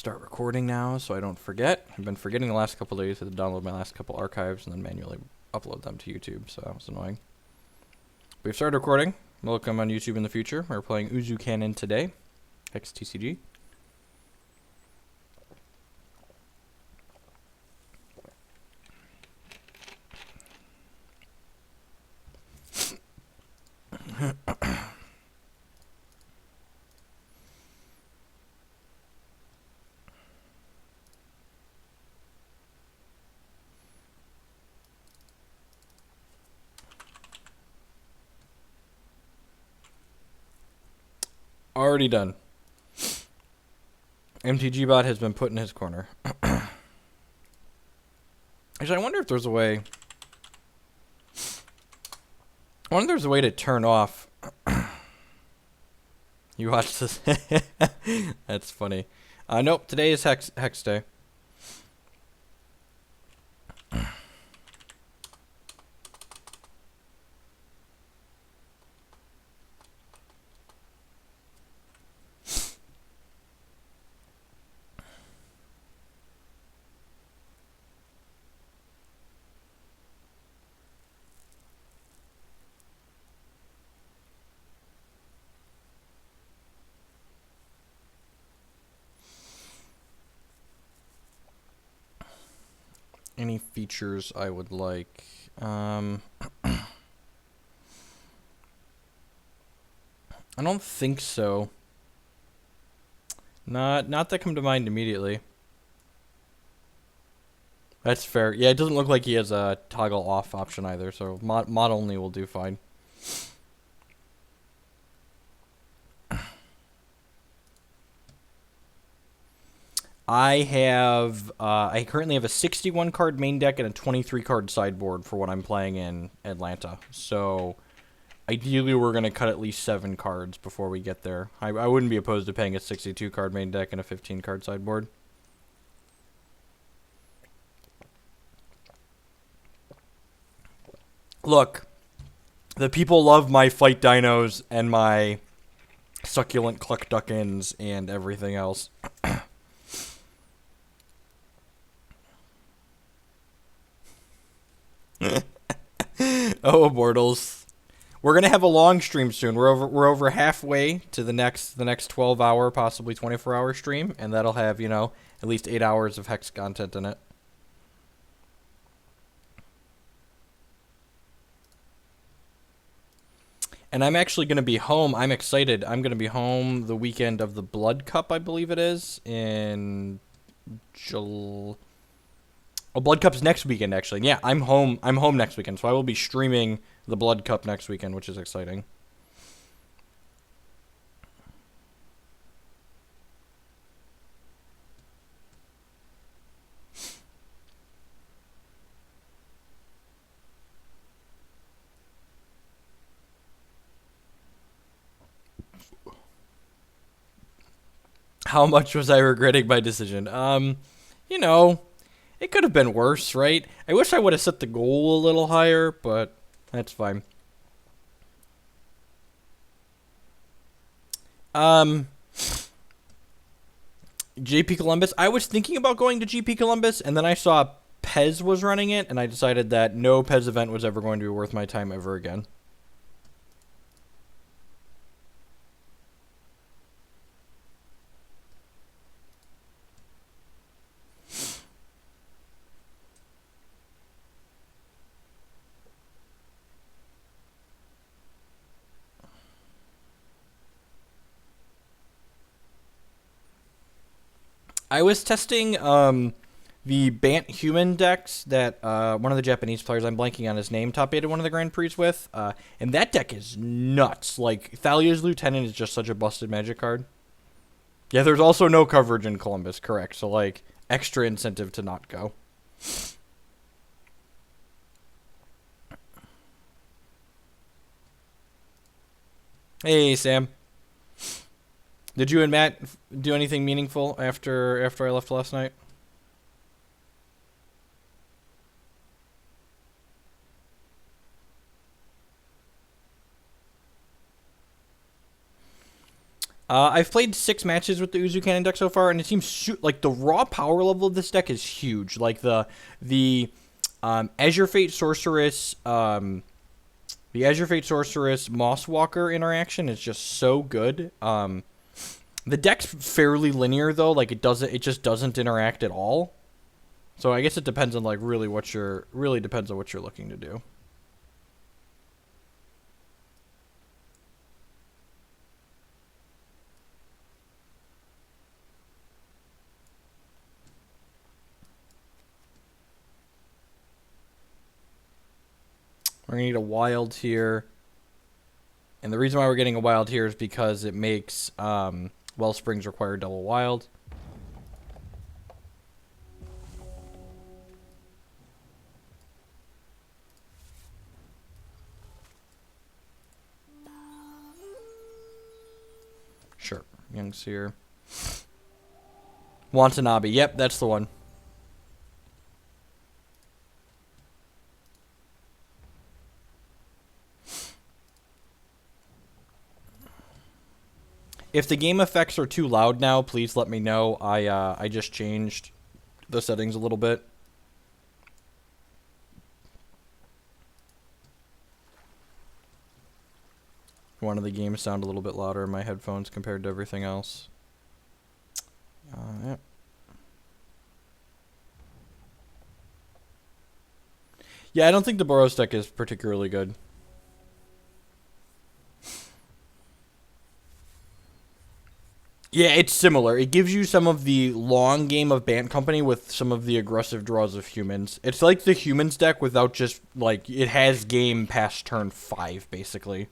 start recording now so I don't forget. I've been forgetting the last couple days. I had to download my last couple archives and then manually upload them to YouTube, so that was annoying. We've started recording. We'll come on YouTube in the future. We're playing Uzzu Cannon today. XTCG. Already done. MTG bot has been put in his corner. Actually, I wonder if there's a way. I wonder if there's a way to turn off. You watch this? That's funny. Nope. Today is Hex Day. Any features I would like? I don't think so. Not that come to mind immediately. That's fair. Yeah, it doesn't look like he has a toggle off option either, so mod only will do fine. I currently have a 61 card main deck and a 23 card sideboard for what I'm playing in Atlanta. So ideally we're going to cut at least 7 cards before we get there. I wouldn't be opposed to paying a 62 card main deck and a 15 card sideboard. Look, the people love my fight dinos and my succulent cluck duckins and everything else. Oh, Bortles. We're gonna have a long stream soon. We're over halfway to the next 12-hour, possibly 24-hour stream, and that'll have, at least 8 hours of Hex content in it. And I'm actually going to be home. I'm excited. I'm going to be home the weekend of the Blood Cup, I believe it is, in July. Oh, Blood Cup's next weekend, actually. Yeah, I'm home next weekend, so I will be streaming the Blood Cup next weekend, which is exciting. How much was I regretting my decision? It could have been worse, right? I wish I would have set the goal a little higher, but that's fine. JP Columbus. I was thinking about going to GP Columbus, and then I saw Pez was running it, and I decided that no Pez event was ever going to be worth my time ever again. I was testing the Bant human decks that one of the Japanese players, I'm blanking on his name, top 8 at one of the Grand Prix with, and that deck is nuts. Like, Thalia's Lieutenant is just such a busted Magic card. Yeah, there's also no coverage in Columbus, correct, so, like, extra incentive to not go. Hey, Sam. Did you and Matt do anything meaningful after I left last night? I've played 6 matches with the Uzzu Cannon deck so far, and it seems like the raw power level of this deck is huge. Like the Azure Fate Sorceress, Mosswalker interaction is just so good. The deck's fairly linear though, like it just doesn't interact at all. So I guess it depends on like really depends on what you're looking to do. We're going to need a wild here. And the reason why we're getting a wild here is because it makes Wellsprings require double wild. Sure. Young Seer. Watanabe. Yep, that's the one. If the game effects are too loud now, please let me know. I just changed the settings a little bit. One of the games sound a little bit louder in my headphones compared to everything else. Yep. Yeah, I don't think the Boros deck is particularly good. Yeah, it's similar. It gives you some of the long game of Bant Company with some of the aggressive draws of humans. It's like the humans deck without just, like, it has game past turn 5, basically.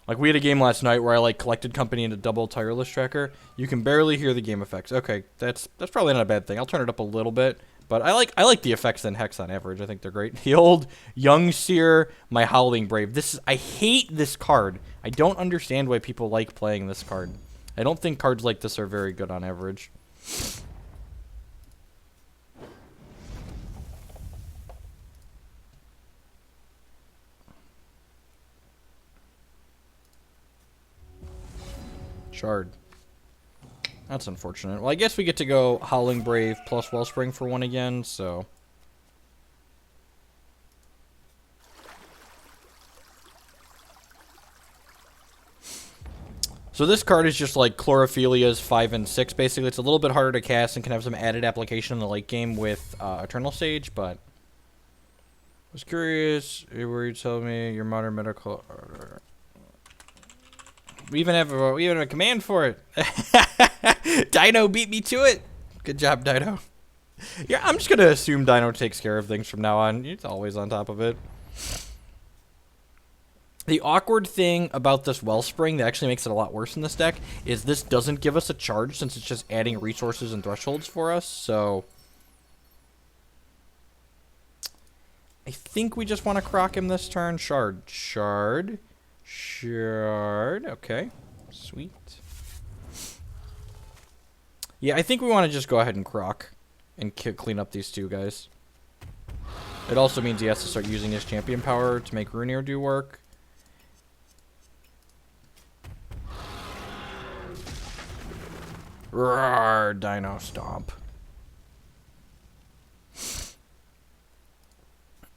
Like, we had a game last night where I, like, collected company into double tireless tracker. You can barely hear the game effects. Okay, that's probably not a bad thing. I'll turn it up a little bit. But I like the effects in Hex on average. I think they're great. The old Young Seer, my Howling Brave. I hate this card. I don't understand why people like playing this card. I don't think cards like this are very good on average. Shard. That's unfortunate. Well, I guess we get to go Howling Brave plus Wellspring for 1 again, so... So this card is just like Chlorophyllia's 5 and 6, basically. It's a little bit harder to cast and can have some added application in the late game with Eternal Sage, but... I was curious where you tell me your modern medical... We even have a command for it. Dino beat me to it. Good job, Dino. Yeah, I'm just going to assume Dino takes care of things from now on. He's always on top of it. The awkward thing about this Wellspring that actually makes it a lot worse in this deck is this doesn't give us a charge since it's just adding resources and thresholds for us, so... I think we just want to croc him this turn. Shard. Okay. Sweet. Yeah, I think we want to just go ahead and croc and clean up these two guys. It also means he has to start using his champion power to make Runeer do work. Roar, Dino Stomp.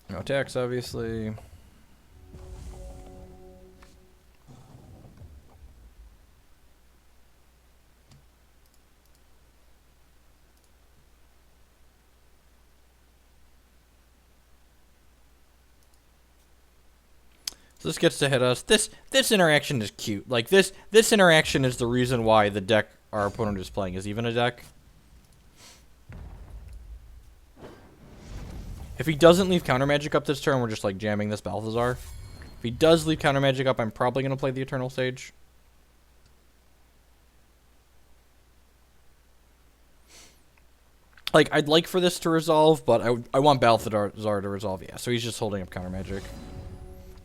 No attacks, obviously. So this gets to hit us. This interaction is cute. Like this interaction is the reason why the deck our opponent is playing is even a deck. If he doesn't leave counter magic up this turn, we're just like jamming this Balthazar. If he does leave counter magic up, I'm probably gonna play the Eternal Sage. Like, I'd like for this to resolve, but I want Balthazar to resolve, yeah. So he's just holding up counter magic.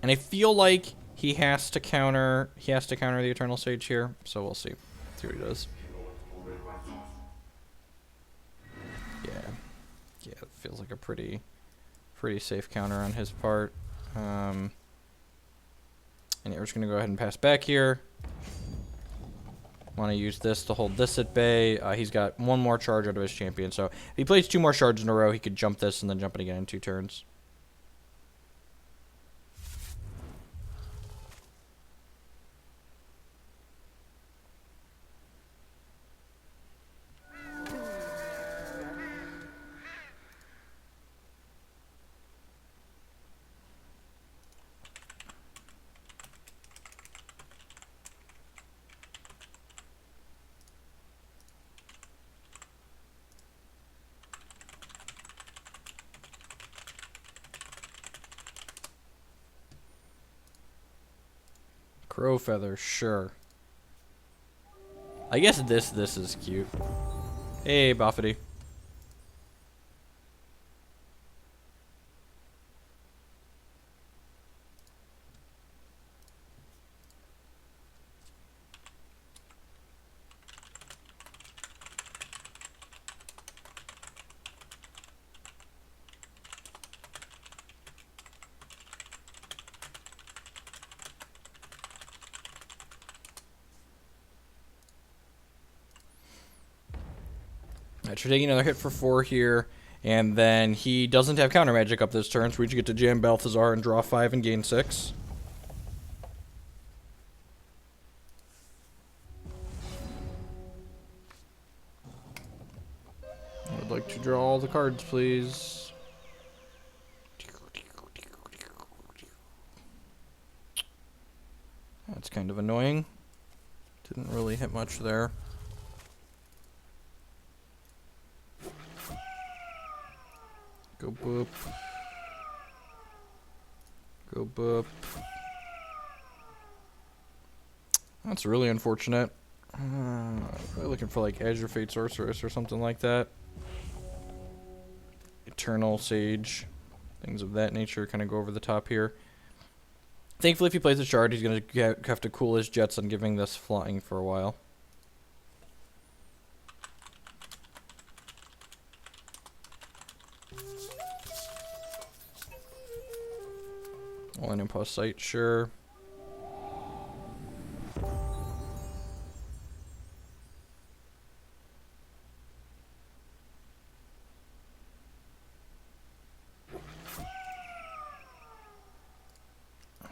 And I feel like he has to counter the Eternal Sage here, so we'll see. See what he does. Yeah, it feels like a pretty safe counter on his part. And yeah, we're just gonna go ahead and pass back here. Want to use this to hold this at bay. He's got one more charge out of his champion, so if he plays 2 more charges in a row, he could jump this and then jump it again in 2 turns. Crow feather, sure. I guess this is cute. Hey, Buffety. Alright, so taking another hit for 4 here, and then he doesn't have counter magic up this turn, so we just get to jam Balthazar and draw 5 and gain 6. I would like to draw all the cards, please. That's kind of annoying. Didn't really hit much there. Go boop. Go boop. That's really unfortunate. Probably looking for like Azure Fate Sorceress or something like that. Eternal Sage. Things of that nature kind of go over the top here. Thankfully, if he plays a shard, he's going to have to cool his jets on giving this flying for a while. One impulse sight, sure.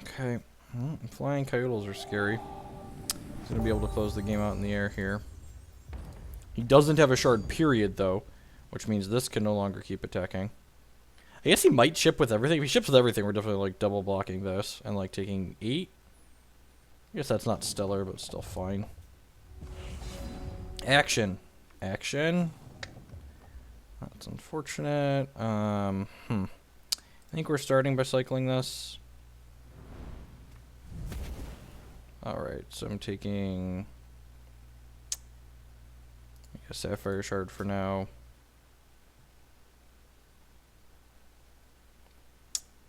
Okay. Well, flying coyotes are scary. He's going to be able to close the game out in the air here. He doesn't have a shard period, though, which means this can no longer keep attacking. I guess he might ship with everything. If he ships with everything, we're definitely like double blocking this and like taking 8. I guess that's not stellar, but still fine. Action. Action. That's unfortunate. I think we're starting by cycling this. Alright, so I'm taking a Sapphire Shard for now.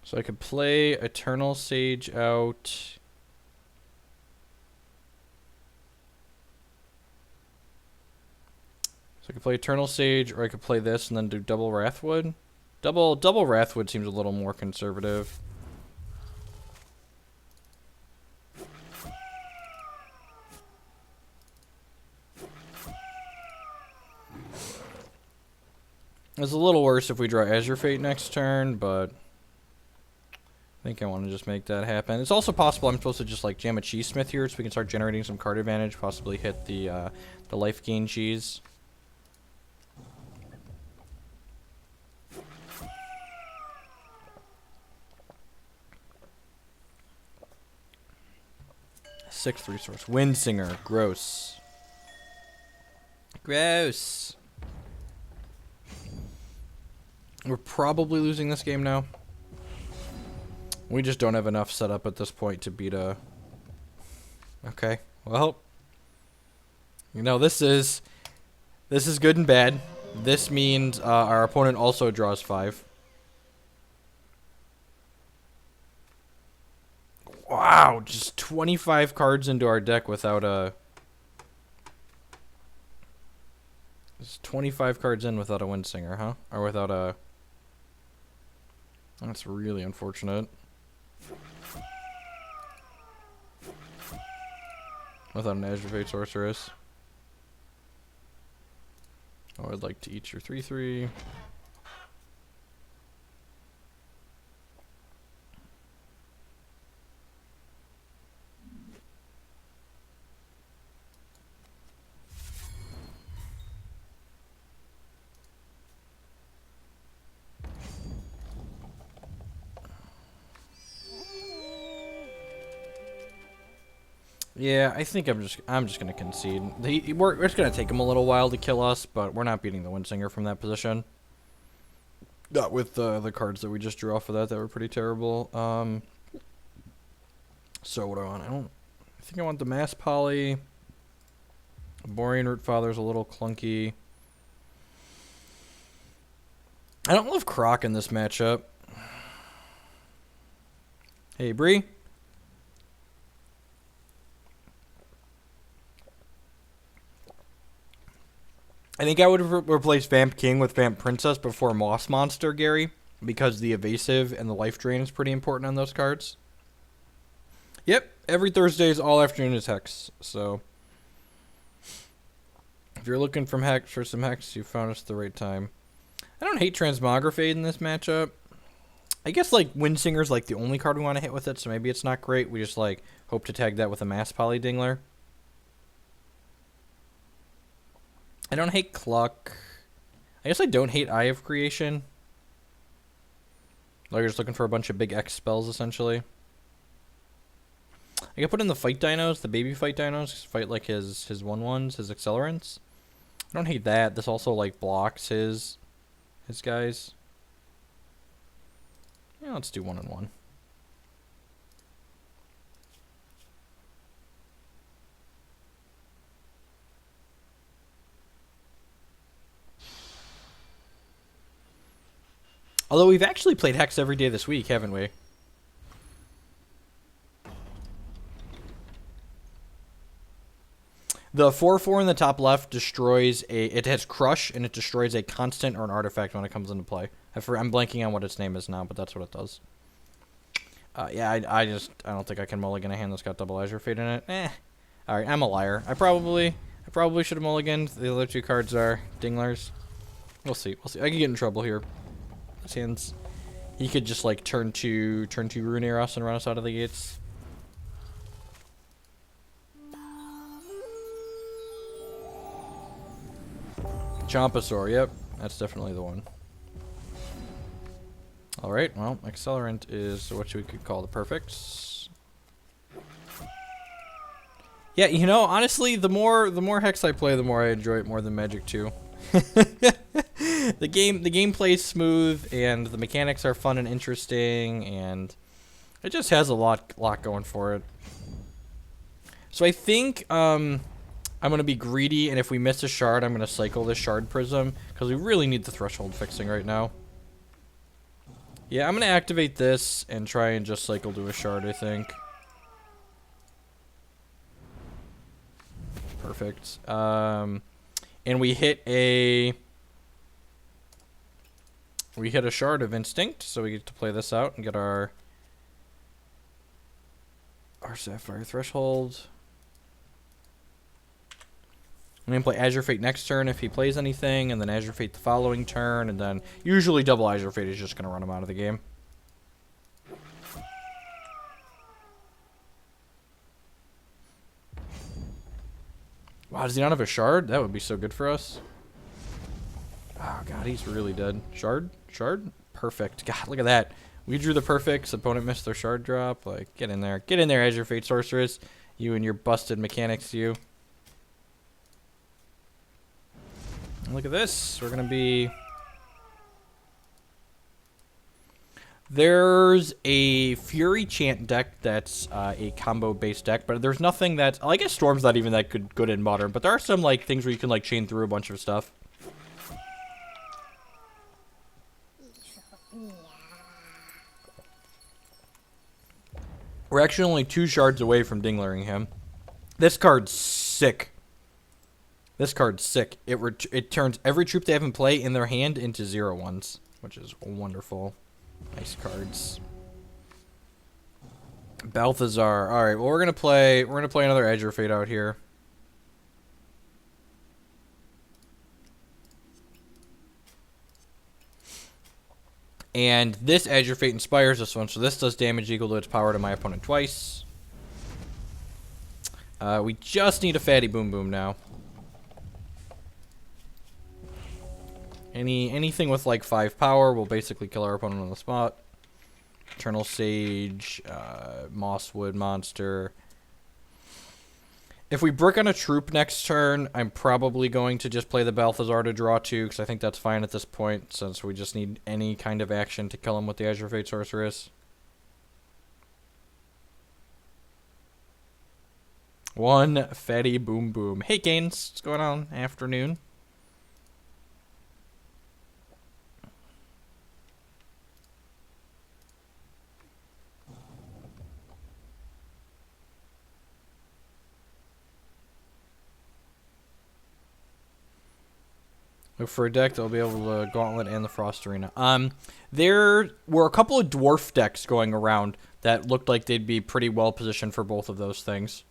So I could play Eternal Sage out. So I could play Eternal Sage, or I could play this and then do double Wrathwood. Double Wrathwood seems a little more conservative. It's a little worse if we draw Azure Fate next turn, but I think I want to just make that happen. It's also possible I'm supposed to just like jam a Cheese Smith here so we can start generating some card advantage, possibly hit the life gain cheese. Sixth resource. Windsinger. Gross. Gross. We're probably losing this game now. We just don't have enough set up at this point to beat a... Okay, well... You know, this is good and bad. This means our opponent also draws 5. Wow, just 25 cards into our deck without a... Just 25 cards in without a Windsinger, huh? Or without a... That's really unfortunate. Without an Azure Fate Sorceress. Oh, I'd like to eat your 3/3. Yeah, I think I'm just gonna concede. It's gonna take him a little while to kill us, but we're not beating the Windsinger from that position. Not with the cards that we just drew off of that were pretty terrible. So what do I want? I think I want the Mass Poly. Borean Root Father's a little clunky. I don't love Croc in this matchup. Hey, Bree. I think I would have replaced Vamp King with Vamp Princess before Moss Monster, Gary, because the evasive and the life drain is pretty important on those cards. Yep, every Thursday's all afternoon is Hex, so if you're looking for some Hex, you found us at the right time. I don't hate Transmogrifade in this matchup. I guess like Windsinger's like the only card we want to hit with it, so maybe it's not great. We just like hope to tag that with a Mass Poly Dingler. I don't hate Cluck. I guess I don't hate Eye of Creation. Like you're just looking for a bunch of big X spells, essentially. I can put in the Fight Dinos, the baby Fight Dinos, fight like his 1/1s, his Accelerants. I don't hate that. This also like blocks his guys. Yeah, let's do 1/1. Although we've actually played Hex every day this week, haven't we? The 4/4 in the top left destroys it has Crush, and it destroys a constant or an artifact when it comes into play. I'm blanking on what its name is now, but that's what it does. Yeah, I don't think I can mulligan a hand that's got double Azure Fate in it. Alright, I'm a liar. I probably should have mulliganed. The other two cards are Dinglers. We'll see. I could get in trouble here. His hands. He could just like turn to Runear us and run us out of the gates. Chompasaur, yep. That's definitely the one. Alright, well, Accelerant is what we could call the perfects. Yeah, you know, honestly, the more Hex I play, the more I enjoy it more than Magic 2. The gameplay is smooth, and the mechanics are fun and interesting, and it just has a lot going for it. So I think I'm gonna be greedy, and if we miss a shard, I'm gonna cycle this Shard Prism because we really need the threshold fixing right now. Yeah, I'm gonna activate this and try and just cycle to a shard, I think. Perfect. And we hit a Shard of Instinct, so we get to play this out and get our Sapphire Threshold. I'm going to play Azure Fate next turn if he plays anything, and then Azure Fate the following turn, and then usually double Azure Fate is just going to run him out of the game. Wow, does he not have a Shard? That would be so good for us. Oh, God, he's really dead. Shard? Perfect. God, look at that. We drew the perfects. Opponent missed their Shard drop. Like, get in there. Get in there, Azure Fate Sorceress. You and your busted mechanics, you. Look at this. We're going to be... There's a Fury Chant deck that's a combo-based deck, but there's nothing that's... I guess Storm's not even that good in Modern, but there are some like things where you can like chain through a bunch of stuff. We're actually only 2 shards away from Dinglering him. This card's sick. It turns every troop they have in play in their hand into 0/1s, which is wonderful. Nice cards. Balthazar. All right. Well, we're gonna play another Azure Fate out here. And this Azure Fate inspires this one, so this does damage equal to its power to my opponent twice. We just need a Fatty Boom Boom now. Anything with like 5 power will basically kill our opponent on the spot. Eternal Sage, Mosswood Monster. If we brick on a troop next turn, I'm probably going to just play the Balthazar to draw 2, because I think that's fine at this point, since we just need any kind of action to kill him with the Azure Fate Sorceress. One Fatty Boom Boom. Hey, Gaines. What's going on? Afternoon. Look for a deck that'll be able to Gauntlet and the Frost Arena. There were a couple of dwarf decks going around that looked like they'd be pretty well positioned for both of those things.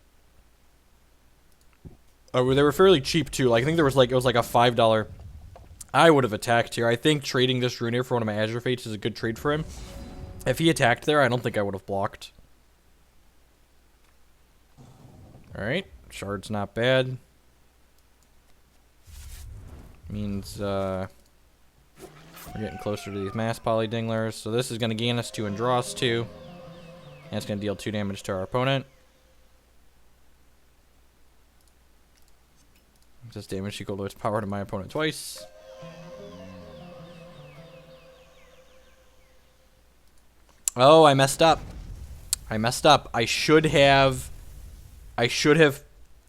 They were fairly cheap too. Like I think it was like a $5. I would have attacked here. I think trading this Runeer for one of my Azure Fates is a good trade for him. If he attacked there, I don't think I would have blocked. All right, Shard's not bad. Means we're getting closer to these mass poly dinglers. So this is going to gain us 2 and draw us 2. And it's going to deal 2 damage to our opponent. This damage equal to its power to my opponent twice. Oh, I messed up. I should have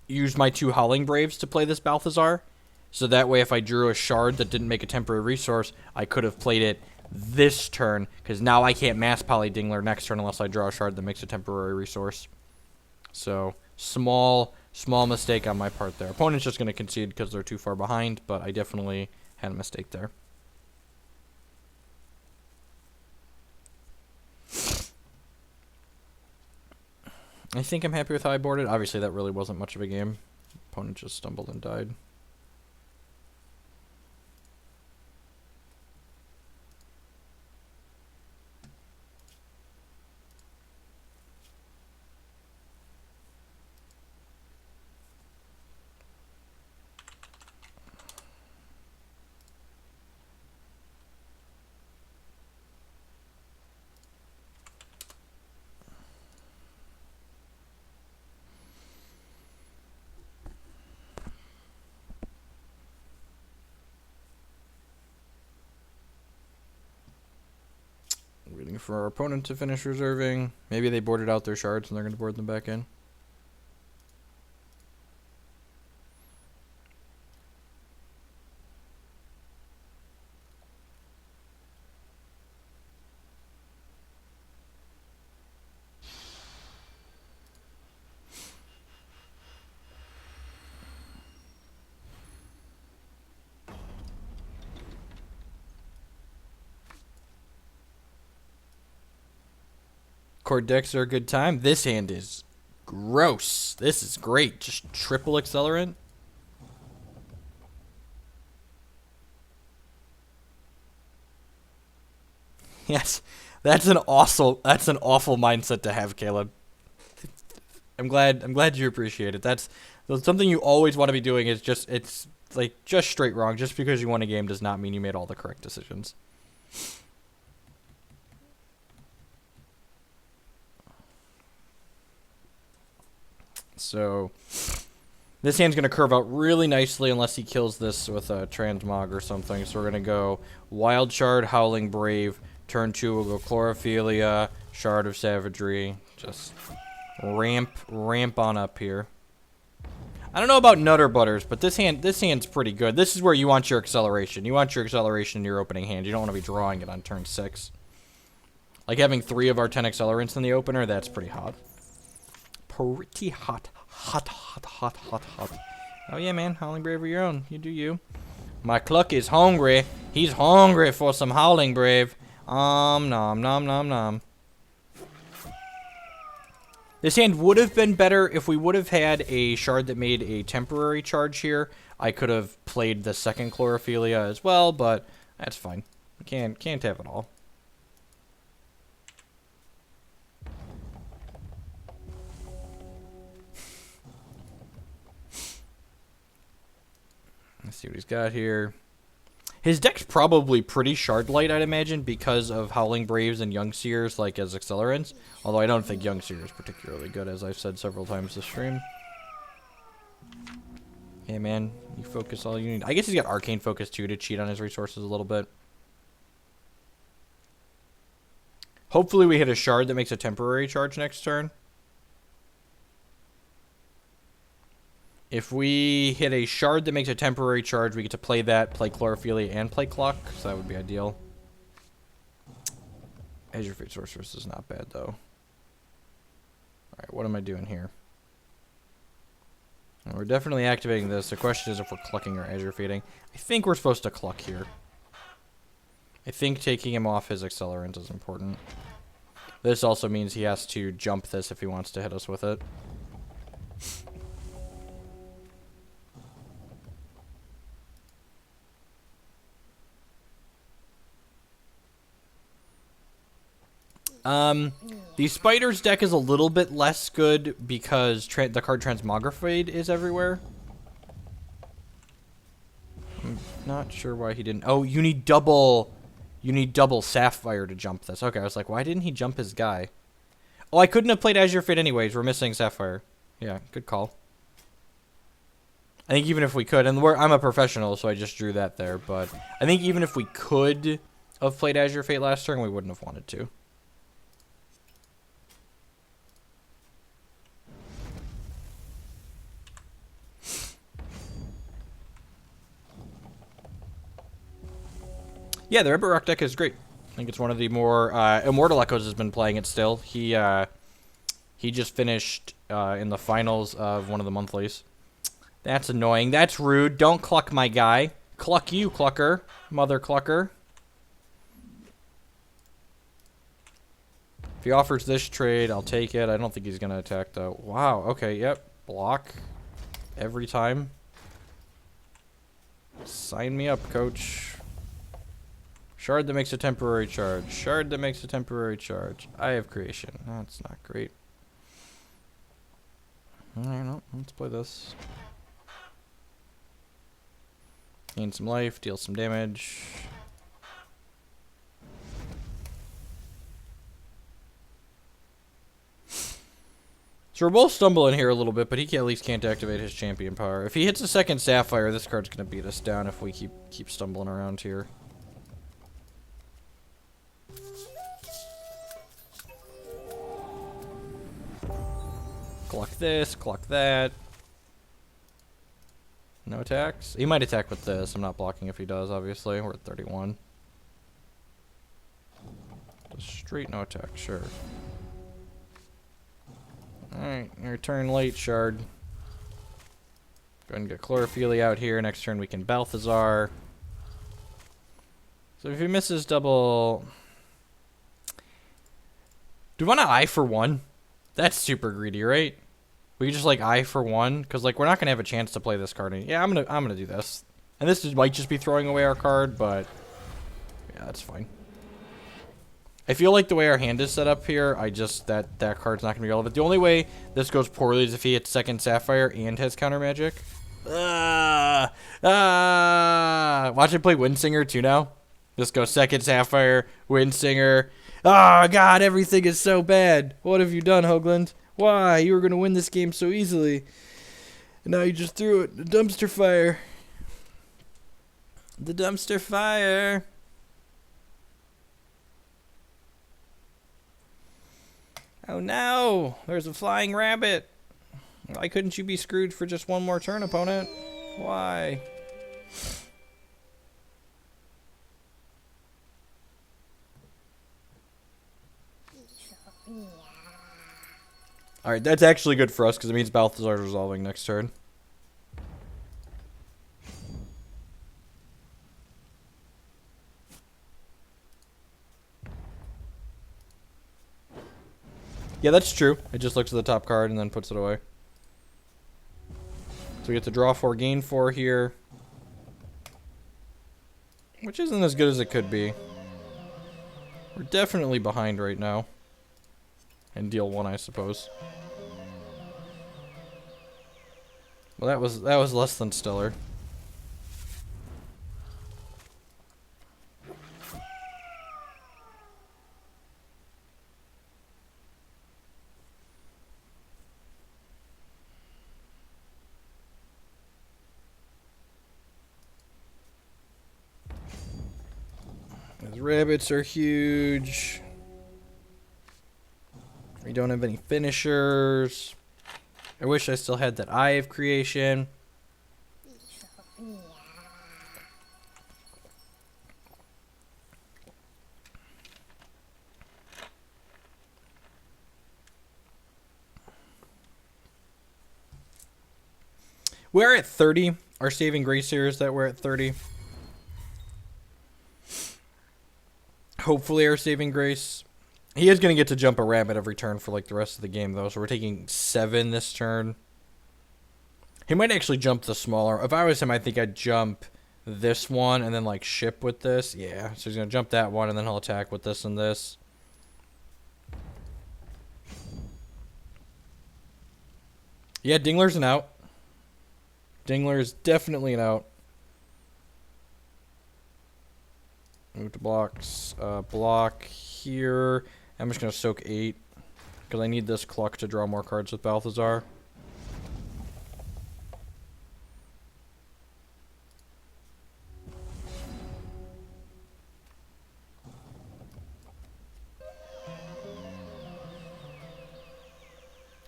used my 2 Howling Braves to play this Balthazar. So that way, if I drew a shard that didn't make a temporary resource, I could have played it this turn. Because now I can't mass poly Dingler next turn unless I draw a shard that makes a temporary resource. So, small mistake on my part there. Opponent's just going to concede because they're too far behind, but I definitely had a mistake there. I think I'm happy with how I boarded. Obviously, that really wasn't much of a game. Opponent just stumbled and died. Waiting for our opponent to finish reserving. Maybe they boarded out their shards and they're going to board them back in. Cord decks are a good time. This hand is gross. This is great. Just triple accelerant. Yes, that's an awful mindset to have, Caleb. I'm glad you appreciate it. That's something you always want to be doing. Is just it's like just straight wrong. Just because you won a game does not mean you made all the correct decisions. So this hand's going to curve out really nicely unless he kills this with a Transmog or something. So we're going to go Wild Shard, Howling Brave. Turn 2 will go Chlorophilia, Shard of Savagery. Just ramp on up here. I don't know about Nutter Butters, but this hand's pretty good. This is where you want your acceleration. You want your acceleration in your opening hand. You don't want to be drawing it on turn 6. Like having 3 of our 10 accelerants in the opener, that's pretty hot. Pretty hot. Oh yeah, man. Howling Brave are your own. You do you. My Cluck is hungry. He's hungry for some Howling Brave. Nom nom. This hand would have been better if we would have had a shard that made a temporary charge here. I could have played the second Chlorophilia as well, but that's fine. Can't have it all. Let's see what he's got here. His deck's probably pretty shard light, I'd imagine, because of Howling Braves and Young Seers, like, as accelerants. Although I don't think Young Seer is particularly good, as I've said several times this stream. Hey, man, you focus all you need. I guess he's got Arcane Focus, too, to cheat on his resources a little bit. Hopefully we hit a shard that makes a temporary charge next turn. If we hit a shard that makes a temporary charge, we get to play that, play Chlorophylia, and play Cluck, so that would be ideal. Azure Fate Sorceress is not bad, though. Alright, what am I doing here? Well, we're definitely activating this. The question is if we're Clucking or Azure Fating. I think we're supposed to Cluck here. I think taking him off his Accelerant is important. This also means he has to jump this if he wants to hit us with it. The Spider's deck is a little bit less good because the card Transmogrifade is everywhere. I'm not sure why he didn't. Oh, you need double Sapphire to jump this. Okay, I was like, why didn't he jump his guy? Oh, I couldn't have played Azure Fate anyways. We're missing Sapphire. Yeah, good call. I think even if we could, and I'm a professional, so I just drew that there, but I think even if we could have played Azure Fate last turn, we wouldn't have wanted to. Yeah, the Rebel Rock deck is great. I think it's one of the more... Immortal Echoes has been playing it still. He just finished in the finals of one of the monthlies. That's annoying. That's rude. Don't cluck my guy. Cluck you, Clucker. Mother Clucker. If he offers this trade, I'll take it. I don't think he's going to attack, though. Wow. Okay, yep. Block. Every time. Sign me up, coach. Shard that makes a temporary charge. Shard that makes a temporary charge. Eye of Creation. That's not great. Alright, no, let's play this. Gain some life, deal some damage. So we're both stumbling here a little bit, but he at least can't activate his champion power. If he hits a second Sapphire, this card's going to beat us down if we keep stumbling around here. Cluck this, cluck that. No attacks? He might attack with this. I'm not blocking if he does, obviously. We're at 31. Just straight no attack, sure. Alright, your turn late, Shard. Go ahead and get Chlorophylia out here. Next turn we can Balthazar. So if he misses double... Do we want to eye for one? That's super greedy, right? We just like eye for one, because like we're not gonna have a chance to play this card. Yeah, I'm gonna do this, and this might just be throwing away our card, but yeah, that's fine. I feel like the way our hand is set up here, that card's not gonna be relevant. The only way this goes poorly is if he hits second Sapphire and has counter magic. Watch him play Windsinger too now. Just go second Sapphire, Windsinger. Oh God, everything is so bad. What have you done, Hoagland? Why? You were going to win this game so easily. And now you just threw it. The dumpster fire. The dumpster fire. Oh no! There's a flying rabbit. Why couldn't you be screwed for just one more turn, opponent? Why? Alright, that's actually good for us because it means Balthazar's resolving next turn. Yeah, that's true. It just looks at the top card and then puts it away. So we get to draw 4, gain 4 here. Which isn't as good as it could be. We're definitely behind right now. And deal 1, I suppose. Well, that was less than stellar. rabbits are huge. We don't have any finishers. I wish I still had that Eye of Creation. We're at 30. Our saving grace here is that we're at 30. Hopefully our saving grace. He is going to get to jump a rabbit every turn for like the rest of the game though. So we're taking 7 this turn. He might actually jump the smaller. If I was him, I think I'd jump this one and then like ship with this. Yeah, so he's going to jump that one and then he'll attack with this and this. Yeah, Dingler's an out. Dingler is definitely an out. Move to blocks. Block here. I'm just going to soak 8. Because I need this Cluck to draw more cards with Balthazar.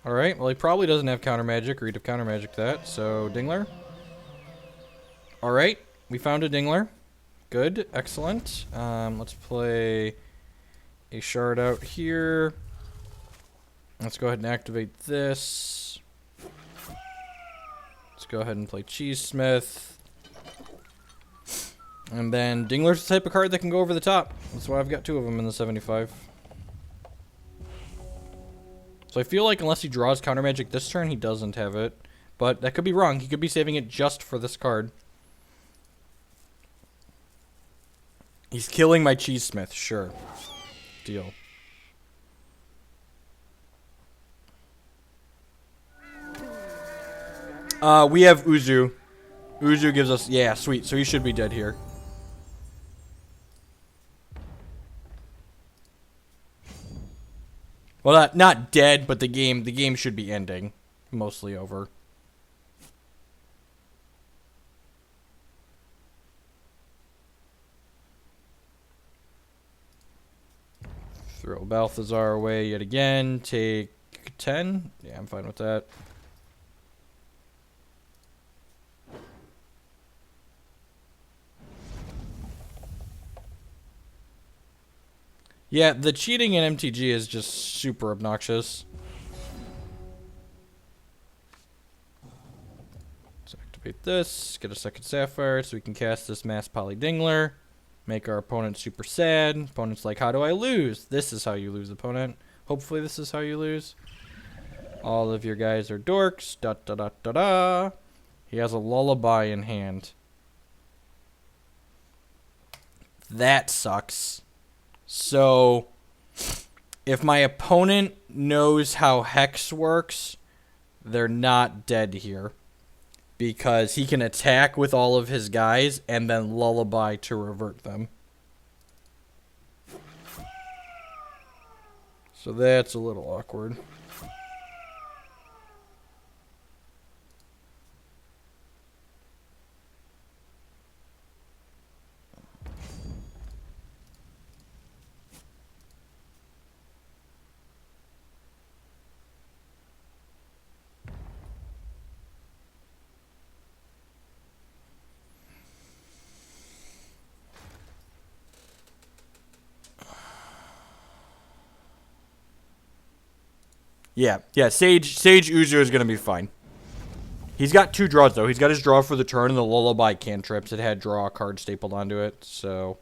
Alright, well he probably doesn't have counter magic, or he'd have counter magic that, so Dingler. Alright, we found a Dingler. Good, excellent. Let's play a shard out here. Let's go ahead and activate this. Let's go ahead and play Cheesesmith. And then Dingler's the type of card that can go over the top. That's why I've got 2 of them in the 75. So I feel like unless he draws counter magic this turn, he doesn't have it. But that could be wrong. He could be saving it just for this card. He's killing my Cheesesmith, sure. Deal. We have Uzzu. Uzzu gives us... Yeah, sweet. So he should be dead here. Well, not dead, but the game should be ending. Mostly over. Throw Balthazar away yet again. Take 10. Yeah, I'm fine with that. Yeah, the cheating in MTG is just super obnoxious. Let's activate this, get a second Sapphire so we can cast this Mass Poly Dingler. Make our opponent super sad. Opponent's like, how do I lose? This is how you lose, opponent. Hopefully this is how you lose. All of your guys are dorks. Da da da da da. He has a lullaby in hand. That sucks. So, if my opponent knows how Hex works, they're not dead here. Because he can attack with all of his guys and then lullaby to revert them. So that's a little awkward. Yeah, Sage Uzzu is going to be fine. He's got 2 draws, though. He's got his draw for the turn and the lullaby cantrips. It had draw a card stapled onto it, so...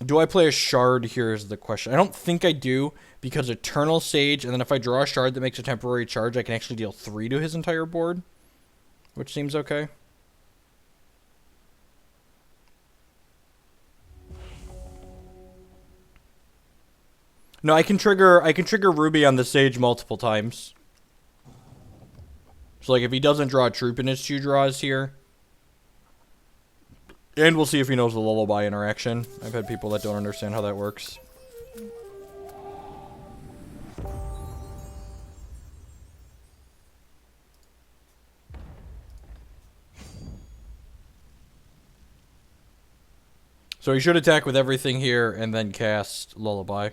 Do I play a shard? Here's the question. I don't think I do, because Eternal Sage, and then if I draw a shard that makes a temporary charge, I can actually deal 3 to his entire board, which seems okay. No, I can trigger Ruby on the Sage multiple times. So like if he doesn't draw a troop in his 2 draws here. And we'll see if he knows the lullaby interaction. I've had people that don't understand how that works. So he should attack with everything here and then cast Lullaby.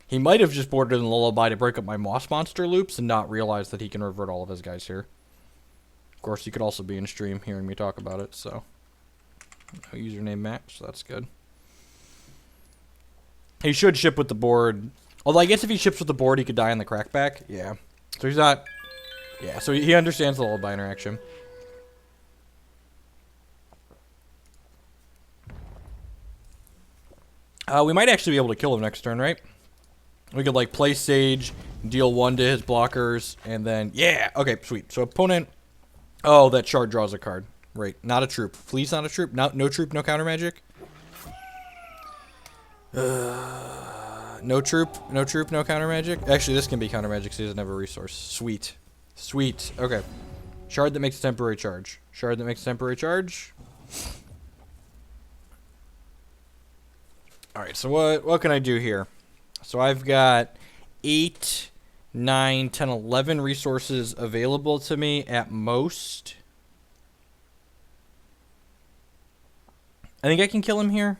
He might have just boarded in Lullaby to break up my Moss Monster loops and not realize that he can revert all of his guys here. Of course, he could also be in stream hearing me talk about it, so... No username match, so that's good. He should ship with the board. Although I guess if he ships with the board, he could die on the crackback. Yeah. So he's not... Yeah, so he understands the Lullaby interaction. We might actually be able to kill him next turn, right? We could, like, play Sage, deal 1 to his blockers, and then... Yeah! Okay, sweet. So opponent... Oh, that shard draws a card. Right. Not a troop. Please not a troop. No troop, no counter magic. No troop, no counter magic. Actually, this can be counter magic so he doesn't have a resource. Sweet. Sweet. Okay. Shard that makes a temporary charge. Shard that makes a temporary charge. Alright, so what can I do here? So I've got 8, 9, 10, 11 resources available to me at most. I think I can kill him here.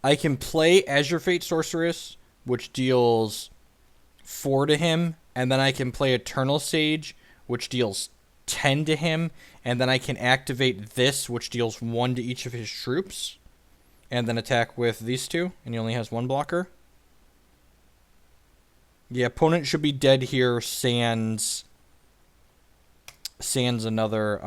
I can play Azure Fate Sorceress, which deals 4 to him, and then I can play Eternal Sage, which deals 10 to him, and then I can activate this, which deals 1 to each of his troops, and then attack with these two, and he only has 1 blocker. The opponent should be dead here, sans another,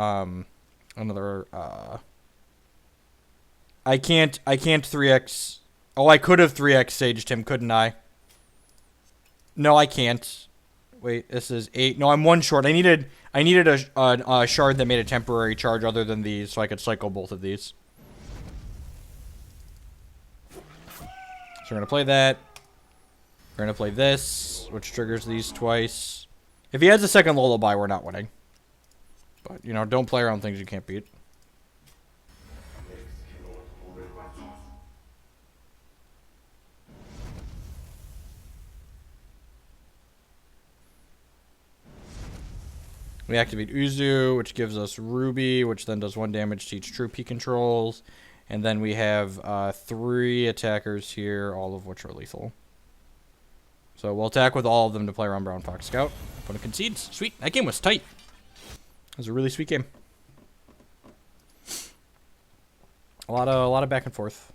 I can't 3x. Oh, I could have 3x saged him, couldn't I? No, I can't. Wait, this is 8. No, I'm 1 short. I needed a shard that made a temporary charge other than these, so I could cycle both of these. So we're gonna play that. We're gonna play this, which triggers these twice. If he has a second Lullaby, we're not winning. But, you know, don't play around things you can't beat. We activate Uzzu, which gives us Ruby, which then does 1 damage to each troop he controls. And then we have 3 attackers here, all of which are lethal. So we'll attack with all of them to play around Brown Fox Scout. Opponent concedes. Sweet. That game was tight. It was a really sweet game. A lot of back and forth.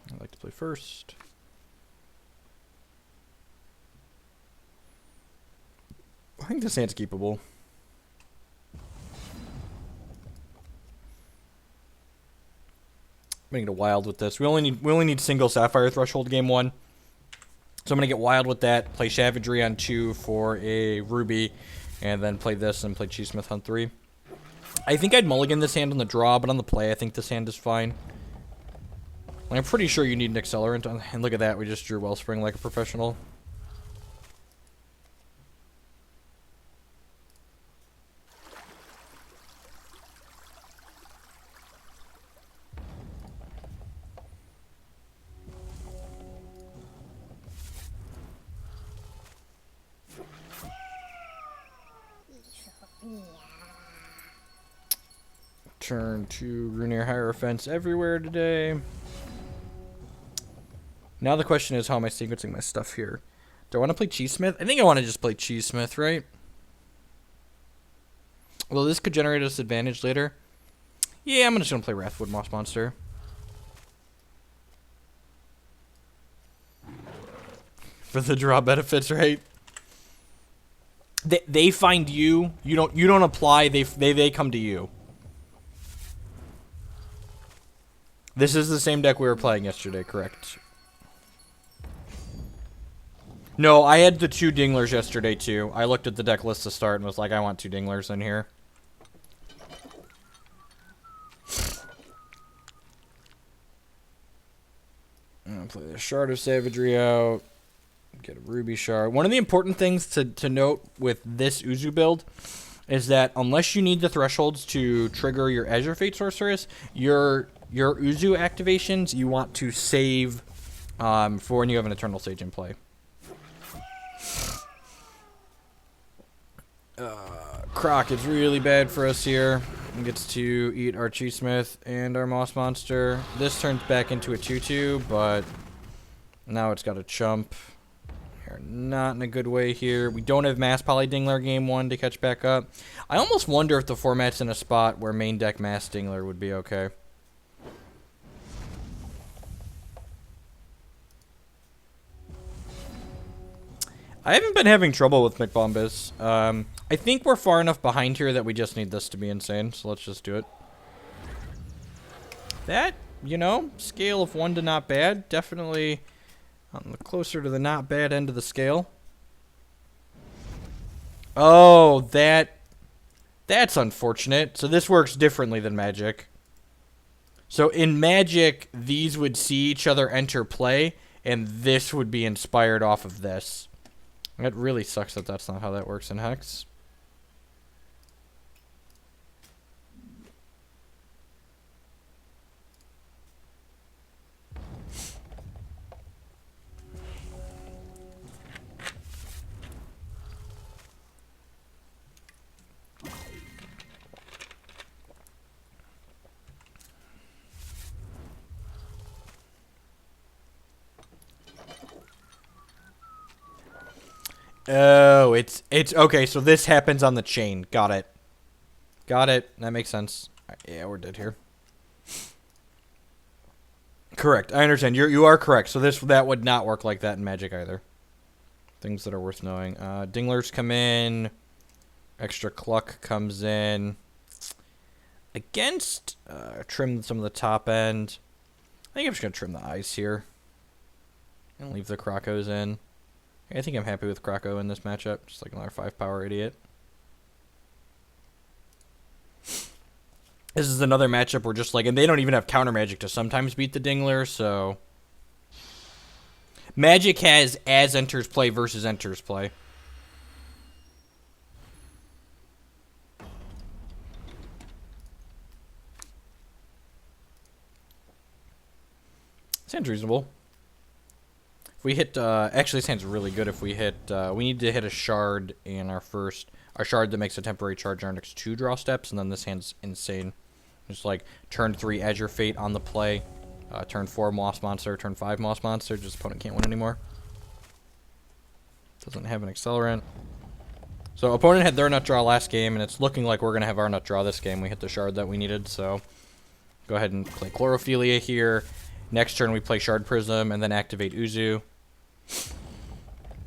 I'd like to play first. I think this hand's keepable. I'm gonna get a wild with this. We only need single Sapphire Threshold game 1. So I'm gonna get wild with that, play Savagery on 2 for a Ruby, and then play this and play Cheesemith on 3. I think I'd mulligan this hand on the draw, but on the play I think this hand is fine. I'm pretty sure you need an accelerant, and look at that, we just drew Wellspring like a professional. Turn to Runear Hierophants everywhere today. Now the question is, how am I sequencing my stuff here? Do I want to play Cheesesmith? I think I want to just play Cheesesmith, right? Although this could generate us advantage later. Yeah, I'm just going to play Wrathwood Moss Monster. For the draw benefits, right? They find you. You don't apply. They come to you. This is the same deck we were playing yesterday, correct? No, I had the 2 Dinglers yesterday, too. I looked at the deck list to start and was like, I want 2 Dinglers in here. I'm going to play the Shard of Savagery out. Get a Ruby Shard. One of the important things to note with this Uzzu build is that unless you need the thresholds to trigger your Azure Fate Sorceress, your Uzzu activations you want to save for when you have an Eternal Sage in play. Croc is really bad for us here. It gets to eat our Chi Smith and our Moss Monster. This turns back into a 2/2, but now it's got a chump. We're not in a good way here. We don't have Mass Poly Dingler game 1 to catch back up. I almost wonder if the format's in a spot where main deck Mass Dingler would be okay. I haven't been having trouble with McBombus. I think we're far enough behind here that we just need this to be insane, so let's just do it. That, you know, scale of 1 to not bad, definitely on the closer to the not bad end of the scale. Oh, that's unfortunate. So this works differently than Magic. So in Magic, these would see each other enter play, and this would be inspired off of this. It really sucks that that's not how that works in Hex. Oh, it's okay, so this happens on the chain. Got it. Got it. That makes sense. Yeah, we're dead here. Correct. I understand. You are correct. So that would not work like that in Magic either. Things that are worth knowing. Dinglers come in. Extra Cluck comes in. Against trim some of the top end. I think I'm just gonna trim the eyes here. And leave the Crocos in. I think I'm happy with Croco in this matchup. Just like another 5-power idiot. This is another matchup where just like, and they don't even have counter magic to sometimes beat the Dingler, so. Magic has as enters play versus enters play. Sounds reasonable. If we hit, actually sounds really good if we hit, we need to hit a shard in our shard that makes a temporary charge on our next 2 draw steps, and then this hand's insane. Just like, turn 3 Azure Fate on the play, turn 4 Moss Monster, turn 5 Moss Monster, just opponent can't win anymore. Doesn't have an accelerant. So opponent had their nut draw last game, and it's looking like we're going to have our nut draw this game. We hit the shard that we needed, so go ahead and play Chlorophilia here. Next turn we play Shard Prism and then activate Uzzu.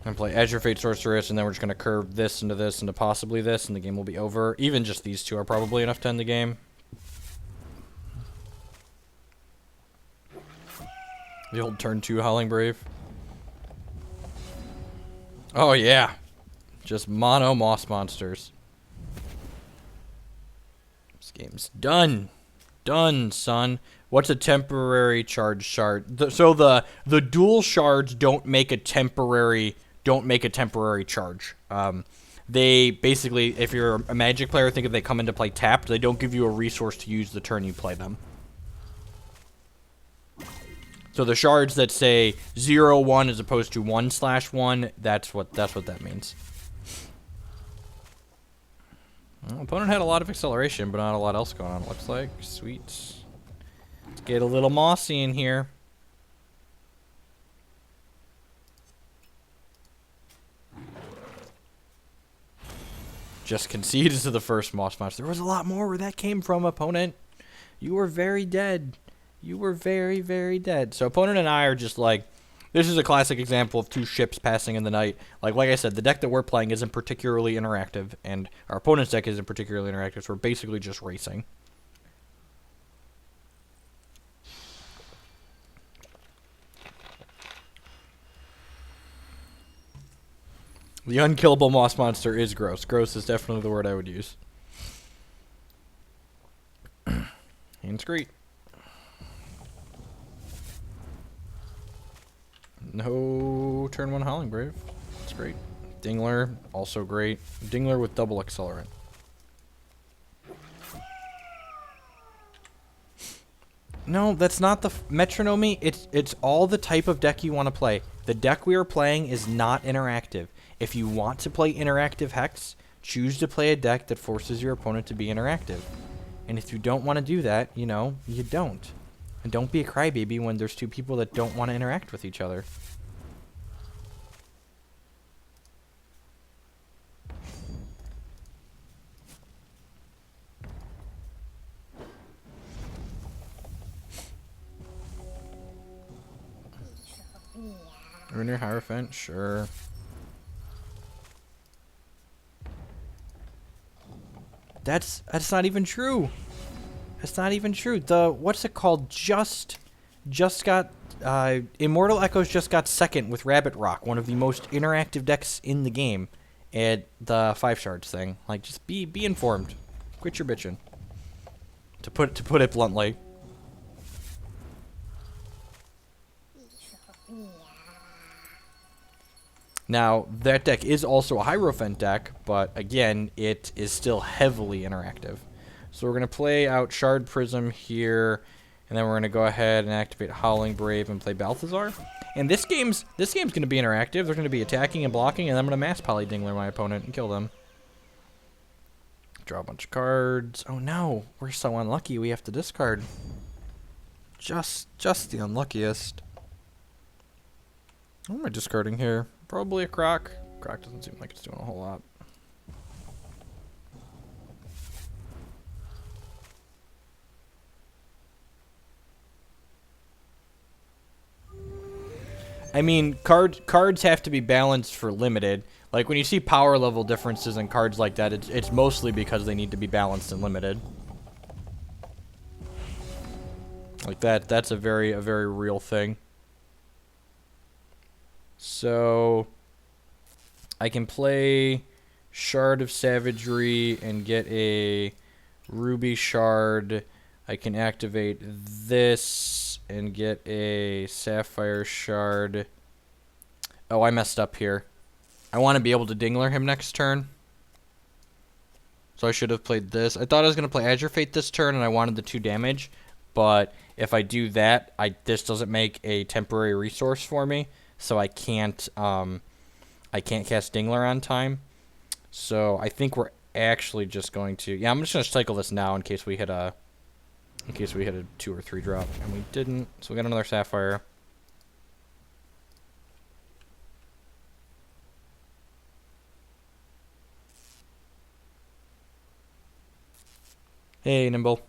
And play Azure Fate Sorceress, and then we're just going to curve this into possibly this, and the game will be over. Even just these 2 are probably enough to end the game. The old turn 2 Howling Brave. Oh yeah. Just mono Moss Monsters. This game's done. Done, son. What's a temporary charge shard? So the dual shards don't make a temporary charge. They basically, if you're a Magic player, think if they come into play tapped, they don't give you a resource to use the turn you play them. So the shards that say 0/1 as opposed to 1/1, that's what that means. Well, opponent had a lot of acceleration, but not a lot else going on, it looks like. Sweet. Let's get a little mossy in here. Just conceded to the first Moss Monster. There was a lot more where that came from, opponent. You were very dead. You were very, very dead. So opponent and I are just like, this is a classic example of 2 ships passing in the night. Like I said, the deck that we're playing isn't particularly interactive, and our opponent's deck isn't particularly interactive, so we're basically just racing. The unkillable moss monster is gross. Gross is definitely the word I would use. And it's great. No turn 1 Howling Brave. It's great. Dingler, also great. Dingler with double accelerant. No, that's not the Metronomy. It's all the type of deck you want to play. The deck we are playing is not interactive. If you want to play interactive Hex, choose to play a deck that forces your opponent to be interactive. And if you don't want to do that, you know, you don't. And don't be a crybaby when there's two people that don't want to interact with each other. Runner Hierophant, sure. That's not even true. That's not even true. The what's it called? Just got Immortal Echoes just got second with Rabbit Rock, one of the most interactive decks in the game, at the 5 shards thing. Like, just be informed. Quit your bitching. To put it bluntly. Now, that deck is also a Hierophant deck, but again, it is still heavily interactive. So we're going to play out Shard Prism here, and then we're going to go ahead and activate Howling Brave and play Balthazar. And this game's going to be interactive. They're going to be attacking and blocking, and I'm going to Mass Poly Dingler my opponent and kill them. Draw a bunch of cards. Oh no, we're so unlucky we have to discard. Just the unluckiest. What am I discarding here? Probably a Croc. Croc doesn't seem like it's doing a whole lot. I mean, cards have to be balanced for limited. Like, when you see power level differences in cards like that, it's mostly because they need to be balanced and limited. Like that's a very real thing. So I can play Shard of Savagery and get a Ruby Shard. I can activate this and get a Sapphire Shard. Oh, I messed up here. I want to be able to Dingler him next turn. So I should have played this. I thought I was going to play Azure Fate this turn, and I wanted the 2 damage. But if I do that, this doesn't make a temporary resource for me. So I can't cast Dingler on time. So I think we're actually just going to... Yeah, I'm just going to cycle this now in case we hit a 2 or 3 drop. And we didn't. So we got another Sapphire. Hey, Nimble.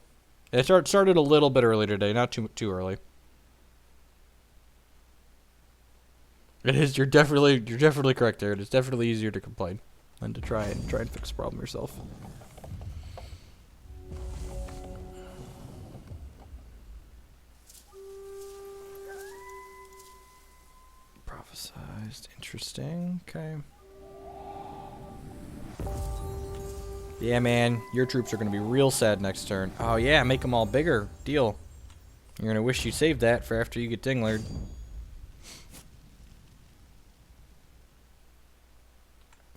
It started a little bit early today, not too early. It is. You're definitely correct there. It is definitely easier to complain than to try and fix the problem yourself. Prophesized. Interesting. Okay. Yeah, man. Your troops are going to be real sad next turn. Oh, yeah. Make them all bigger. Deal. You're going to wish you saved that for after you get Dinglered.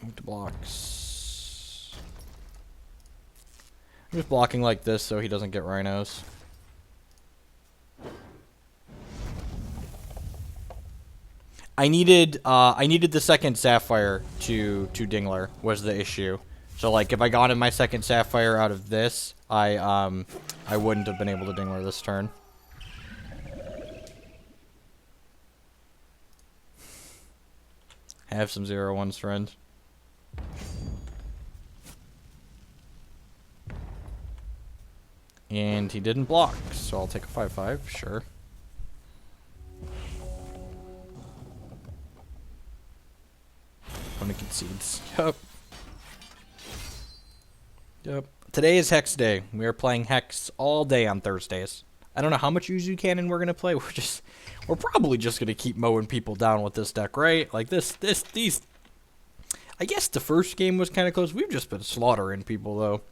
Move to blocks. I'm just blocking like this so he doesn't get rhinos. I needed the second Sapphire to Dingler was the issue. So like if I got in my second Sapphire out of this, I wouldn't have been able to Dingler this turn. Have some 0-1s, friend. And he didn't block, so I'll take a 5-5, sure. Opponent concedes. Yep. Today is Hex Day. We are playing Hex all day on Thursdays. I don't know how much Uzzu Cannon we're gonna play. We're probably just gonna keep mowing people down with this deck, right? Like these. I guess the first game was kind of close. We've just been slaughtering people, though.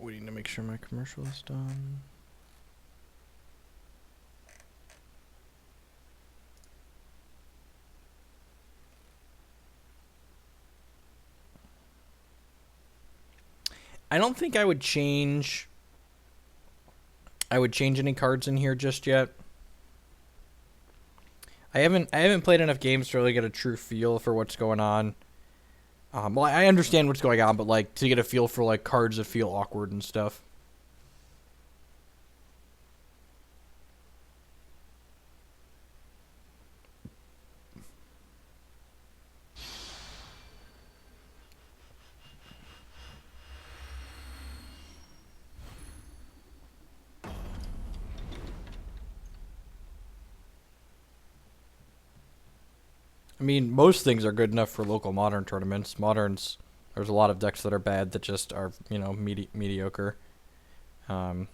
Waiting to make sure my commercial is done. I don't think I would change any cards in here just yet. I haven't played enough games to really get a true feel for what's going on. Well, I understand what's going on, but like to get a feel for like cards that feel awkward and stuff. I mean, most things are good enough for local Modern tournaments. Moderns, there's a lot of decks that are bad that just are, mediocre. Yeah,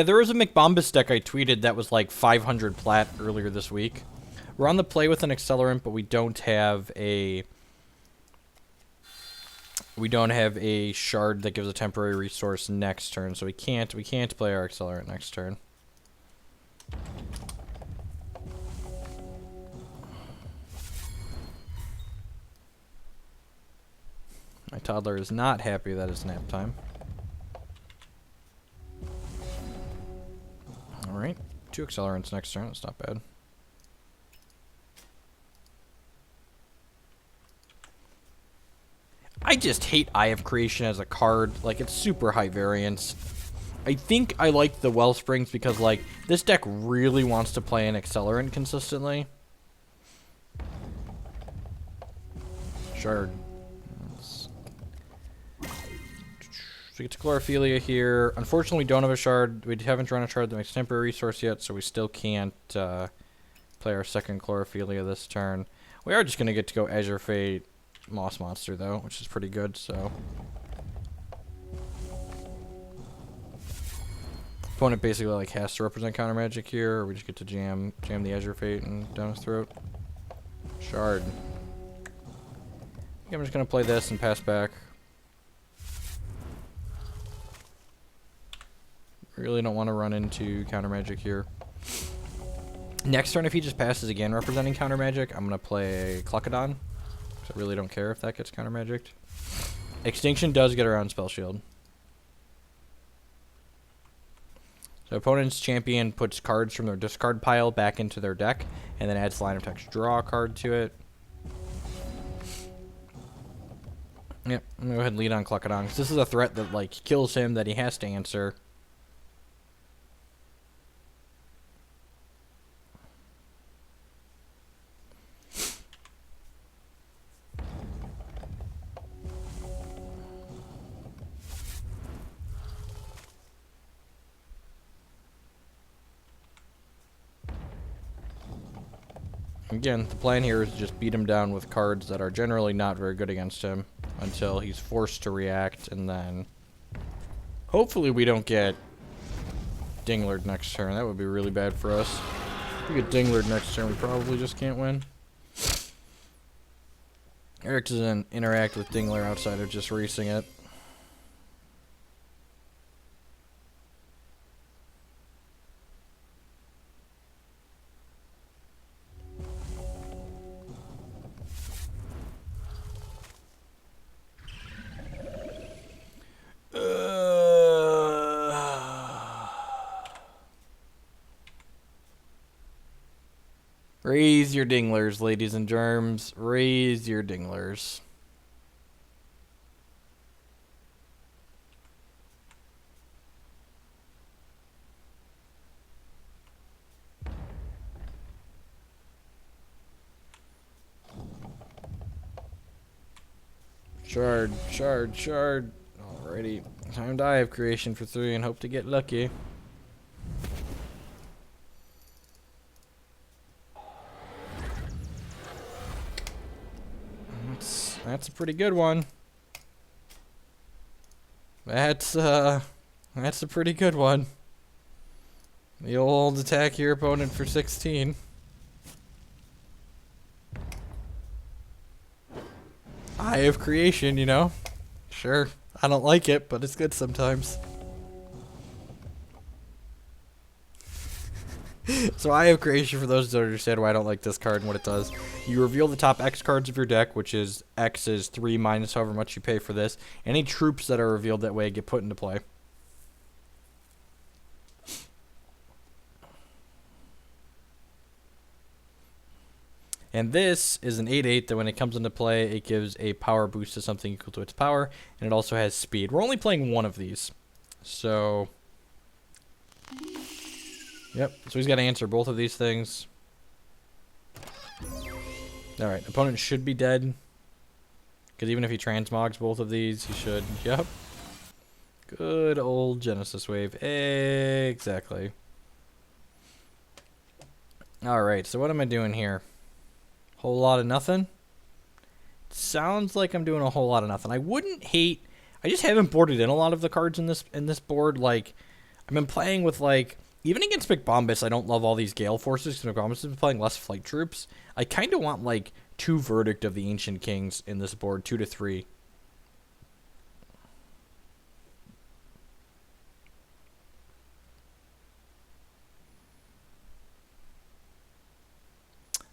there was a McBombus deck I tweeted that was like 500 plat earlier this week. We're on the play with an accelerant, but we don't have a shard that gives a temporary resource next turn, so we can't play our accelerant next turn. My toddler is not happy that it's nap time. Alright, 2 accelerants next turn, that's not bad. I just hate Eye of Creation as a card. Like, it's super high variance. I think I like the Wellsprings because, like, this deck really wants to play an accelerant consistently. Shard. So we get to Chlorophilia here. Unfortunately, we don't have a shard. We haven't drawn a shard that makes temporary resource yet, so we still can't play our second Chlorophilia this turn. We are just going to get to go Azure Fate Moss Monster, though, which is pretty good, so... Opponent basically like has to represent counter magic here, or we just get to jam the Azure Fate and down his throat. Shard. I'm just going to play this and pass back. Really don't want to run into counter magic here. Next turn, if he just passes again representing counter magic, I'm going to play Cluckadon. I really don't care if that gets counter magicked. Extinction does get around Spell Shield. So opponent's champion puts cards from their discard pile back into their deck, and then adds line of text draw a card to it. Yep, I'm going to go ahead and lead on Cluckadon, because this is a threat that, like, kills him that he has to answer. Again, the plan here is to just beat him down with cards that are generally not very good against him until he's forced to react, and then hopefully we don't get Dinglered next turn. That would be really bad for us. If we get Dinglered next turn, we probably just can't win. Eric doesn't interact with Dingler outside of just racing it. Raise your dinglers, ladies and germs. Raise your dinglers. Shard, shard, shard. Alrighty. Time to Eye of Creation for 3 and hope to get lucky. That's a pretty good one. That's a pretty good one. The old attack your opponent for 16. Eye of Creation, you know? Sure. I don't like it, but it's good sometimes. So Eye of Creation, for those who don't understand why I don't like this card and what it does, you reveal the top X cards of your deck, which is X is 3 minus however much you pay for this. Any troops that are revealed that way get put into play. And this is an 8/8 that when it comes into play, it gives a power boost to something equal to its power, and it also has speed. We're only playing one of these. So, yep, so he's got to answer both of these things. Alright, opponent should be dead. Because even if he transmogs both of these, he should. Yep. Good old Genesis Wave. Exactly. Alright, so what am I doing here? Whole lot of nothing? Sounds like I'm doing a whole lot of nothing. I wouldn't hate... I just haven't boarded in a lot of the cards in this board. Like, I've been playing with, like... Even against McBombus, I don't love all these Gale Forces, because McBombus has been playing less Flight Troops. I kind of want, like, 2 Verdict of the Ancient Kings in this board. 2 to 3.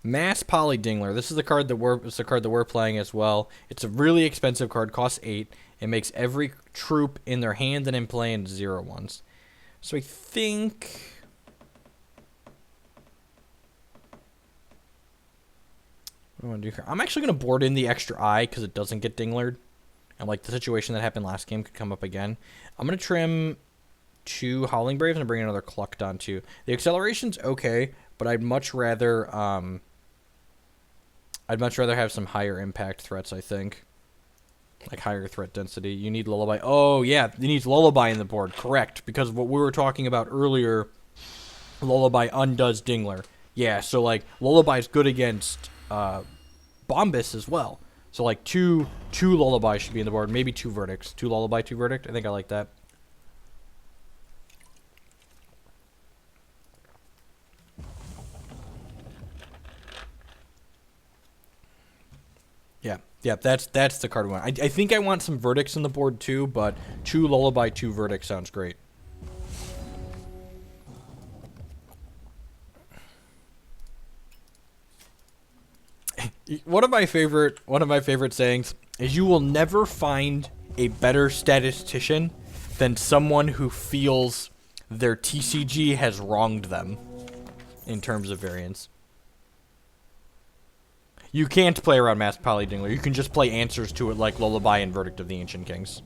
Mass Poly Dingler. This is the card that we're playing as well. It's a really expensive card, costs 8. It makes every troop in their hand and in play into 0/1s. So I think what do I want to do here? I'm actually going to board in the extra eye because it doesn't get dinglered. And like the situation that happened last game could come up again. I'm going to trim 2 Howling Braves and bring another Cluck down too. The acceleration's okay, but I'd much rather have some higher impact threats, I think. Like higher threat density. You need Lullaby. Oh, yeah. It needs Lullaby in the board. Correct. Because of what we were talking about earlier, Lullaby undoes Dingler. Yeah, so like Lullaby's good against Bombus as well. So like two Lullaby should be in the board. Maybe 2 Verdicts. 2 Lullaby, 2 Verdict. I think I like that. Yeah, that's the card we want. I think I want some Verdicts in the board too, but 2 Lullaby, 2 Verdict sounds great. One of my favorite sayings is, you will never find a better statistician than someone who feels their TCG has wronged them in terms of variance. You can't play around Mass Poly Dingler. You can just play answers to it like Lullaby and Verdict of the Ancient Kings.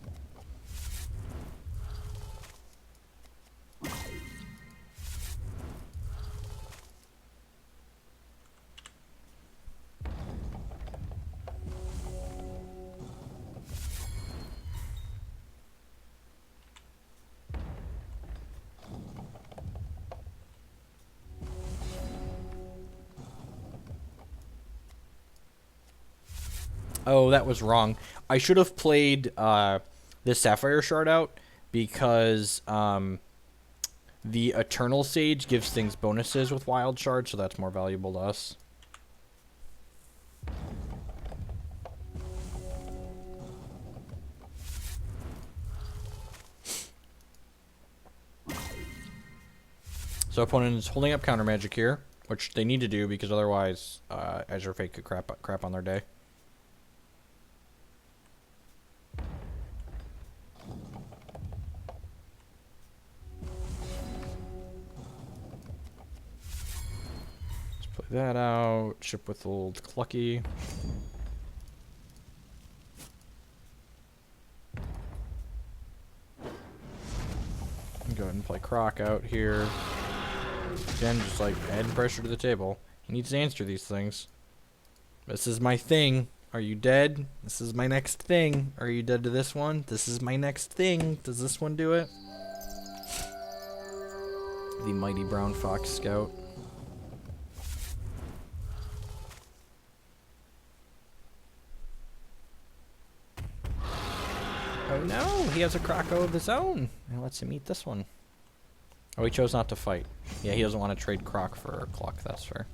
Oh, that was wrong. I should have played this Sapphire Shard out because the Eternal Sage gives things bonuses with Wild Shard, so that's more valuable to us. So opponent is holding up counter magic here, which they need to do because otherwise Azure Fate could crap on their day. Let's play that out. Ship with old Clucky. Go ahead and play Croc out here. Again, just like adding pressure to the table. He needs to answer these things. This is my thing. Are you dead? This is my next thing. Are you dead to this one? This is my next thing. Does this one do it? The mighty brown fox scout. Oh no, he has a Croco of his own. It lets him eat this one. Oh, he chose not to fight. Yeah, he doesn't want to trade Croc for Cluck, that's fair.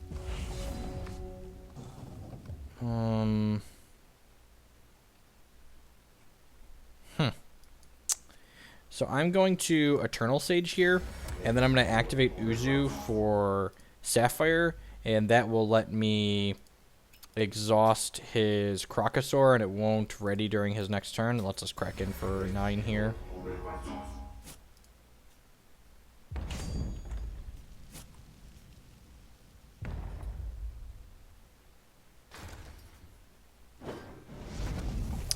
So I'm going to Eternal Sage here, and then I'm going to activate Uzzu for Sapphire, and that will let me exhaust his Crocosaur, and it won't ready during his next turn. It lets us crack in for 9 here.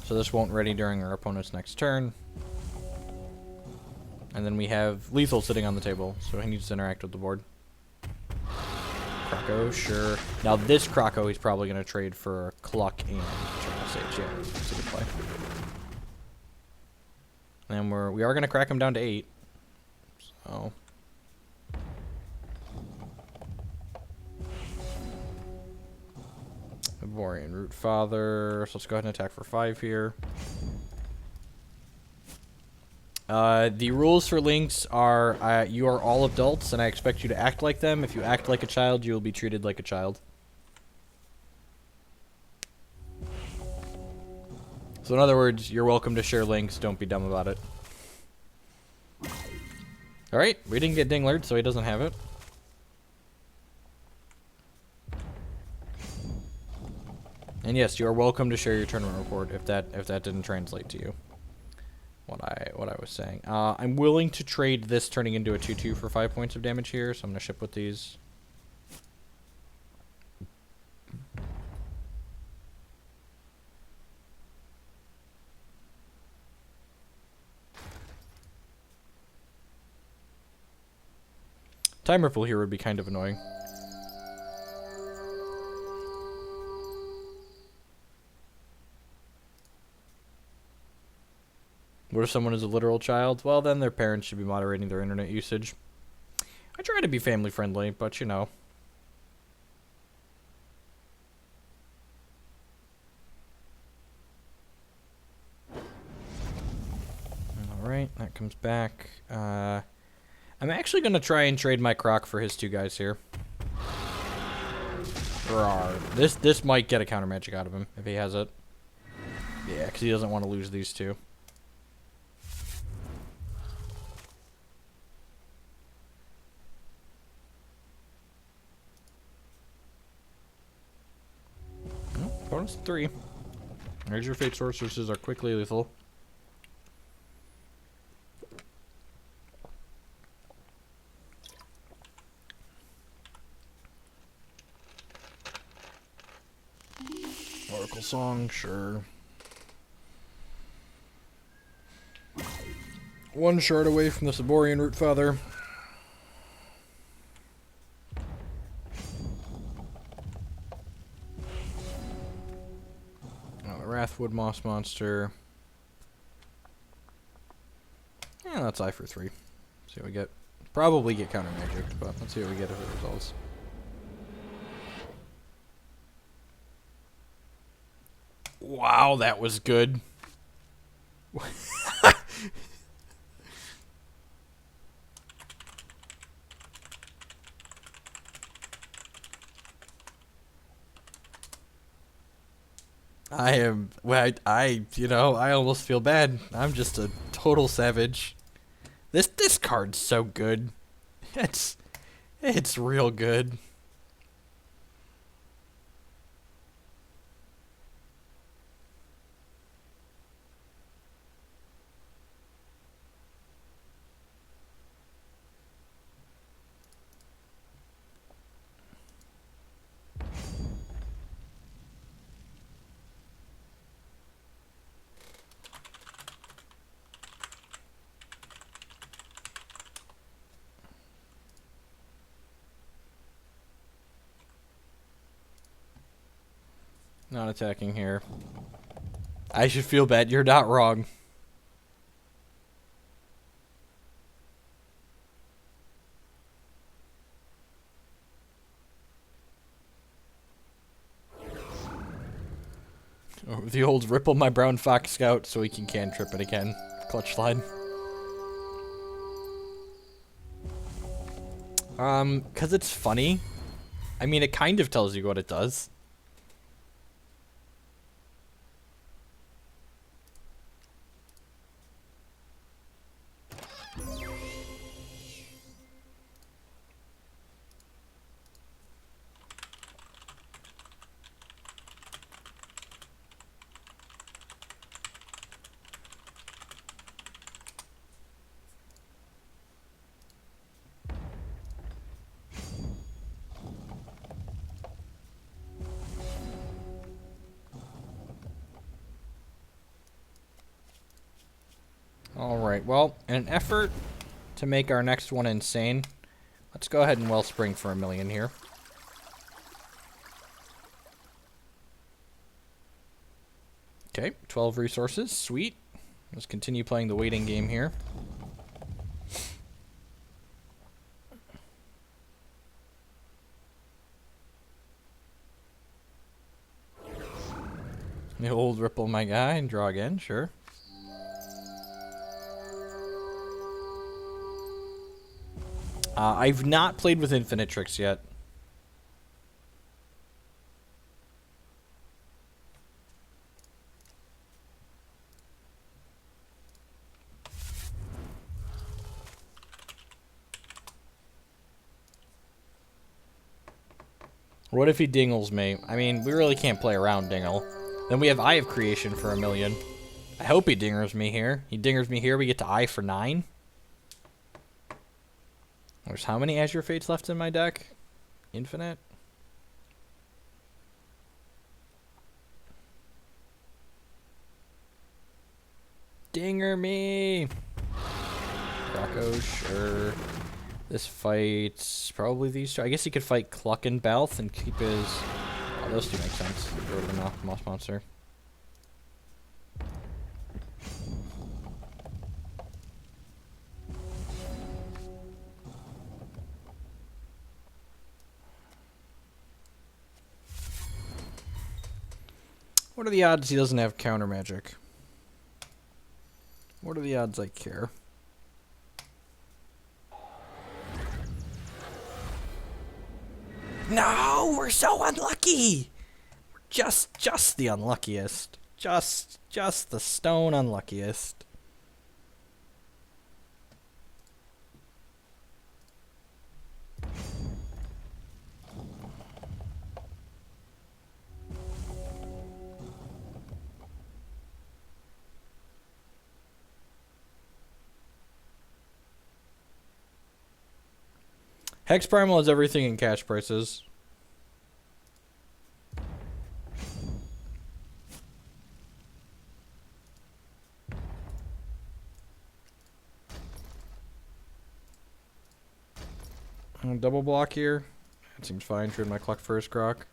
So this won't ready during our opponent's next turn. And then we have Lethal sitting on the table, so he needs to interact with the board. Croco, sure. Now this Croco he's probably going to trade for Cluck and Eternal Sage. Yeah, that's a good play. And we are going to crack him down to 8. So... Vorian Root Father. So let's go ahead and attack for 5 here. The rules for links are you are all adults, and I expect you to act like them. If you act like a child, you will be treated like a child. So in other words, you're welcome to share links. Don't be dumb about it. Alright, we didn't get Dinglered, so he doesn't have it. And yes, you are welcome to share your tournament report if that didn't translate to you. What I was saying. I'm willing to trade this turning into a 2/2 for 5 points of damage here, so I'm gonna ship with these. Time Ripple here would be kind of annoying. What if someone is a literal child? Well, then their parents should be moderating their internet usage. I try to be family friendly, but you know. Alright, that comes back. I'm actually going to try and trade my Croc for his 2 guys here. This might get a counter magic out of him if he has it. Yeah, because he doesn't want to lose these 2. Bonus 3. There's your Fate Sorceresses are quickly lethal. Oracle Song, sure. 1 shard away from the Saborian Root Father. Wrathwood Moss Monster. Yeah, that's I for 3. See what we get. Probably get counter magic, but let's see what we get if it resolves. Wow, that was good. I almost feel bad. I'm just a total savage. This card's so good. It's real good. Not attacking here. I should feel bad. You're not wrong. Oh, the old ripple my brown fox scout so he can cantrip it again. Clutch slide. Cause it's funny. I mean, it kind of tells you what it does. Alright, well, in an effort to make our next one insane, let's go ahead and Wellspring for 1 million here. Okay, 12 resources, sweet. Let's continue playing the waiting game here. The old ripple my guy and draw again, sure. I've not played with Infinite Tricks yet. What if he dingles me? I mean, we really can't play around Dingle. Then we have Eye of Creation for 1 million. I hope he dingers me here. He dingers me here, we get to Eye for 9. There's how many Azure Fates left in my deck? Infinite? Dinger me! Rocco, sure. This fight's probably these two. I guess he could fight Cluck and Balth and keep his... Oh, those two make sense. Throw it enough, Moss Monster. What are the odds he doesn't have counter magic? What are the odds I care? No, we're so unlucky. We're just the unluckiest. Just the stone unluckiest. Hex Primal has everything in cash prices. Double block here. That seems fine. Trade my Cluck first, Croc.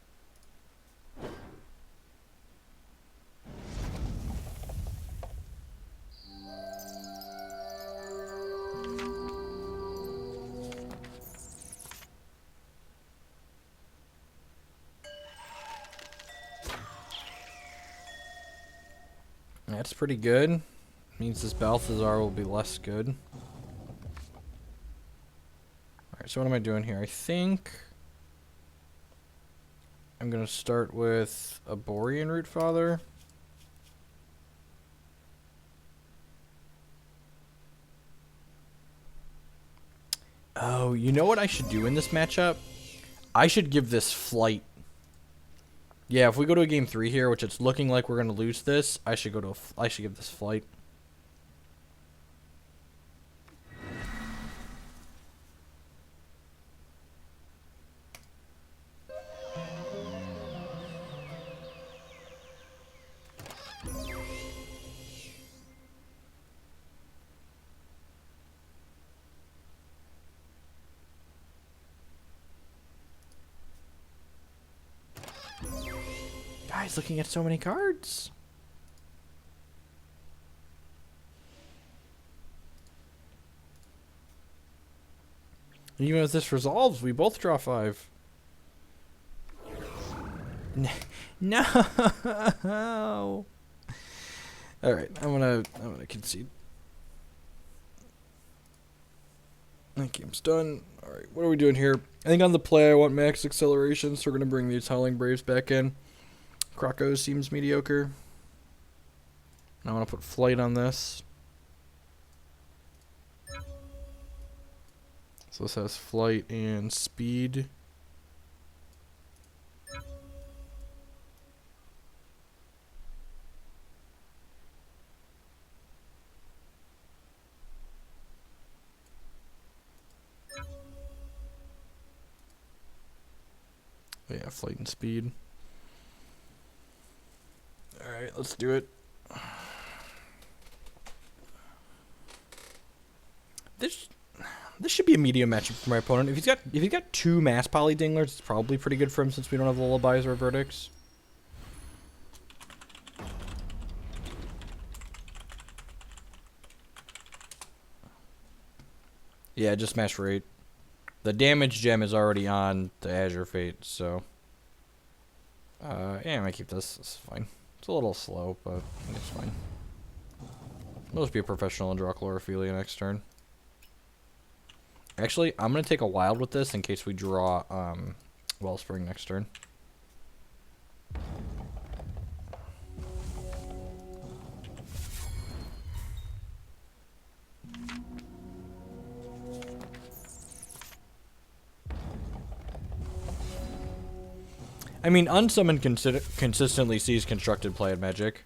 That's pretty good. Means this Balthazar will be less good. Alright, so what am I doing here? I think I'm going to start with a Borean Root Father. Oh, you know what I should do in this matchup? I should give this Flight. Yeah, if we go to a game 3 here, which it's looking like we're going to lose this, I should give this Flight. he's looking at so many cards. Even if this resolves, we both draw 5. No. All right, I'm gonna concede. That game's done. All right, what are we doing here? I think on the play I want max acceleration, so we're gonna bring these Howling Braves back in. Krakow seems mediocre. I want to put flight on this. So this has flight and speed. Yeah, flight and speed. Alright, let's do it. This should be a medium matchup for my opponent. If he's got 2 mass poly dinglers, it's probably pretty good for him since we don't have lullabies or verdicts. Yeah, just smash rate. The damage gem is already on the Azure Fate, so yeah, I might keep this. It's fine. It's a little slow, but I think it's fine. I'll just be a professional and draw Chlorophilia next turn. Actually, I'm going to take a wild with this in case we draw Wellspring next turn. I mean, Unsummoned consistently sees constructed play in Magic.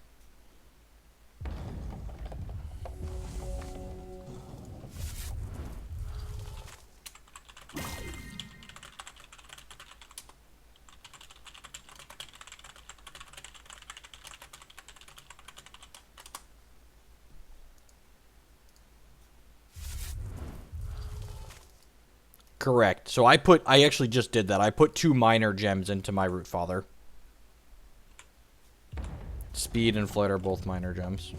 Correct. So I actually just did that. I put 2 minor gems into my Root Father. Speed and Flight are both minor gems.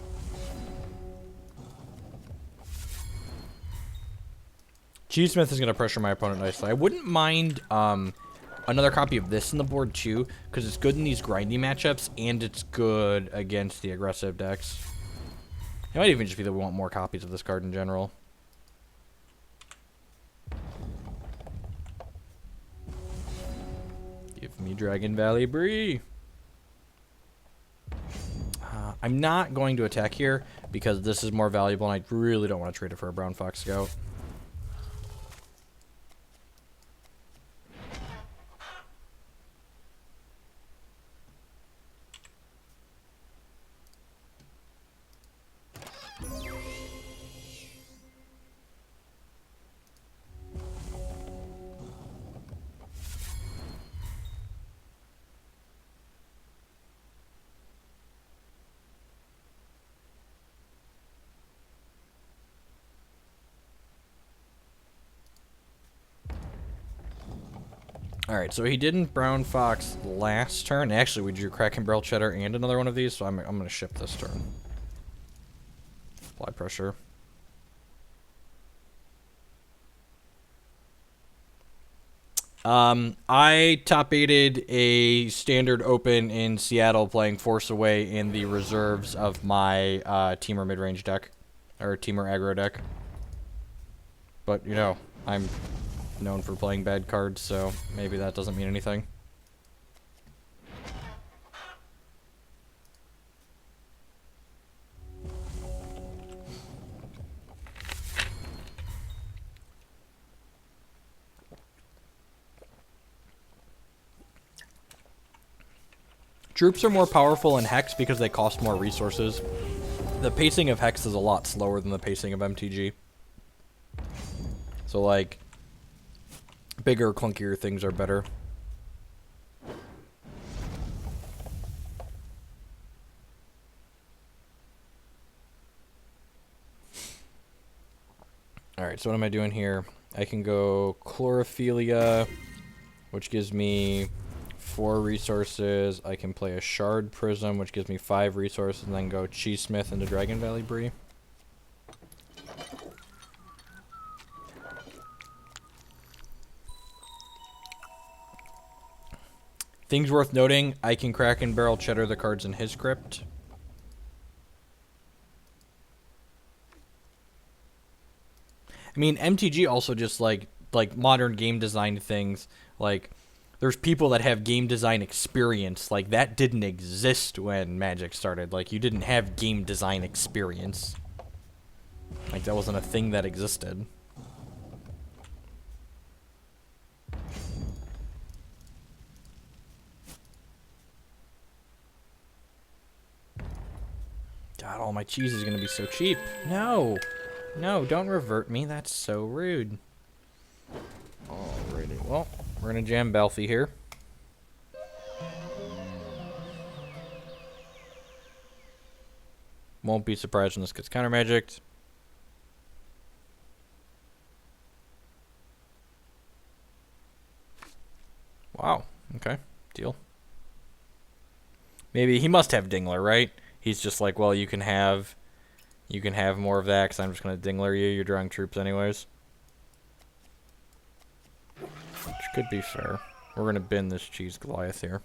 Cheesesmith is going to pressure my opponent nicely. I wouldn't mind another copy of this in the board too, because it's good in these grindy matchups, and it's good against the aggressive decks. It might even just be that we want more copies of this card in general. Give me Dragon Valley Bree. I'm not going to attack here because this is more valuable and I really don't want to trade it for a Brown Fox Scout. Alright, so he didn't Brown Fox last turn. Actually, we drew Kraken Barrel Cheddar and another one of these, so I'm going to ship this turn. Apply pressure. I top-8'd a standard open in Seattle playing Force Away in the reserves of my Teamer mid-range deck. Or Teamer aggro deck. But, you know, I'm known for playing bad cards, so maybe that doesn't mean anything. Troops are more powerful in Hex because they cost more resources. The pacing of Hex is a lot slower than the pacing of MTG. So, like, bigger, clunkier things are better. Alright, so what am I doing here? I can go Chlorophilia, which gives me 4 resources. I can play a Shard Prism, which gives me 5 resources, and then go Cheesesmith into Dragon Valley Bree. Things worth noting, I can crack and barrel cheddar the cards in his crypt. I mean, MTG also just like modern game design things. Like, there's people that have game design experience. Like, that didn't exist when Magic started. Like, you didn't have game design experience. Like, that wasn't a thing that existed. God, all my cheese is going to be so cheap. No. No, don't revert me. That's so rude. Alrighty. Well, we're going to jam Balfi here. Won't be surprised when this gets counter-magicked. Wow. Okay. Deal. Maybe he must have Dingler, right? He's just like, well, you can have more of that because I'm just going to Dingler you. You're drawing troops anyways. Which could be fair. We're going to bin this cheese Goliath here.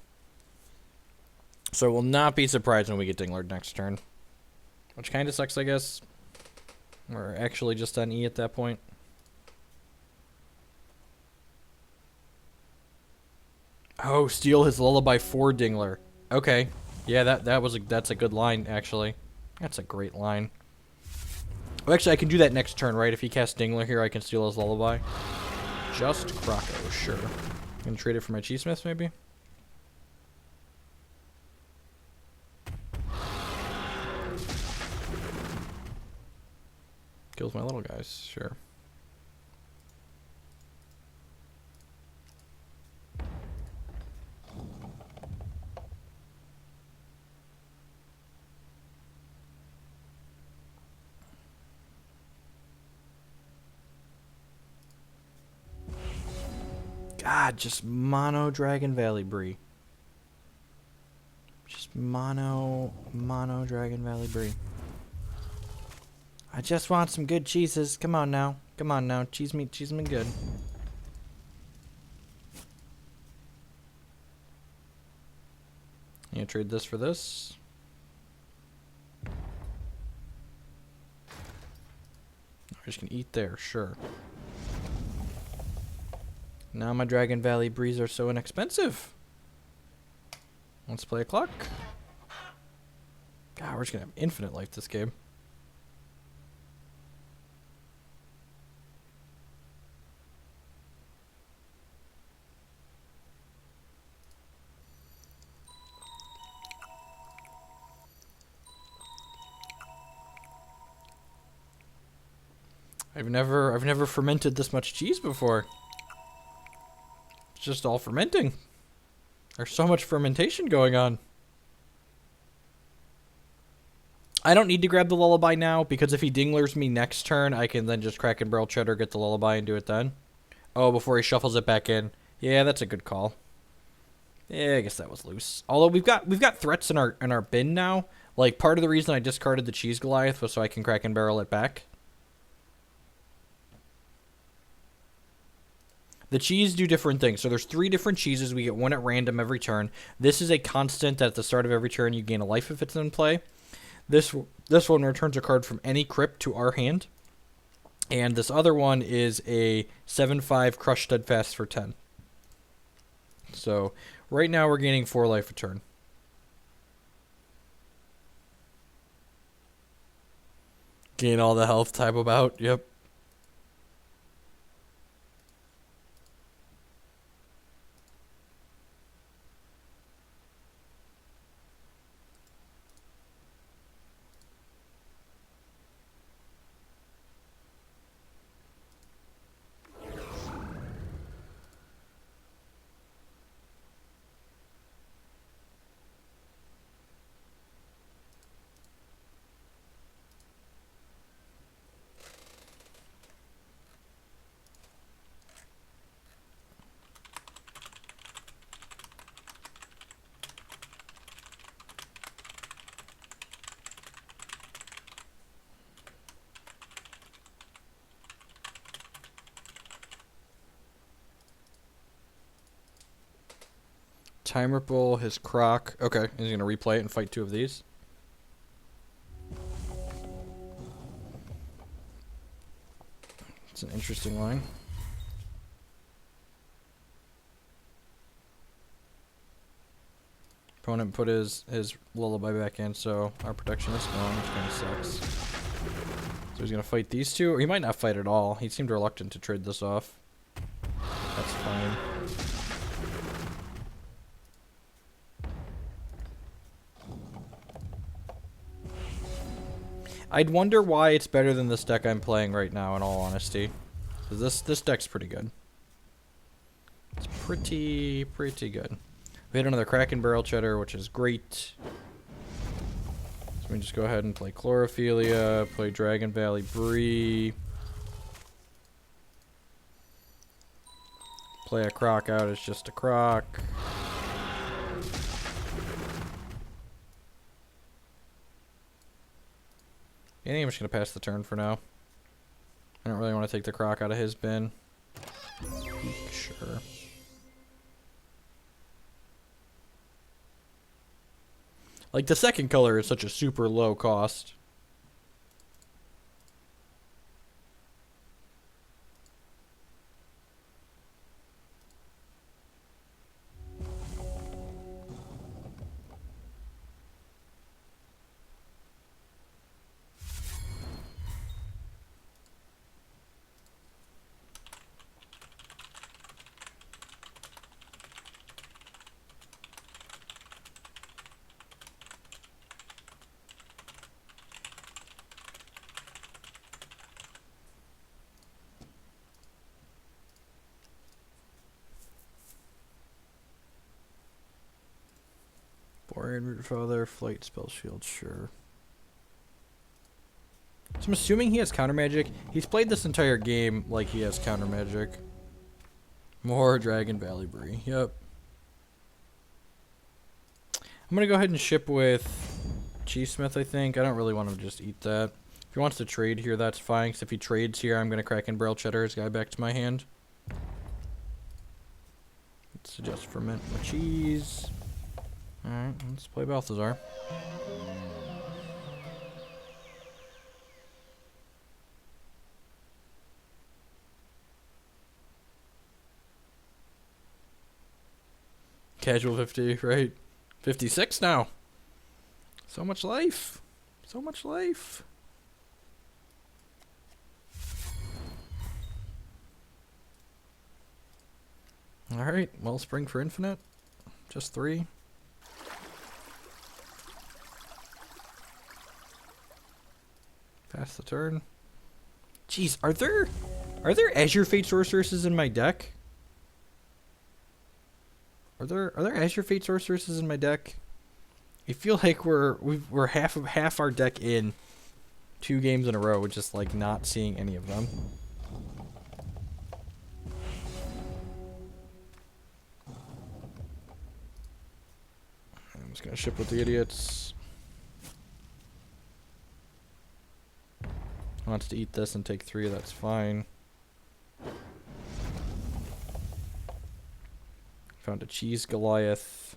So we'll not be surprised when we get Dinglered next turn. Which kind of sucks, I guess. We're actually just on E at that point. Oh, steal his Lullaby for Dingler. Okay. Yeah, that's a good line, actually. That's a great line. Well, actually, I can do that next turn, right? If he casts Dingler here, I can steal his Lullaby. Just Croco, sure. Gonna trade it for my Cheesesmith, maybe? Kills my little guys, sure. God, just mono Dragon Valley Bree. Just mono Dragon Valley Bree. I just want some good cheeses. Come on now. Come on now. Cheese me good. You gonna trade this for this? We're just gonna eat there, sure. Now my Dragon Valley Brees are so inexpensive. Let's play a clock. God, we're just gonna have infinite life this game. I've never fermented this much cheese before. It's just all fermenting. There's so much fermentation going on. I don't need to grab the Lullaby now, because if he Dinglers me next turn, I can then just crack and barrel cheddar, get the Lullaby, and do it then. Oh, before he shuffles it back in. Yeah, that's a good call. Yeah, I guess that was loose. Although we've got threats in our bin now. Like, part of the reason I discarded the Cheese Goliath was so I can crack and barrel it back. The cheese do different things. So there's 3 different cheeses. We get 1 at random every turn. This is a constant that at the start of every turn you gain a life if it's in play. This one returns a card from any crypt to our hand. And this other one is a 7/5 Crush Steadfast for 10. So right now we're gaining 4 life a turn. Gain all the health type about, yep. Time Ripple, his Croc. Okay, he's going to replay it and fight 2 of these. It's an interesting line. Opponent put his Lullaby back in, so our protection is gone, which kind of sucks. So he's going to fight these 2, or he might not fight at all. He seemed reluctant to trade this off. That's fine. I'd wonder why it's better than this deck I'm playing right now, in all honesty. Because this deck's pretty good. It's pretty good. We had another Kraken Barrel Cheddar, which is great. So we just go ahead and play Chlorophilia, play Dragon Valley Bree. Play a Croc out as just a Croc. I think I'm just going to pass the turn for now. I don't really want to take the Croc out of his bin. Sure. Like, the second color is such a super low cost. Warrior Root Father, Flight Spell Shield, sure. So I'm assuming he has counter magic. He's played this entire game like he has counter magic. More Dragon Valley Bree. Yep. I'm gonna go ahead and ship with Chief Smith, I think. I don't really want to just eat that. If he wants to trade here, that's fine. Because if he trades here, I'm gonna Kraken Barrel Cheddar his guy back to my hand. Let's suggest ferment my cheese. Alright, let's play Balthazar. Casual 50, right? 56 now. So much life. So much life. Alright, Wellspring for Infinite. Just 3. Pass the turn. Jeez, are there Azure Fate Sorceresses in my deck? Are there Azure Fate Sorceresses in my deck? I feel like we're half our deck in 2 games in a row with just like not seeing any of them. I'm just gonna ship with the idiots. Wants to eat this and take 3, that's fine. Found a Cheese Goliath.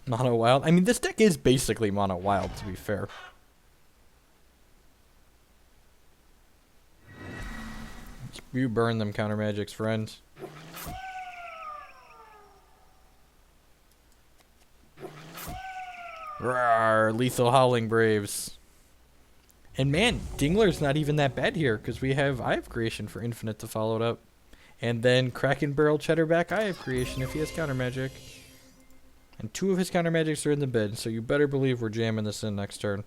Mono Wild. I mean, this deck is basically Mono Wild, to be fair. You burn them counter magics, friend. Rawr, lethal Howling Braves. And man, Dingler's not even that bad here, because I have Creation for Infinite to follow it up. And then Kraken Barrel Cheddar back, I have Creation if he has counter magic. And 2 of his counter magics are in the bid, so you better believe we're jamming this in next turn.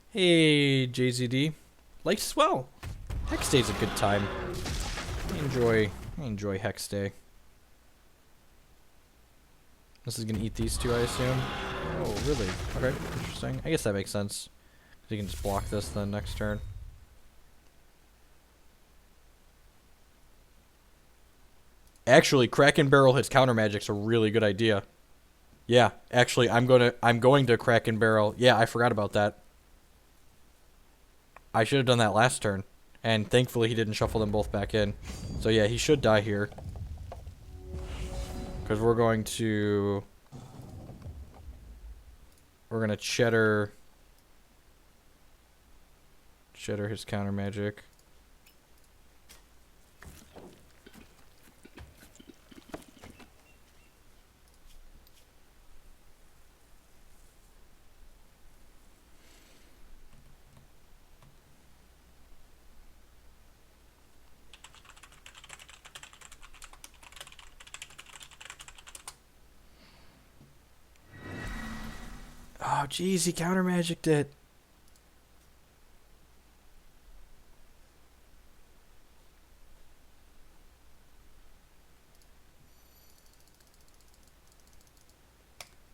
Hey, JZD. Life's swell. Hex Day's a good time. I enjoy Hex Day. This is gonna eat these 2, I assume. Oh, really? Okay, interesting. I guess that makes sense. You can just block this then next turn. Actually, Kraken Barrel his counter magic's a really good idea. Yeah, actually, I'm going to crack and barrel. Yeah, I forgot about that. I should have done that last turn, and thankfully he didn't shuffle them both back in. So yeah, he should die here because we're gonna cheddar his counter magic. Oh, jeez, he counter magicked it.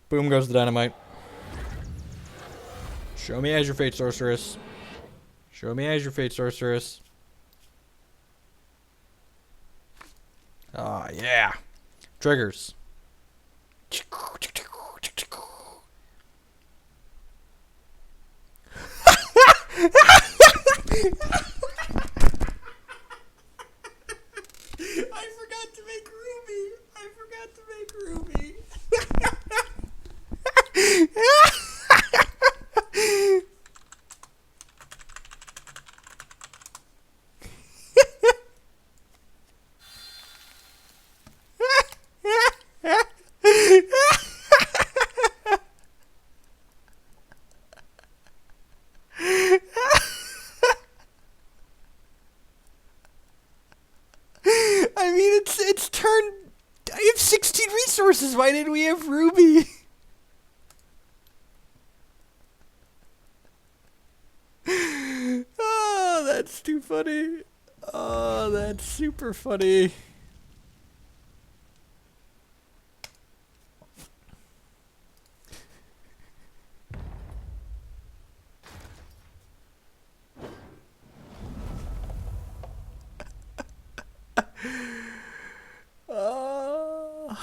Boom goes the dynamite. Show me as your fate, sorceress. Show me as your fate, sorceress. Ah, yeah. Triggers. I forgot to make Ruby. I forgot to make Ruby. I mean, it's turn. I have 16 resources. Why didn't we have Ruby? Oh, that's too funny. Oh, that's super funny. Uh,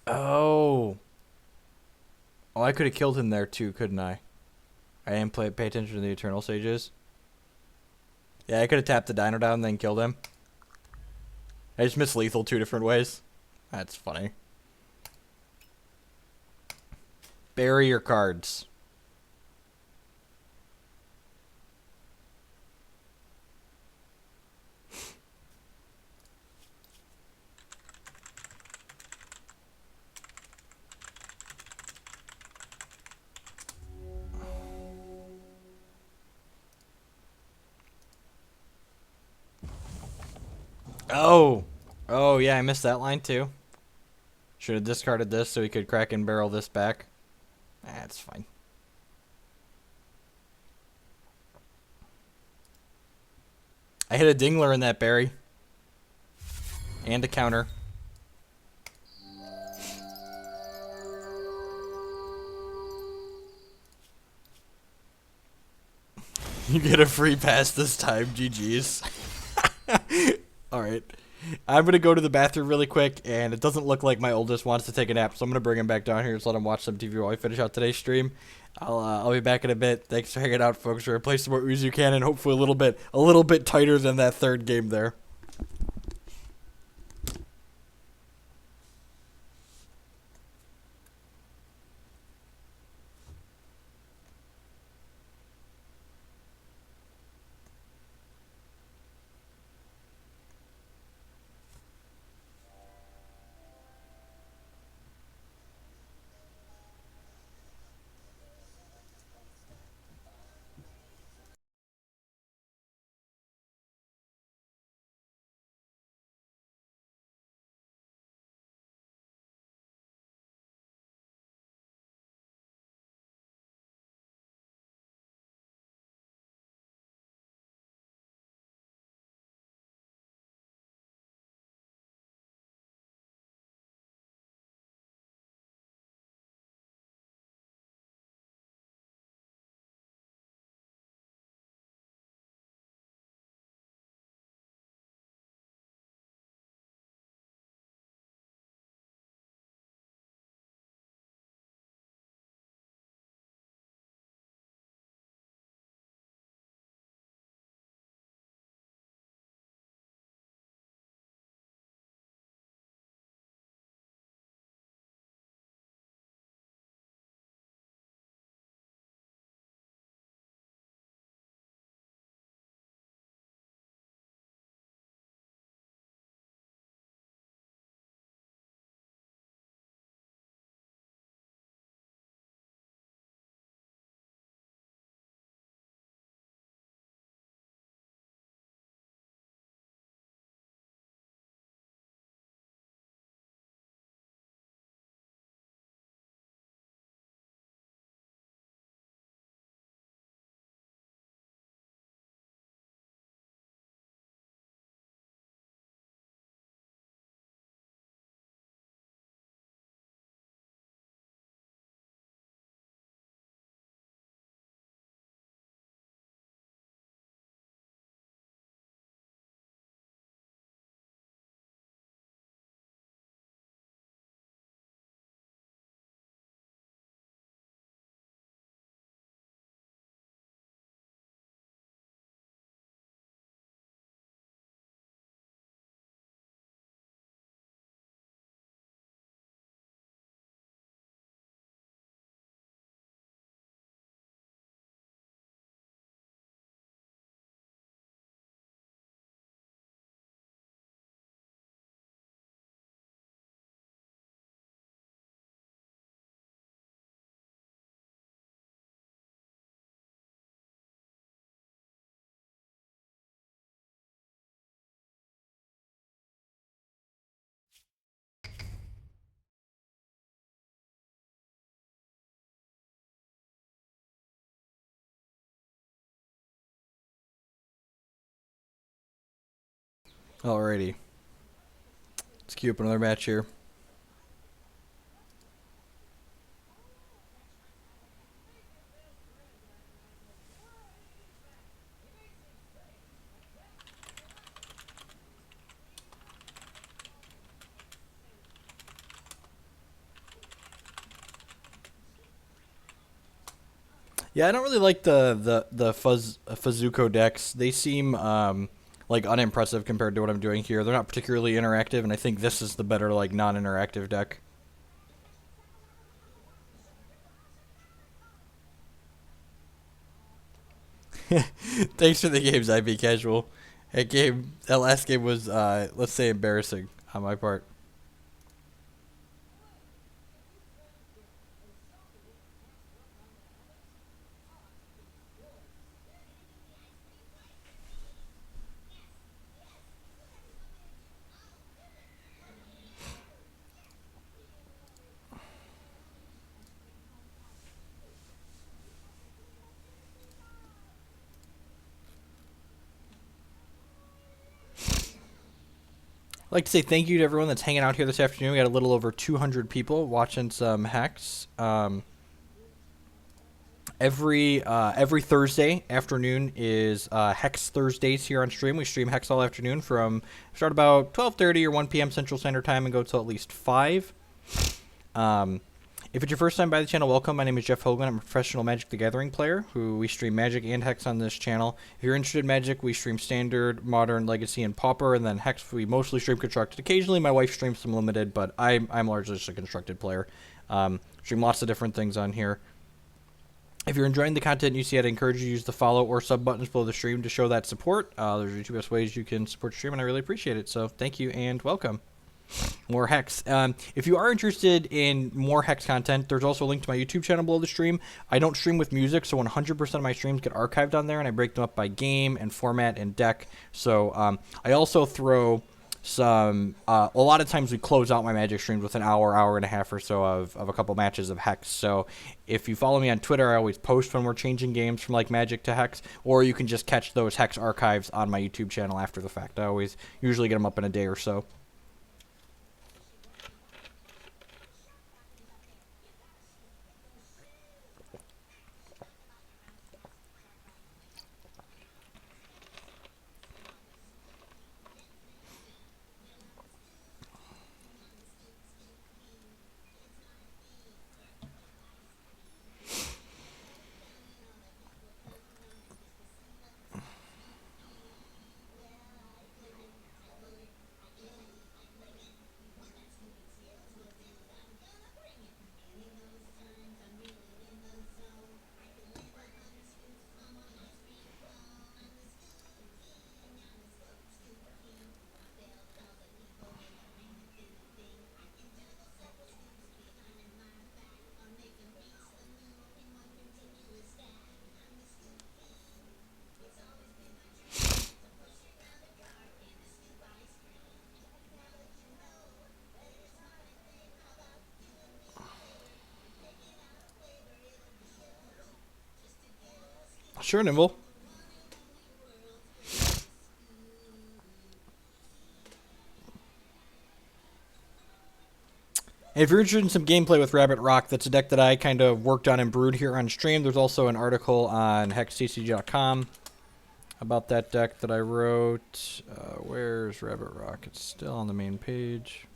oh. Oh, I could have killed him there too, couldn't I? I didn't pay attention to the Eternal Sages. Yeah, I could have tapped the dino down and then killed him. I just missed lethal two different ways. That's funny. Bury your cards. Oh. Oh, yeah, I missed that line too. Should have discarded this so he could crack and barrel this back. That's fine. I hit a dingler in that berry. And a counter. You get a free pass this time, GG's. Alright. I'm going to go to the bathroom really quick, and it doesn't look like my oldest wants to take a nap, so I'm going to bring him back down here and let him watch some TV while we finish out today's stream. I'll be back in a bit. Thanks for hanging out, folks. We're going to play some more Uzzu Cannon, hopefully a little bit tighter than that third game there. Alrighty. Let's queue up another match here. Yeah, I don't really like the Fuzzuko decks. They seem like unimpressive compared to what I'm doing here. They're not particularly interactive, and I think this is the better like non-interactive deck. Thanks for the games, IB Casual. That last game was let's say embarrassing on my part. I'd like to say thank you to everyone that's hanging out here this afternoon. We got a little over 200 people watching some Hex. Every Thursday afternoon is Hex Thursdays here on stream. We stream Hex all afternoon from start about 12:30 or 1 p.m. Central Standard Time and go till at least 5. If it's your first time by the channel, welcome. My name is Jeff Hogan. I'm a professional Magic the Gathering player who we stream Magic and Hex on this channel. If you're interested in Magic, we stream Standard, Modern, Legacy, and Pauper, and then Hex we mostly stream Constructed. Occasionally my wife streams some Limited, but I'm largely just a Constructed player. Stream lots of different things on here. If you're enjoying the content you see, I'd encourage you to use the follow or sub buttons below the stream to show that support. Those are the two best ways you can support the stream, and I really appreciate it. So thank you and welcome. More Hex. If you are interested in more Hex content, there's also a link to my YouTube channel below the stream. I don't stream with music, so 100% of my streams get archived on there, and I break them up by game and format and deck. So I also throw some a lot of times we close out my Magic streams with an hour and a half or so of a couple matches of Hex. So if you follow me on Twitter, I always post when we're changing games from like Magic to Hex, or you can just catch those Hex archives on my YouTube channel after the fact. I always usually get them up in a day or so. Sure, Nimble. If you're interested in some gameplay with Rabbit Rock, that's a deck that I kind of worked on and brewed here on stream. There's also an article on hextcg.com about that deck that I wrote. Where's Rabbit Rock? It's still on the main page.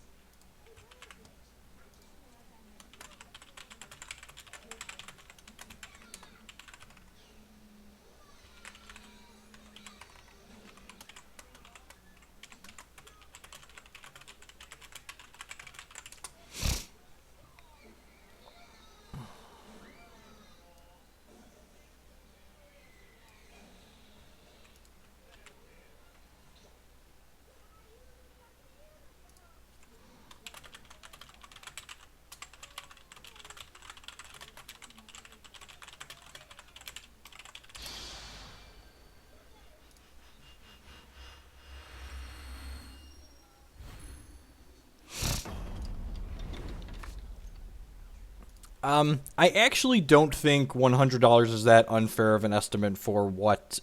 I actually don't think $100 is that unfair of an estimate for what,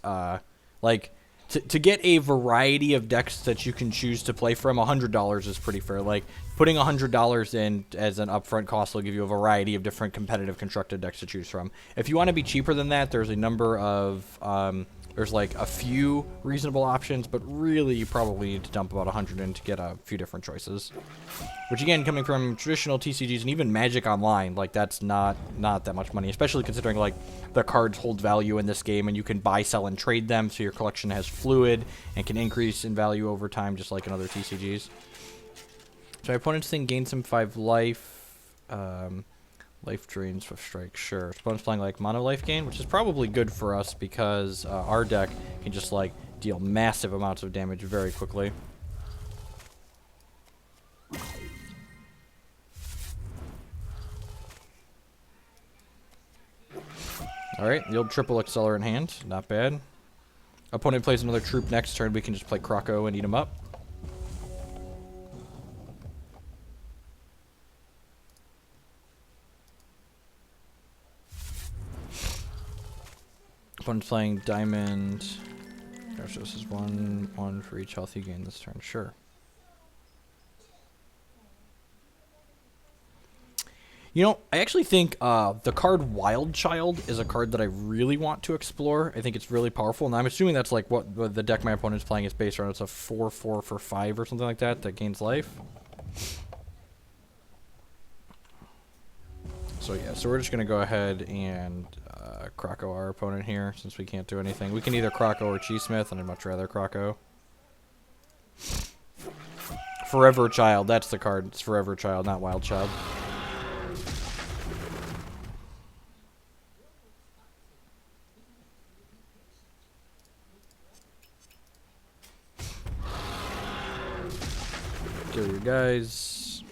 like, to get a variety of decks that you can choose to play from, $100 is pretty fair. Like, putting $100 in as an upfront cost will give you a variety of different competitive constructed decks to choose from. If you want to be cheaper than that, there's a number of there's like a few reasonable options, but really you probably need to dump about 100 in to get a few different choices. Which again, coming from traditional TCGs and even Magic Online, like that's not that much money, especially considering like the cards hold value in this game and you can buy, sell, and trade them, so your collection has fluid and can increase in value over time, just like in other TCGs. So my opponent's thing gains him 5 life. Life drains, Swift Strike, sure. Opponent's playing like mono life gain, which is probably good for us because our deck can just like deal massive amounts of damage very quickly. Alright, the old triple Accelerant in hand, not bad. Opponent plays another troop next turn, we can just play Croco and eat him up. Opponent's playing Diamond. Gosh, this is one for each health you gain this turn. Sure. You know, I actually think the card Wild Child is a card that I really want to explore. I think it's really powerful, and I'm assuming that's like what the deck my opponent's playing is based on. It's a 4/4 for 5 or something like that gains life. So yeah, so we're just going to go ahead and Croco our opponent here, since we can't do anything. We can either Croco or Cheesmith, and I'd much rather Croco. Forever Child, that's the card. It's Forever Child, not Wild Child. Kill your guys.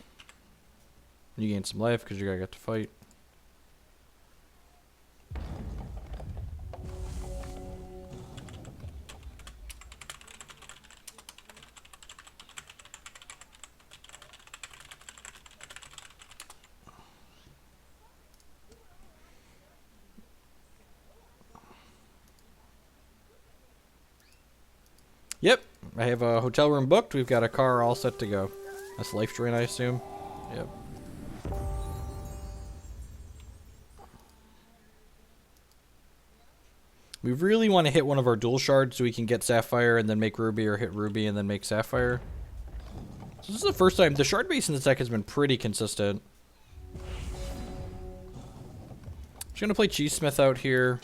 You gain some life because you gotta get to fight. Yep, I have a hotel room booked. We've got a car all set to go. That's life drain, I assume. Yep. We really want to hit one of our dual shards so we can get Sapphire and then make Ruby, or hit Ruby and then make Sapphire. So this is the first time. The shard base in this deck has been pretty consistent. Just going to play Cheesmith out here.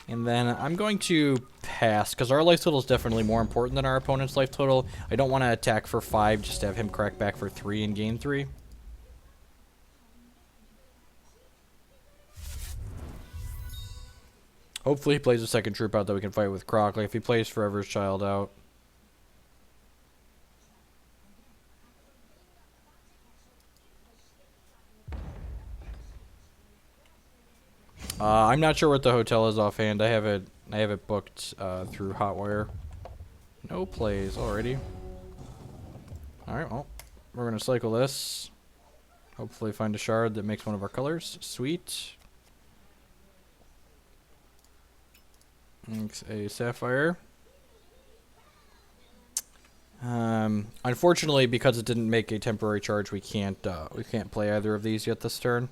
And then I'm going to pass, because our life total is definitely more important than our opponent's life total. I don't want to attack for 5 just to have him crack back for 3 and gain 3. Hopefully he plays a second troop out that we can fight with Croc. Like if he plays Forever's Child out. I'm not sure what the hotel is offhand. I have it booked through Hotwire. No plays already. All right, well, we're gonna cycle this. Hopefully find a shard that makes one of our colors. Sweet. Makes a Sapphire. Unfortunately, because it didn't make a temporary charge, we can't play either of these yet this turn.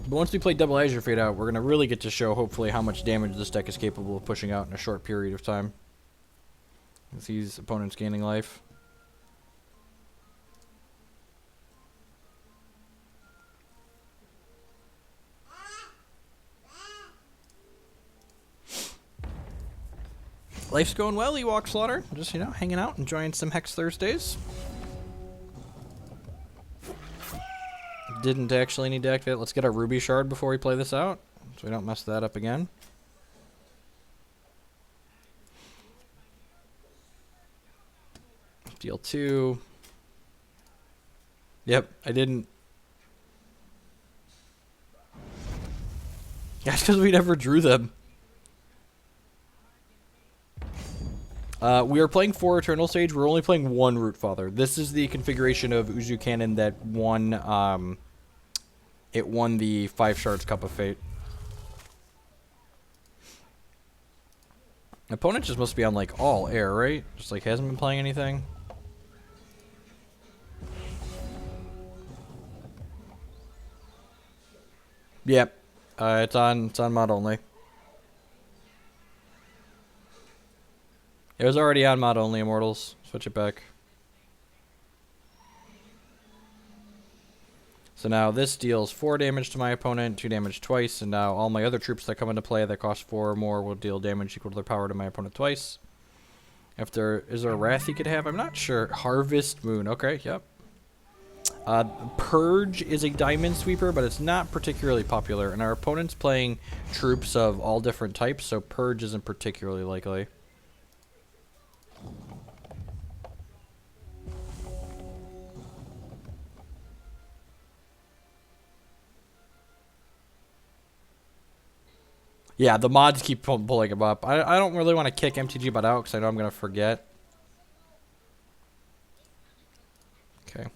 But once we play Double Azure Fade out, we're going to really get to show, hopefully, how much damage this deck is capable of pushing out in a short period of time. With these opponents gaining life. Life's going well, Ewok Slaughter. Just, you know, hanging out, enjoying some Hex Thursdays. Didn't actually need to activate. Let's get our Ruby Shard before we play this out, so we don't mess that up again. Deal 2. Yep, I didn't. That's because we never drew them. We are playing 4 Eternal Sage. We're only playing 1 Root Father. This is the configuration of Uzzu Cannon that won. It won the 5 Shards Cup of Fate. Opponent just must be on, like, all air, right? Just, like, hasn't been playing anything. Yep. It's on mod only. It was already on mod only, Immortals. Switch it back. So now this deals 4 damage to my opponent, 2 damage twice, and now all my other troops that come into play that cost 4 or more will deal damage equal to their power to my opponent twice. Is there a Wrath he could have? I'm not sure. Harvest Moon. Okay, yep. Purge is a diamond sweeper, but it's not particularly popular, and our opponent's playing troops of all different types, so Purge isn't particularly likely. Yeah, the mods keep pulling him up. I don't really want to kick MTG Bot out because I know I'm going to forget. Okay.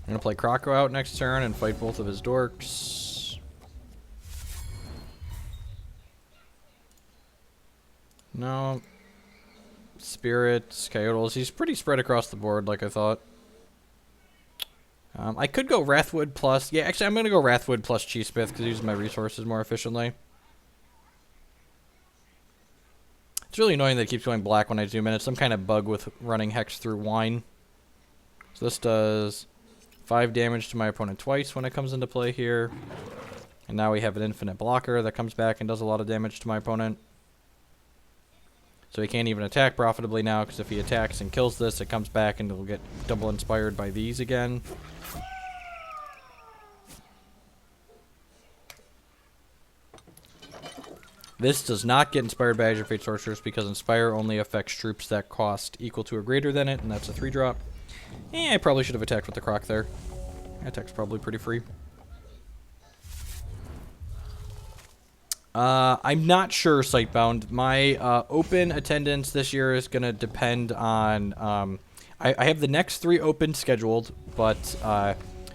I'm going to play Croco out next turn and fight both of his dorks. No. Spirits, Coyotals. He's pretty spread across the board, like I thought. I could go Wrathwood plus... Yeah, actually, I'm going to go Wrathwood plus Cheesmith because I use my resources more efficiently. It's really annoying that it keeps going black when I zoom in. It's some kind of bug with running Hex through wine. So this does 5 damage to my opponent twice when it comes into play here. And now we have an infinite blocker that comes back and does a lot of damage to my opponent. So he can't even attack profitably now, because if he attacks and kills this, it comes back and it'll get double inspired by these again. This does not get inspired by Azure Fate Sorceress, because Inspire only affects troops that cost equal to or greater than it, and that's a 3-drop. I probably should have attacked with the Croc there. Attack's probably pretty free. I'm not sure, Sightbound. My open attendance this year is going to depend on... I have the next 3 open scheduled, but...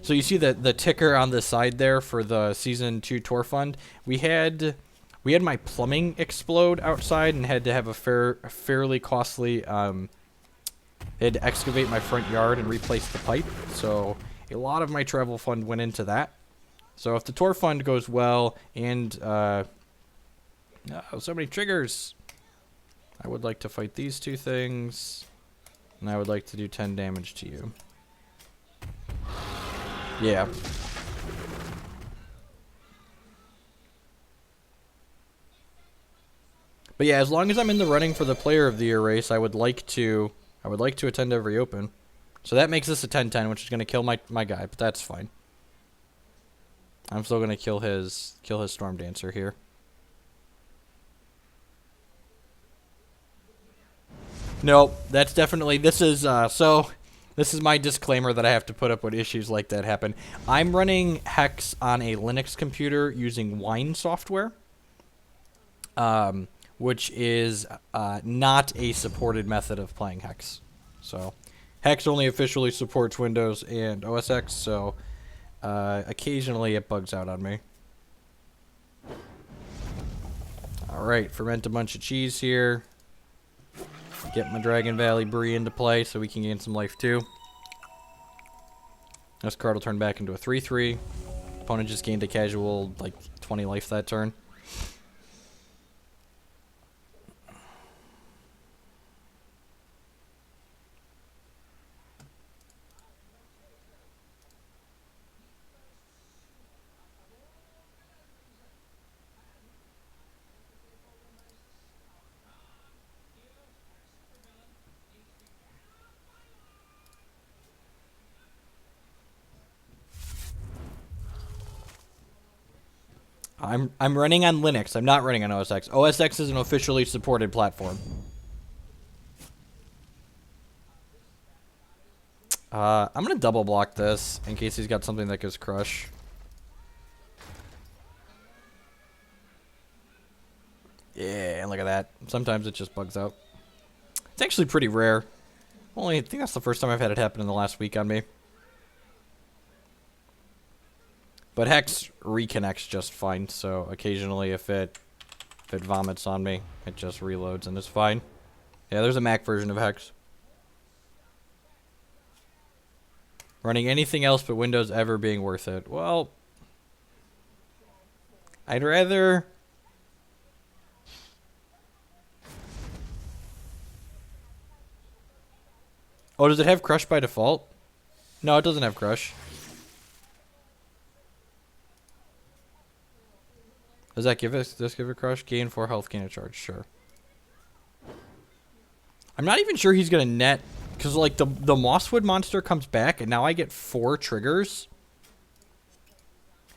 so you see the ticker on the side there for the Season 2 Tour Fund. We had my plumbing explode outside and had to have a fairly costly... had to excavate my front yard and replace the pipe. So a lot of my travel fund went into that. So if the Tour Fund goes well and... oh, so many triggers. I would like to fight these 2 things. And I would like to do 10 damage to you. Yeah. But yeah, as long as I'm in the running for the Player of the Year race, I would like to attend every open. So that makes this a 10-10, which is going to kill my guy, but that's fine. I'm still going to kill his Storm Dancer here. Nope, that's definitely... This is my disclaimer that I have to put up when issues like that happen. I'm running Hex on a Linux computer using Wine software, which is not a supported method of playing Hex. So, Hex only officially supports Windows and OS X, so occasionally it bugs out on me. Alright, ferment a bunch of cheese here. Get my Dragon Valley Brie into play so we can gain some life too. This card will turn back into a 3-3. Opponent just gained a casual, like, 20 life that turn. I'm running on Linux. I'm not running on OS X. OS X is an officially supported platform. I'm gonna double block this in case he's got something that gives crush. Yeah, and look at that. Sometimes it just bugs out. It's actually pretty rare. I think that's the first time I've had it happen in the last week on me. But Hex reconnects just fine, so occasionally if it vomits on me, it just reloads and it's fine. Yeah, there's a Mac version of Hex. Running anything else but Windows ever being worth it. Well, I'd rather... Oh, does it have Crush by default? No, it doesn't have Crush. Does that give it Crush? Gain 4 health, gain a charge. Sure. I'm not even sure he's going to net... Because, like, the Mosswood monster comes back, and now I get 4 triggers.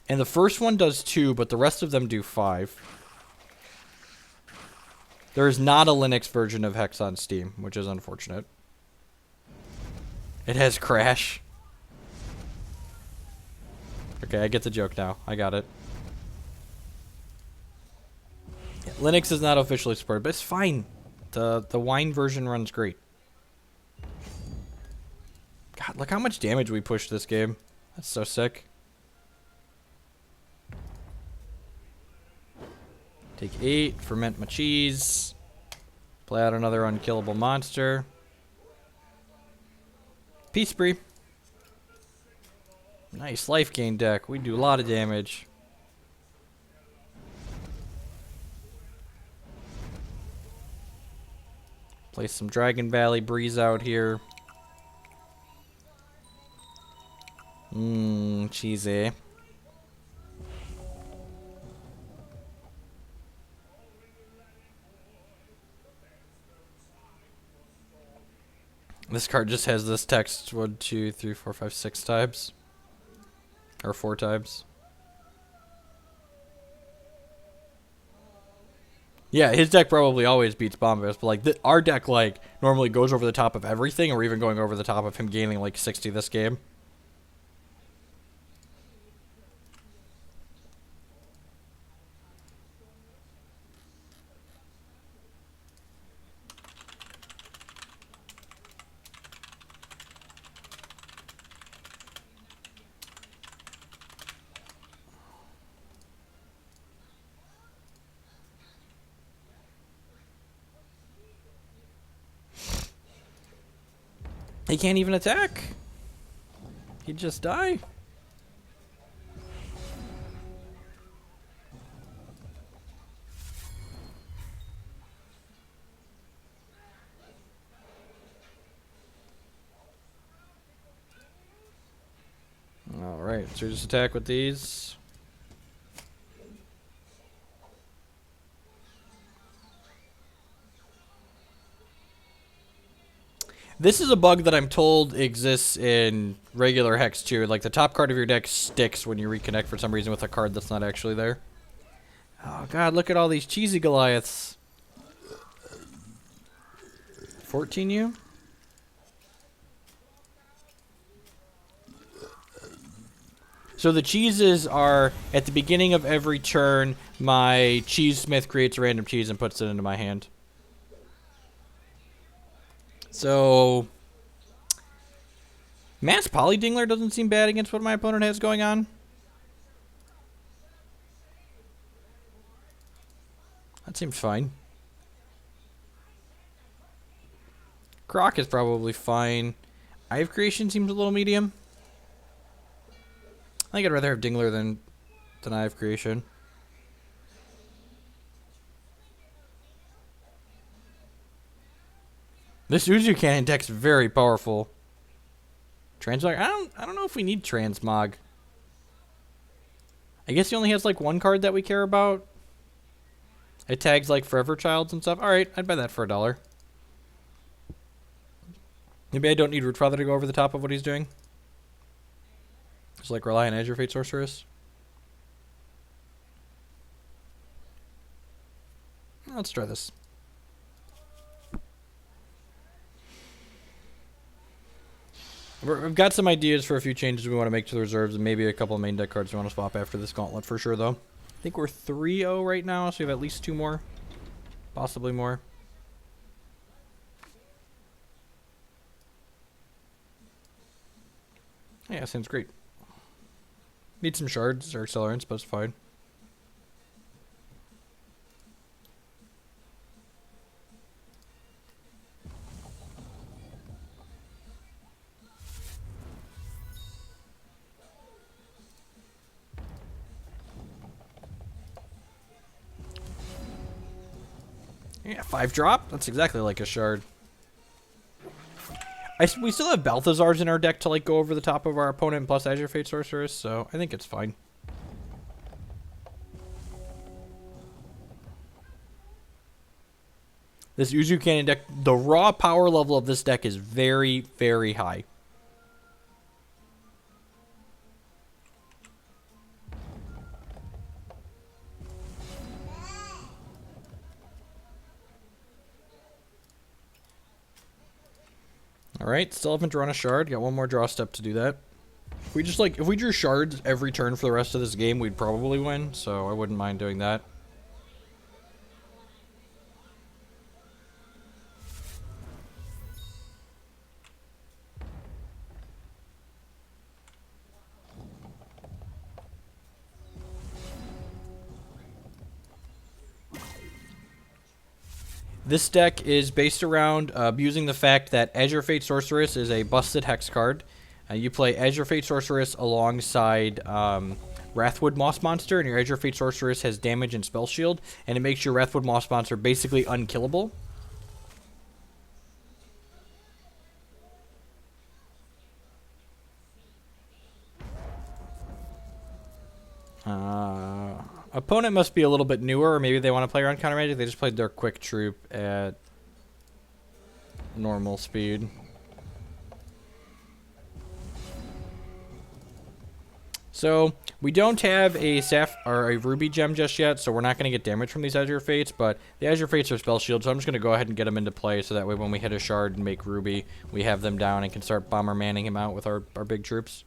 And the first one does 2, but the rest of them do 5. There is not a Linux version of Hex on Steam, which is unfortunate. It has Crash. Okay, I get the joke now. I got it. Yeah, Linux is not officially supported, but it's fine. The wine version runs great. God, look how much damage we pushed this game. That's so sick. Take 8, ferment my cheese. Play out another unkillable monster. Peace spree. Nice life gain deck. We do a lot of damage. Play some Dragon Valley Breeze out here. Cheesy. This card just has this text 1, 2, 3, 4, 5, 6 times. Or 4 times. Yeah, his deck probably always beats Bombast, but like our deck like normally goes over the top of everything, or even going over the top of him gaining like 60 this game. He can't even attack. He'd just die. Alright, so just attack with these. This is a bug that I'm told exists in regular Hex too. Like the top card of your deck sticks when you reconnect for some reason with a card that's not actually there. Oh god, look at all these cheesy Goliaths. 14U? So the cheeses are, at the beginning of every turn, my cheesesmith creates a random cheese and puts it into my hand. So, Mass Polydingler doesn't seem bad against what my opponent has going on. That seems fine. Croc is probably fine. Eye of Creation seems a little medium. I think I'd rather have Dingler than Eye of Creation. This Uzzu Cannon deck's very powerful. Transmog? I don't know if we need Transmog. I guess he only has like one card that we care about. It tags like Forever Childs and stuff. Alright, I'd buy that for $1. Maybe I don't need Rootfather to go over the top of what he's doing. Just like rely on Azure Fate Sorceress. Let's try this. We've got some ideas for a few changes we want to make to the reserves, and maybe a couple of main deck cards we want to swap after this gauntlet for sure, though. I think we're 3-0 right now, so we have at least 2 more. possibly more. Yeah, sounds great. Need some shards or accelerants, but it's fine. Yeah, 5-drop. That's exactly like a shard. We still have Balthazars in our deck to like go over the top of our opponent plus Azure Fate Sorceress, so I think it's fine. This Uzzu Cannon deck, the raw power level of this deck is very, very high. Alright, still haven't drawn a shard. Got one more draw step to do that. If we drew shards every turn for the rest of this game, we'd probably win, so I wouldn't mind doing that. This deck is based around abusing the fact that Azure Fate Sorceress is a busted hex card. You play Azure Fate Sorceress alongside Wrathwood Moss Monster, and your Azure Fate Sorceress has damage and spell shield, and it makes your Wrathwood Moss Monster basically unkillable. Opponent must be a little bit newer, or maybe they want to play around Counter Magic. They just played their Quick Troop at normal speed. So we don't have a or a Ruby gem just yet, so we're not going to get damage from these Azure Fates, but the Azure Fates are spell shield, so I'm just going to go ahead and get them into play, so that way when we hit a shard and make Ruby, we have them down and can start bomber manning him out with our big troops.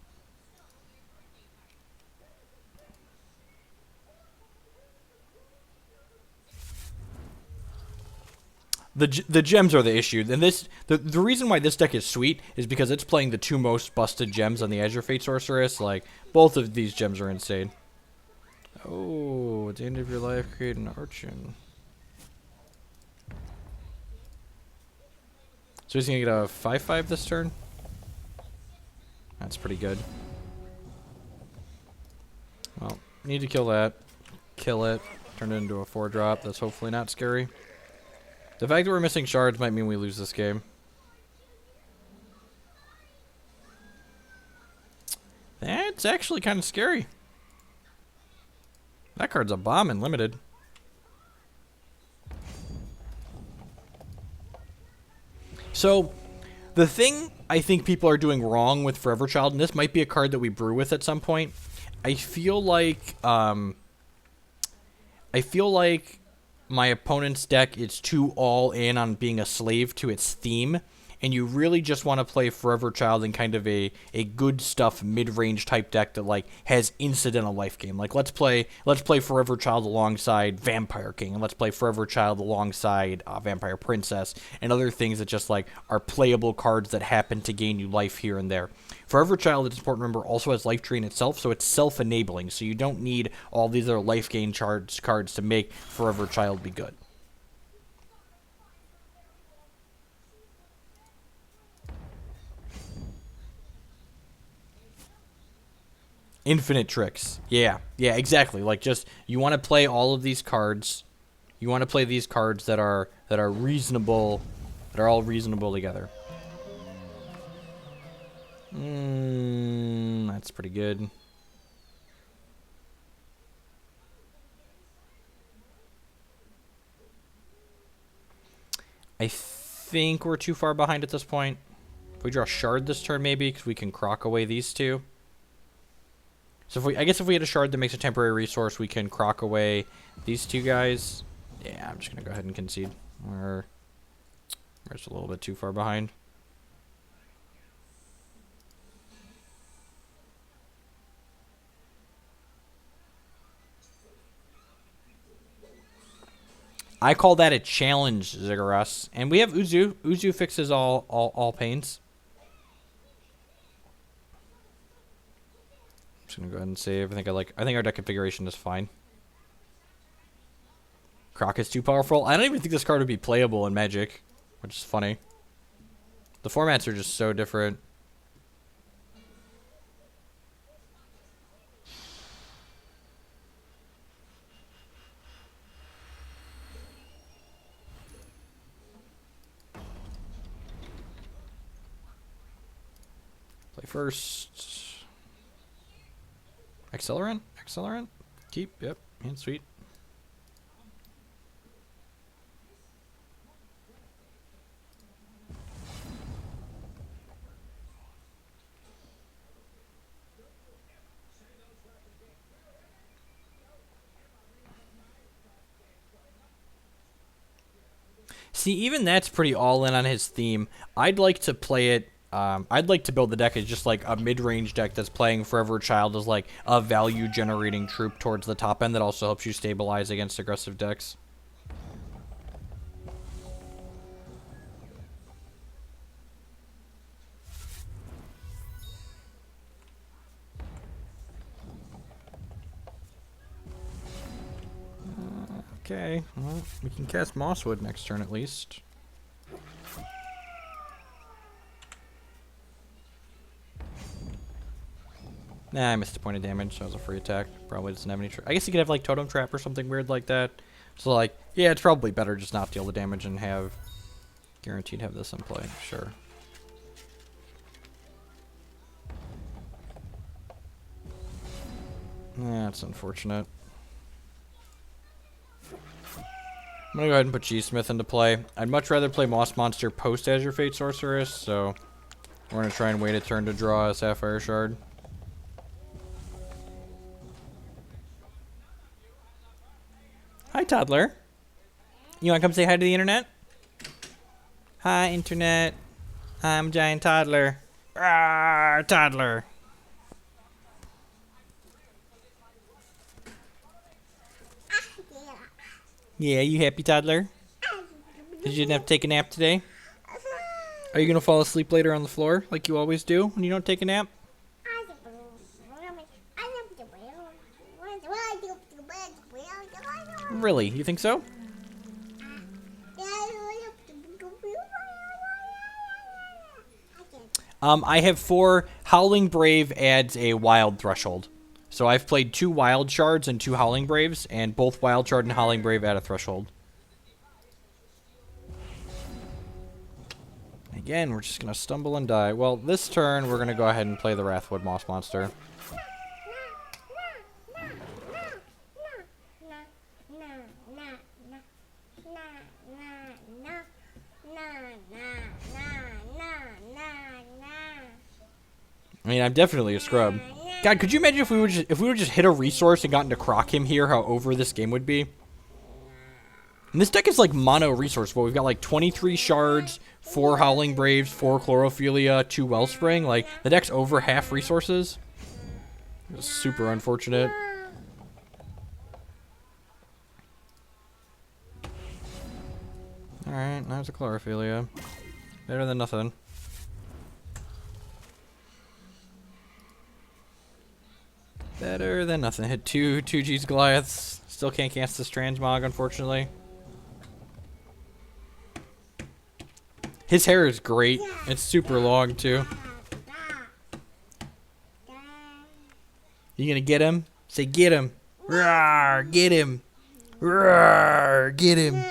The gems are the issue, and the reason why this deck is sweet is because it's playing the two most busted gems on the Azure Fate Sorceress. Like, both of these gems are insane. Oh, at the end of your life, create an Archon. So he's gonna get a 5/5 this turn. That's pretty good. Well, need to kill that. Kill it. Turn it into a 4-drop. That's hopefully not scary. The fact that we're missing shards might mean we lose this game. That's actually kind of scary. That card's a bomb in limited. So, the thing I think people are doing wrong with Forever Child, and this might be a card that we brew with at some point, I feel like my opponent's deck is too all in on being a slave to its theme, and you really just want to play Forever Child in kind of a good stuff mid-range type deck that like has incidental life gain. Like let's play Forever Child alongside Vampire King, and let's play Forever Child alongside Vampire Princess, and other things that just like are playable cards that happen to gain you life here and there. Forever Child, it's important to remember, also has life drain itself, so it's self-enabling, so you don't need all these other life gain cards to make Forever Child be good. Infinite tricks. Yeah, exactly. Like just you want to play all of these cards. You want to play these cards that are reasonable, that are all reasonable together. That's pretty good. I think we're too far behind at this point. If we draw a shard this turn, maybe, because we can croc away these two. So I guess if we had a shard that makes a temporary resource, we can croc away these two guys. Yeah, I'm just gonna go ahead and concede. We're just a little bit too far behind. I call that a challenge, Ziggurat. And we have Uzzu. Uzzu fixes all pains. I'm just gonna go ahead and save. I think our deck configuration is fine. Croc is too powerful. I don't even think this card would be playable in Magic, which is funny. The formats are just so different. Play first. Accelerant? Accelerant? Keep, yep, and sweet. See, even that's pretty all in on his theme. I'd like to play it. I'd like to build the deck as just like a mid-range deck that's playing Forever Child as like a value-generating troop towards the top end that also helps you stabilize against aggressive decks. Okay, well, we can cast Mosswood next turn at least. Nah, I missed a point of damage. That was a free attack. Probably doesn't have any... I guess you could have, like, Totem Trap or something weird like that. So, like, yeah, it's probably better just not deal the damage and have... Guaranteed have this in play. Sure. Yeah, it's unfortunate. I'm gonna go ahead and put G-Smith into play. I'd much rather play Moss Monster post Azure Fate Sorceress, so... We're gonna try and wait a turn to draw a Sapphire Shard. Hi, toddler. You want to come say hi to the internet? Hi, internet. I'm Giant Toddler. Rawr, toddler. Yeah, you happy, toddler? Because you didn't have to take a nap today? Are you going to fall asleep later on the floor like you always do when you don't take a nap? Really? You think so? I have 4. Howling Brave adds a Wild Threshold. So I've played 2 Wild Shards and 2 Howling Braves, and both Wild Shard and Howling Brave add a Threshold. Again, we're just going to stumble and die. Well, this turn, we're going to go ahead and play the Wrathwood Moss Monster. I mean, I'm definitely a scrub. God, could you imagine if we would just hit a resource and gotten to croc him here, how over this game would be? And this deck is like mono resource, but we've got like 23 shards, 4 Howling Braves, 4 Chlorophilia, 2 Wellspring. Like, the deck's over half resources. It's super unfortunate. Alright, now it's a Chlorophilia. Better than nothing. Better than nothing. Hit 2G's Goliaths. Still can't cast this Transmog, unfortunately. His hair is great. It's super long, too. You gonna get him? Say, get him. Roar, get him. Roar, get him.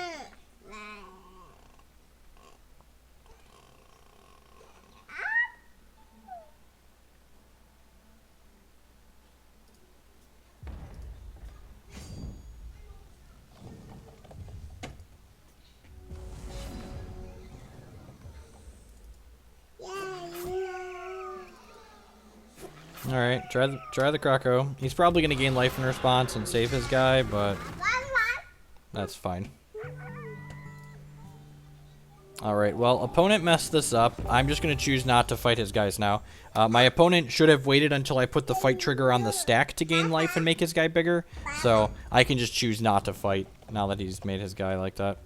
Alright, try the Croco. He's probably going to gain life in response and save his guy, but that's fine. Alright, well, opponent messed this up. I'm just going to choose not to fight his guys now. My opponent should have waited until I put the fight trigger on the stack to gain life and make his guy bigger, so I can just choose not to fight now that he's made his guy like that.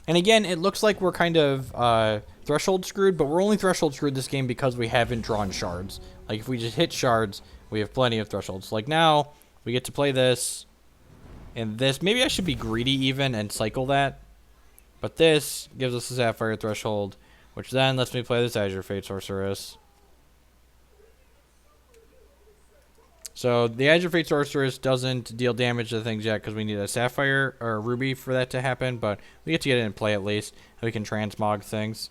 And again, it looks like we're kind of threshold screwed, but we're only threshold screwed this game because we haven't drawn shards. Like, if we just hit shards, we have plenty of thresholds. Like, now, we get to play this, and this. Maybe I should be greedy even and cycle that. But this gives us a Sapphire threshold, which then lets me play this Azure Fate Sorceress. So the Azure Fate Sorceress doesn't deal damage to things yet because we need a Sapphire or a Ruby for that to happen, but we get to get it in play at least. And we can transmog things.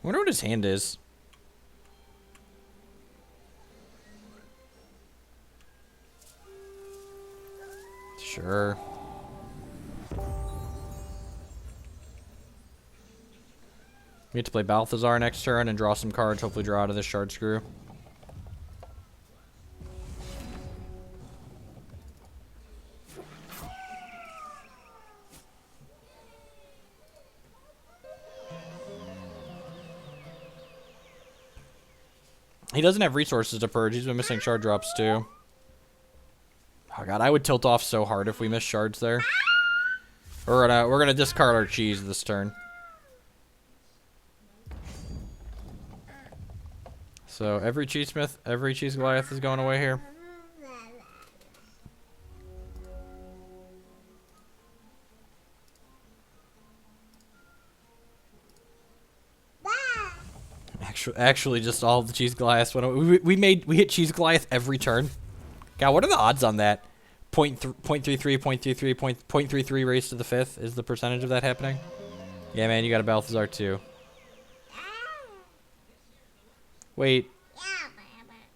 I wonder what his hand is. Sure. We get to play Balthazar next turn and draw some cards, hopefully draw out of this shard screw. He doesn't have resources to purge. He's been missing shard drops too. Oh god, I would tilt off so hard if we miss shards there. We're gonna discard our cheese this turn. So every cheese Goliath is going away here. Actually, just all of the cheese Goliaths went away. We hit cheese Goliath every turn. God, what are the odds on that? 0.33, 0.33, 0.33 raised to the 5th is the percentage of that happening. Yeah, man, you got a Balthazar too. Wait.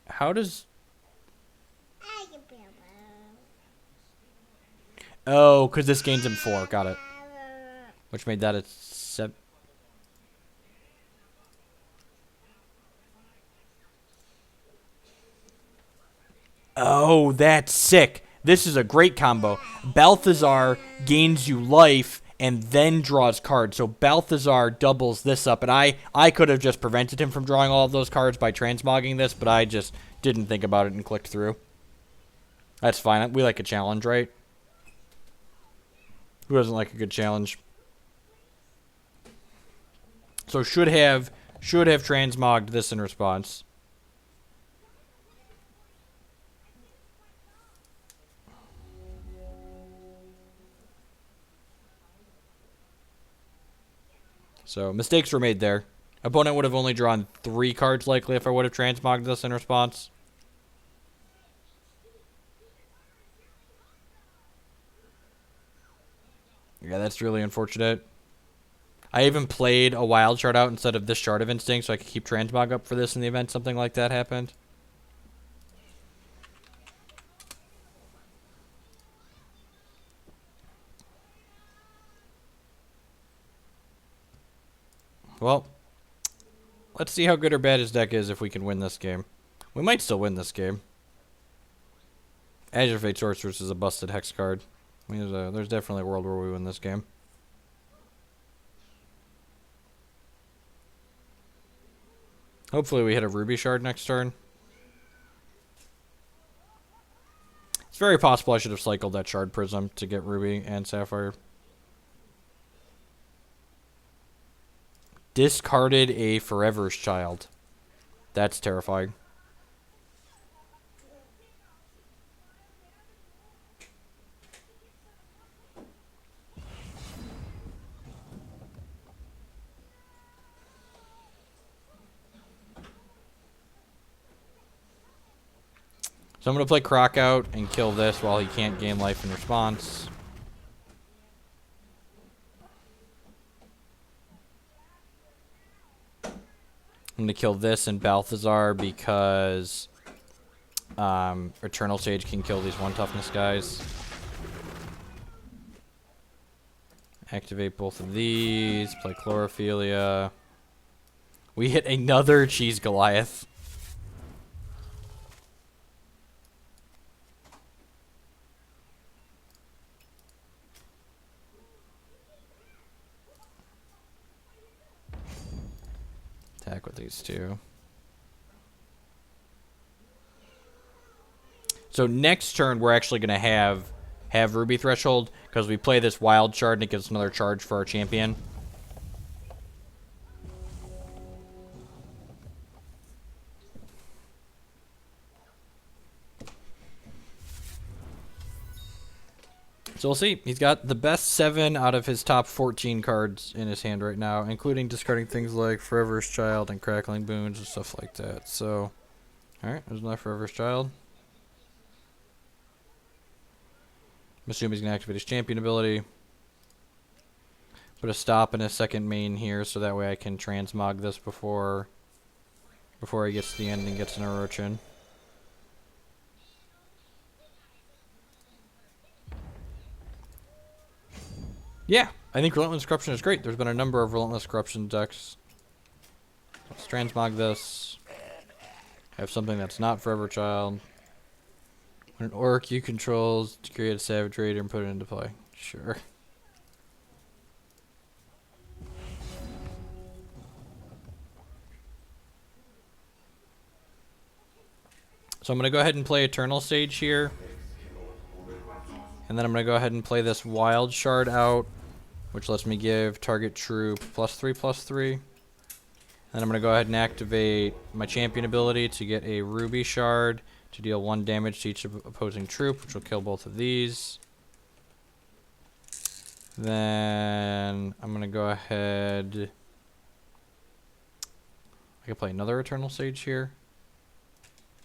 How does... Oh, because this gains him 4. Got it. Which made that a 7. Oh, that's sick. This is a great combo. Balthazar gains you life and then draws cards. So Balthazar doubles this up. And I could have just prevented him from drawing all of those cards by transmogging this, but I just didn't think about it and clicked through. That's fine. We like a challenge, right? Who doesn't like a good challenge? So should have transmogged this in response. So, mistakes were made there. Opponent would have only drawn 3 cards likely if I would have transmogged this in response. Yeah, that's really unfortunate. I even played a wild shard out instead of this Shard of Instinct so I could keep transmog up for this in the event something like that happened. Well, let's see how good or bad his deck is if we can win this game. We might still win this game. Azure Fate Sorceress is a busted hex card. I mean, there's definitely a world where we win this game. Hopefully we hit a Ruby Shard next turn. It's very possible I should have cycled that Shard Prism to get Ruby and Sapphire. Discarded a Forever's Child. That's terrifying. So I'm going to play Croc out and kill this while he can't gain life in response. I'm going to kill this and Balthazar because Eternal Sage can kill these 1 toughness guys. Activate both of these. Play Chlorophilia. We hit another Cheese Goliath. attack with these two. So next turn, we're actually going to have Ruby Threshold, because we play this Wild Shard and it gives us another charge for our champion. So we'll see. He's got the best 7 out of his top 14 cards in his hand right now, including discarding things like Forever's Child and Crackling Boons and stuff like that. So, alright, there's another Forever's Child. I'm assuming he's going to activate his champion ability. Put a stop in his second main here, so that way I can transmog this before he gets to the end and gets an Orochin. Yeah, I think Relentless Corruption is great. There's been a number of Relentless Corruption decks. Let's transmog this. Have something that's not Forever Child. When an Orc you control, to create a Savage Raider and put it into play. Sure. So I'm going to go ahead and play Eternal Stage here. And then I'm going to go ahead and play this Wild Shard out, which lets me give target troop +3/+3. And then I'm going to go ahead and activate my champion ability to get a Ruby Shard to deal 1 damage to each opposing troop, which will kill both of these. Then I'm going to go ahead... I can play another Eternal Sage here.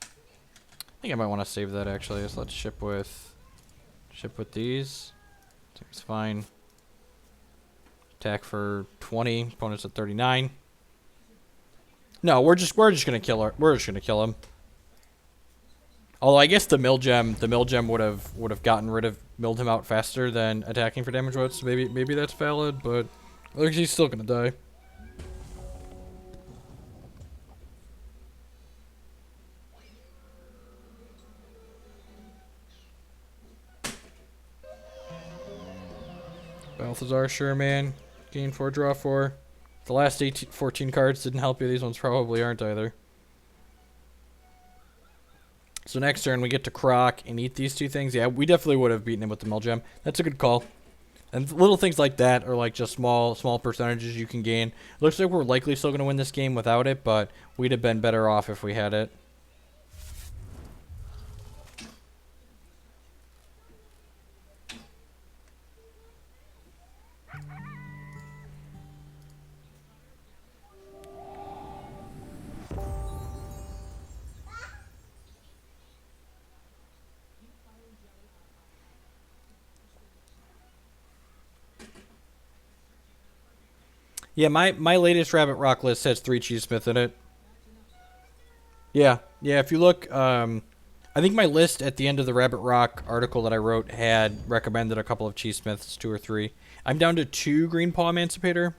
I think I might want to save that actually. So let's ship with these. Seems fine. Attack for 20. Opponent's at 39. No, we're just gonna kill her. We're just gonna kill him. Although I guess the mill gem would have gotten rid of milled him out faster than attacking for damage would. So maybe that's valid, but I think he's still gonna die. Balthazar, sure, man. Gain 4, draw 4. The last 14 cards didn't help you. These ones probably aren't either. So next turn, we get to Croc and eat these 2 things. Yeah, we definitely would have beaten him with the Mill Gem. That's a good call. And little things like that are like just small percentages you can gain. Looks like we're likely still going to win this game without it, but we'd have been better off if we had it. Yeah, my latest Rabbit Rock list has 3 Cheesesmith in it. Yeah, if you look, I think my list at the end of the Rabbit Rock article that I wrote had recommended a couple of Cheesesmiths, 2 or 3. I'm down to 2 Greenpaw Emancipator.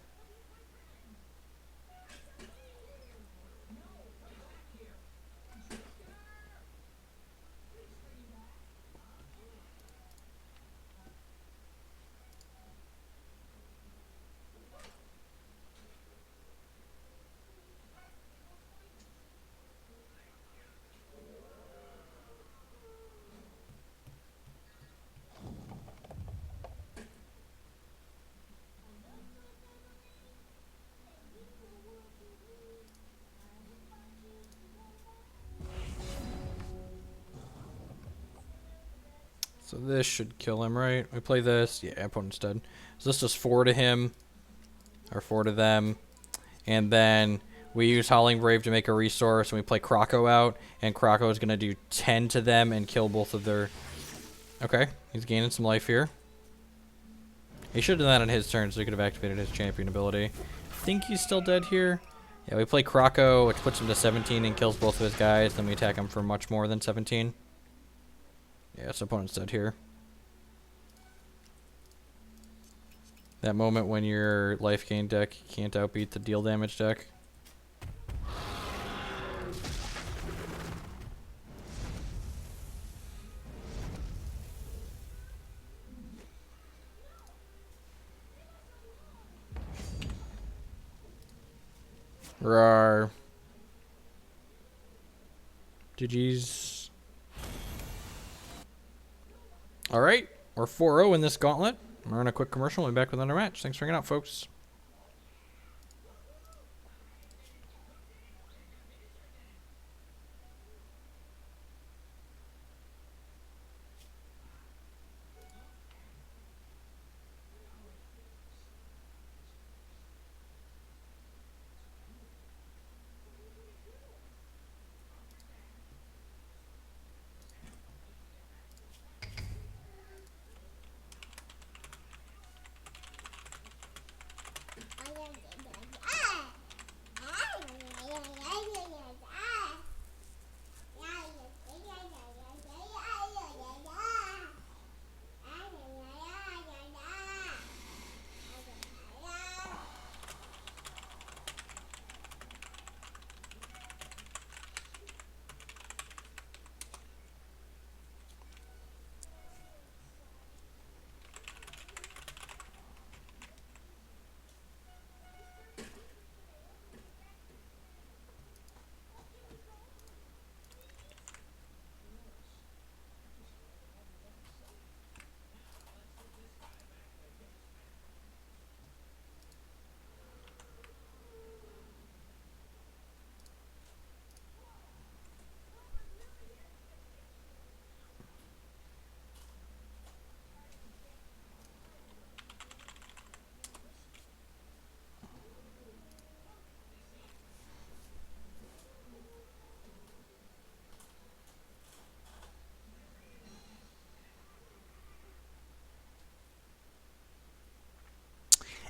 So this should kill him, right? We play this. Yeah, opponent's dead. So this does 4 to him. Or 4 to them. And then we use Howling Brave to make a resource. And we play Croco out. And Croco is going to do 10 to them and kill both of their... Okay, he's gaining some life here. He should have done that on his turn so he could have activated his champion ability. I think he's still dead here. Yeah, we play Croco, which puts him to 17 and kills both of his guys. Then we attack him for much more than 17. Yeah, so opponent's dead here. That moment when your life gain deck can't outbeat the deal damage deck. Rawr. GG's. Alright, we're 4-0 in this gauntlet. We're on a quick commercial. We'll be back with another match. Thanks for hanging out, folks.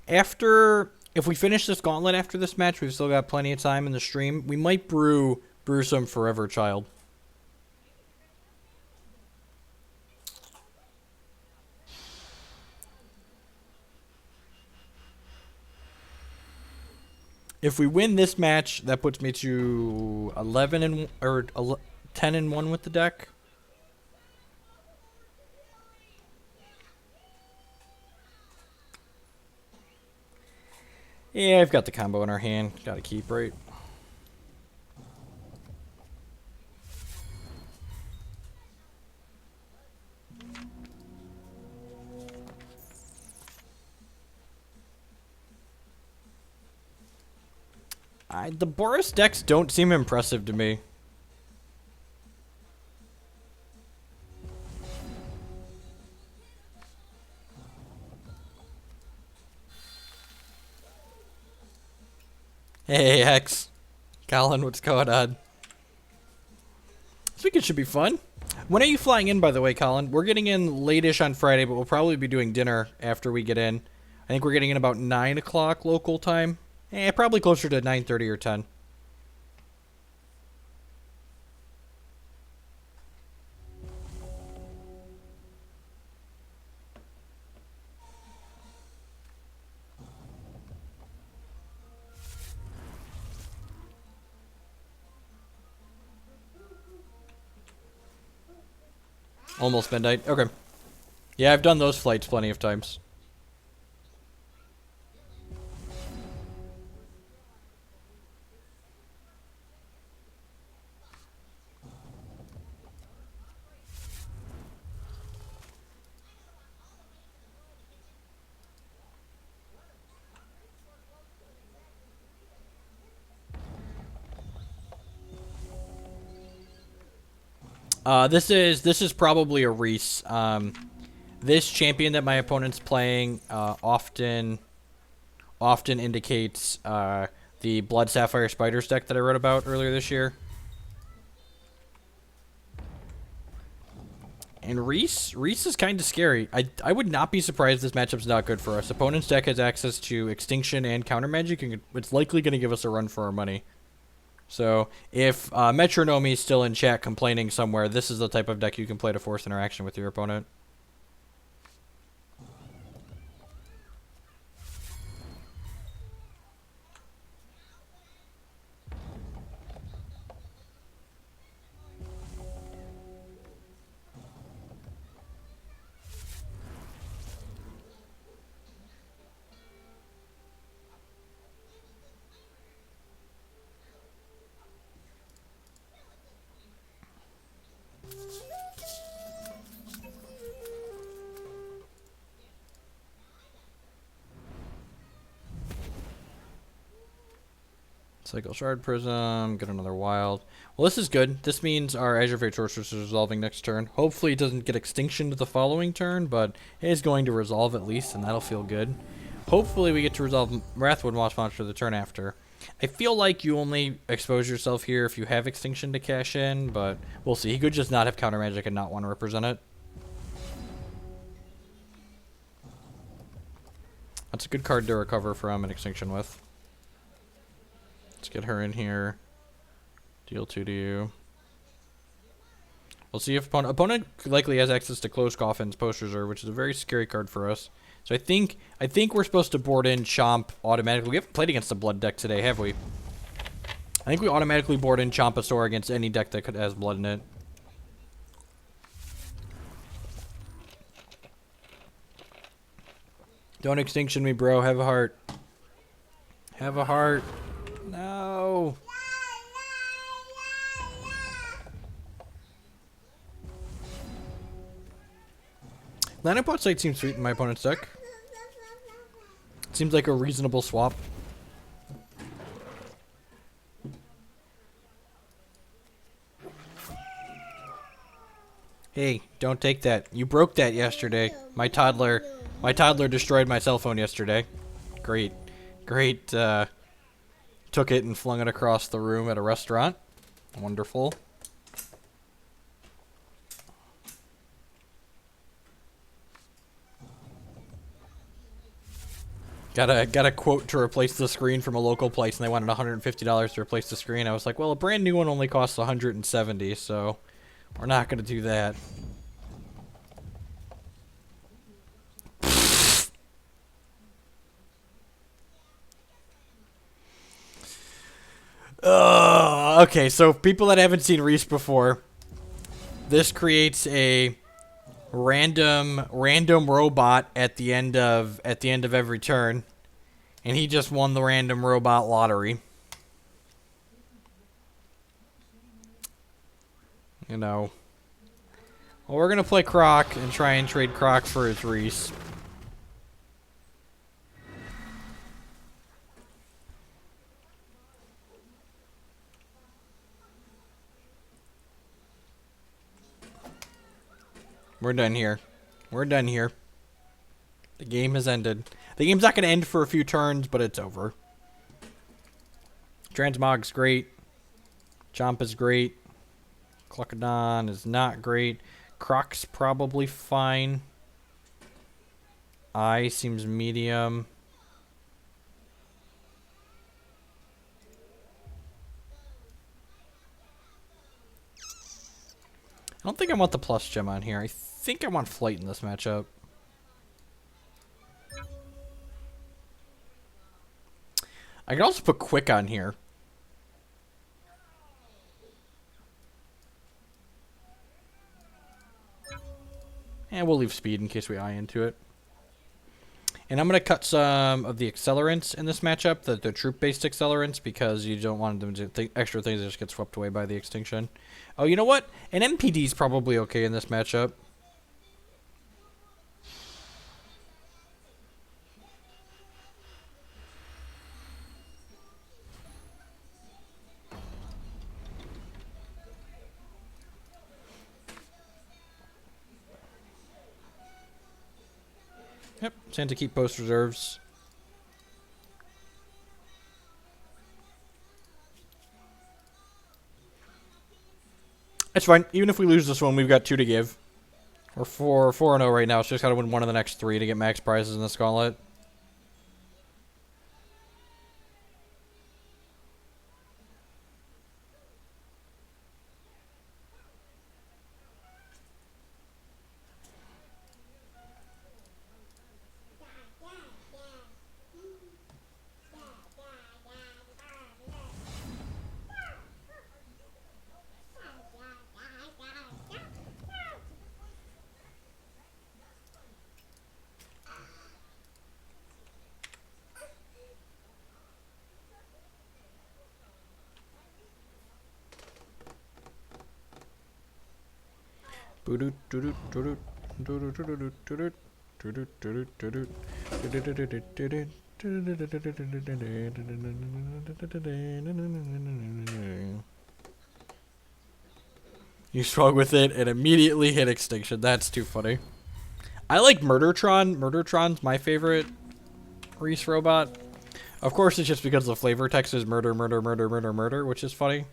If we finish this gauntlet after this match, we've still got plenty of time in the stream. We might brew some Forever Child. If we win this match, that puts me to 10-1 with the deck. Yeah, I've got the combo in our hand. Got to keep, right? The Boris decks don't seem impressive to me. Hey, Hex. Colin, what's going on? This weekend should be fun. When are you flying in, by the way, Colin? We're getting in late-ish on Friday, but we'll probably be doing dinner after we get in. I think we're getting in about 9 o'clock local time. Probably closer to 9:30 or 10. Almost midnight. Okay. Yeah, I've done those flights plenty of times. This is probably a Reese. This champion that my opponent's playing often indicates the Blood Sapphire Spiders deck that I wrote about earlier this year. And Reese is kind of scary. I would not be surprised this matchup's not good for us. Opponent's deck has access to Extinction and Counter Magic, and it's likely going to give us a run for our money. So if Metronome is still in chat complaining somewhere, this is the type of deck you can play to force interaction with your opponent. Cycle Shard Prism, get another wild. Well, this is good. This means our Azure Fate Sorceress is resolving next turn. Hopefully it doesn't get Extinction to the following turn, but it is going to resolve at least, and that'll feel good. Hopefully we get to resolve Wrathwood Wasp Monster the turn after. I feel like you only expose yourself here if you have Extinction to cash in, but we'll see. He could just not have Counter Magic and not want to represent it. That's a good card to recover from an Extinction with. Let's get her in here. Deal 2 to you. We'll see if opponent likely has access to Closed Coffin's Post Reserve, which is a very scary card for us. So I think we're supposed to board in Chomp automatically. We haven't played against the Blood deck today, have we? I think we automatically board in Chompasaur against any deck that has Blood in it. Don't Extinction me, bro. Have a heart. Have a heart. No. Landing Site seems sweet in my opponent's deck. Seems like a reasonable swap. Hey, don't take that. You broke that yesterday. My toddler destroyed my cell phone yesterday. Great. Took it and flung it across the room at a restaurant. Wonderful. Got a quote to replace the screen from a local place, and they wanted $150 to replace the screen. I was like, well, a brand new one only costs $170, so we're not going to do that. Okay, so people that haven't seen Reese before, this creates a random robot at the end of every turn, and he just won the random robot lottery. You know. Well, we're gonna play Croc and try and trade Croc for his Reese. We're done here. We're done here. The game has ended. The game's not going to end for a few turns, but it's over. Transmog's great. Chomp is great. Cluckadon is not great. Croc's probably fine. I seems medium. I don't think I want the plus gem on here. I think I want Flight in this matchup. I can also put Quick on here. And we'll leave Speed in case we eye into it. And I'm going to cut some of the accelerants in this matchup, the troop-based accelerants, because you don't want them to extra things that just get swept away by the Extinction. Oh, you know what? An MPD is probably okay in this matchup. Yep, Santa keep post reserves. It's fine. Even if we lose this one, we've got 2 to give. We're 4-0 right now, so just gotta win one of the next 3 to get max prizes in this gauntlet. You swung with it and immediately hit extinction. That's too funny. I like Murdertron. Murdertron's my favorite Reese robot. Of course, it's just because the flavor text is murder, murder, murder, murder, murder, which is funny.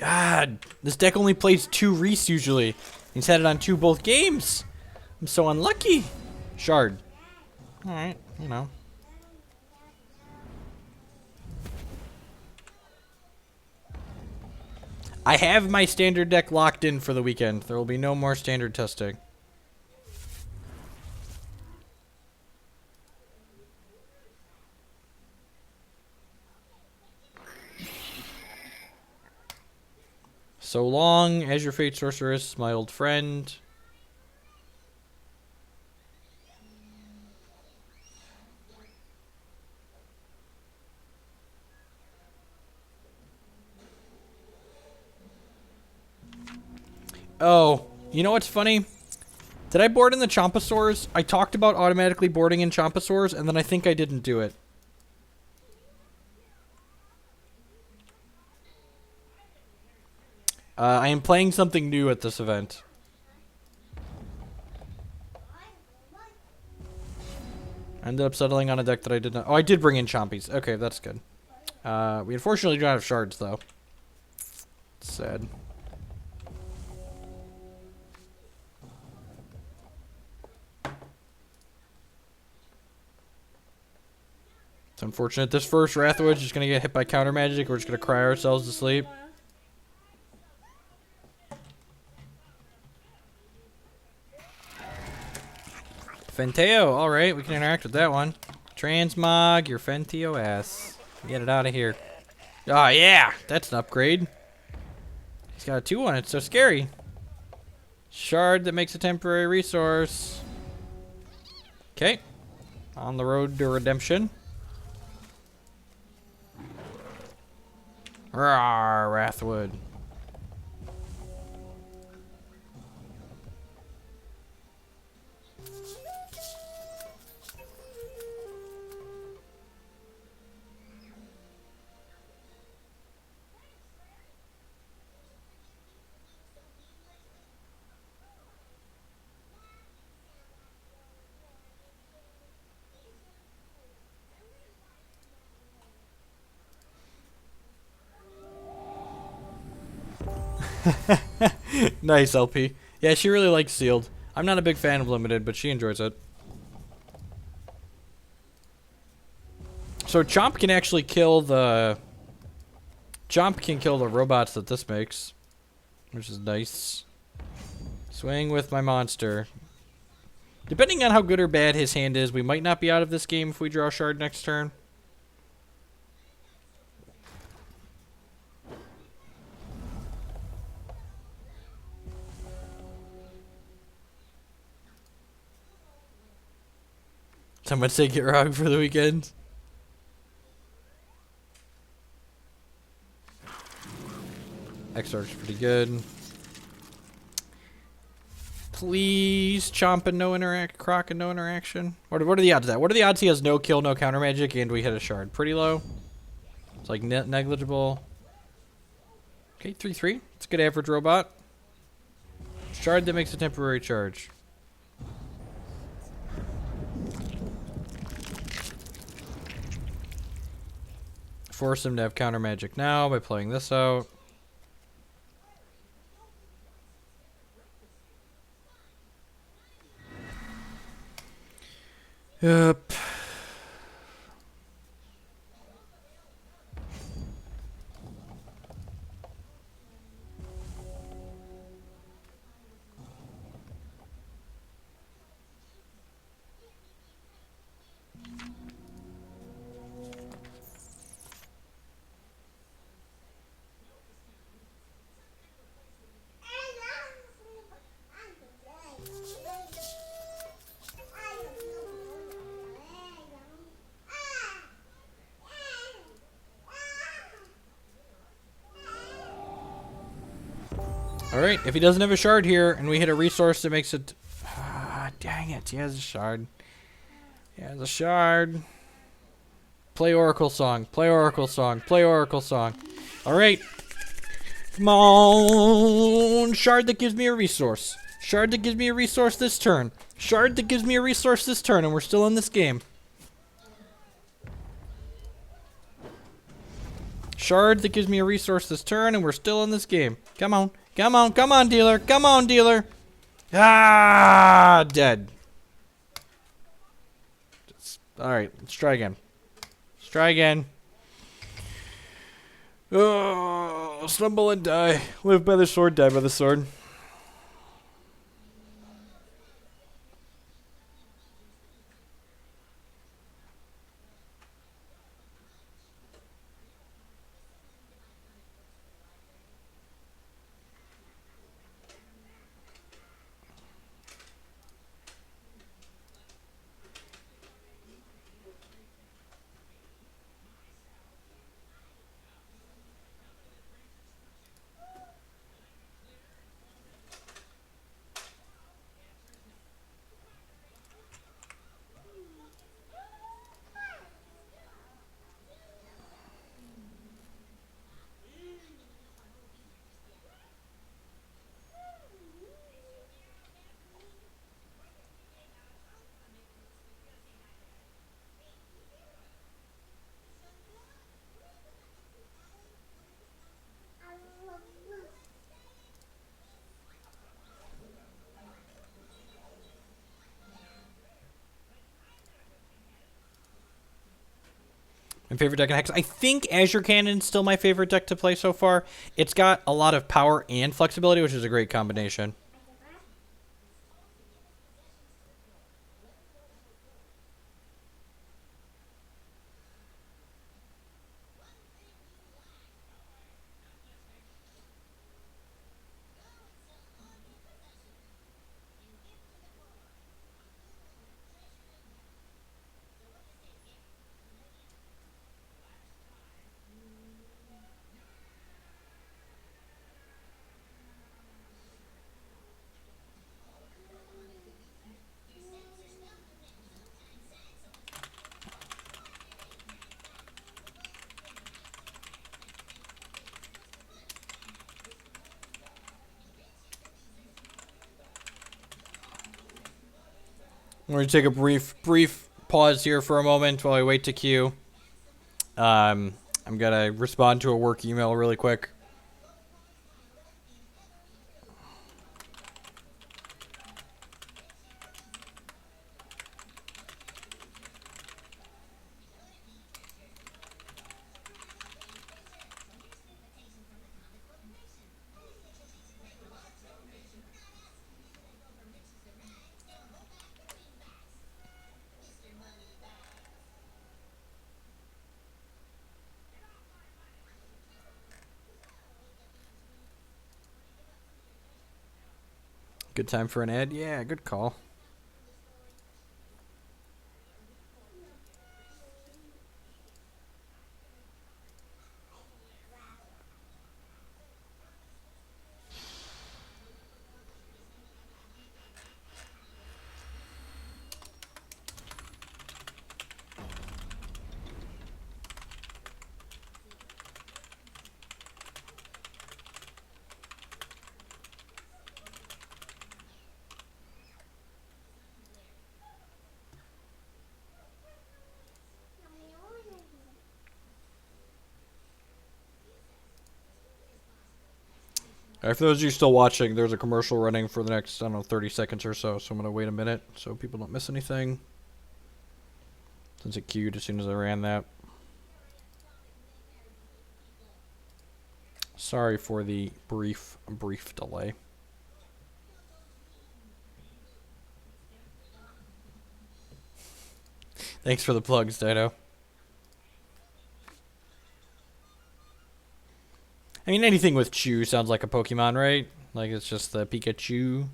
God, this deck only plays 2 Reese usually. He's had it on 2 both games. I'm so unlucky. Shard. Alright, you know. I have my standard deck locked in for the weekend. There will be no more standard testing. So long as your Fate Sorceress, my old friend. Oh, you know what's funny? Did I board in the Chompasaurs? I talked about automatically boarding in Chompasaurs, and then I think I didn't do it. I am playing something new at this event. I ended up settling on a deck that I did not... Oh, I did bring in Chompies. Okay, that's good. We unfortunately don't have shards, though. Sad. It's unfortunate. This first Wrathwood's just going to get hit by counter magic. We're just going to cry ourselves to sleep. Fenteo, alright, we can interact with that one. Transmog your Fenteo ass. Get it out of here. Oh, yeah, that's an upgrade. He's got a 2-1, it's so scary. Shard that makes a temporary resource. Okay. On the road to redemption. Rawr, Wrathwood. Nice, LP. Yeah, she really likes sealed. I'm not a big fan of limited, but she enjoys it. So Chomp can actually kill the... Chomp can kill the robots that this makes, which is nice. Swing with my monster. Depending on how good or bad his hand is, we might not be out of this game if we draw a shard next turn. Someone say get wrong for the weekend. X-Art's pretty good. Please, Chomp and no interact, Croc and no interaction. What are the odds of that? What are the odds he has no kill, no counter magic, and we hit a shard? Pretty low. It's like negligible. Okay, 3/3. It's a good average robot. Shard that makes a temporary charge. Force him to have counter magic now by playing this out. Yep. Alright, if he doesn't have a shard here, and we hit a resource that makes it... Ah, dang it, he has a shard. He has a shard. Play Oracle song, play Oracle song, play Oracle song. Alright. Come on! Shard that gives me a resource. Shard that gives me a resource this turn. Shard that gives me a resource this turn, and we're still in this game. Shard that gives me a resource this turn, and we're still in this game. Come on. Come on, come on, dealer. Come on, dealer. Ah, dead. Alright, let's try again. Let's try again. Oh, stumble and die. Live by the sword, die by the sword. My favorite deck in Hex. I think Azure Cannon's still my favorite deck to play so far. It's got a lot of power and flexibility, which is a great combination. We're going to take a brief pause here for a moment while I wait to queue. I'm going to respond to a work email really quick. Good time for an ad? Yeah, good call. For those of you still watching, there's a commercial running for the next, I don't know, 30 seconds or so, so I'm going to wait a minute so people don't miss anything. Since it queued as soon as I ran that. Sorry for the brief delay. Thanks for the plugs, Dino. I mean, anything with Chew sounds like a Pokemon, right? Like, it's just the Pikachu.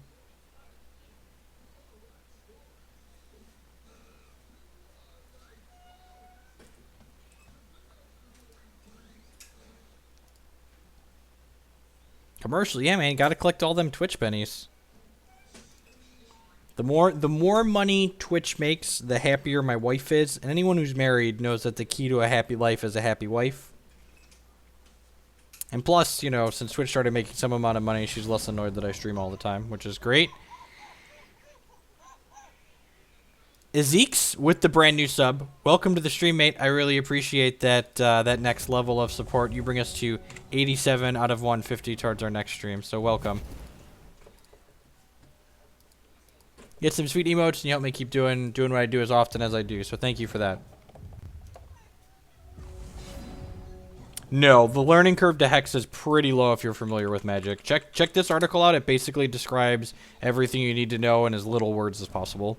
Commercial, yeah, man. Gotta collect all them Twitch pennies. The more money Twitch makes, the happier my wife is. And anyone who's married knows that the key to a happy life is a happy wife. And plus, you know, since Twitch started making some amount of money, she's less annoyed that I stream all the time, which is great. Ezeeks with the brand new sub. Welcome to the stream, mate. I really appreciate that that next level of support. You bring us to 87 out of 150 towards our next stream, so welcome. Get some sweet emotes, and you help me keep doing what I do as often as I do, so thank you for that. No, the learning curve to Hex is pretty low if you're familiar with Magic. Check this article out. It basically describes everything you need to know in as little words as possible.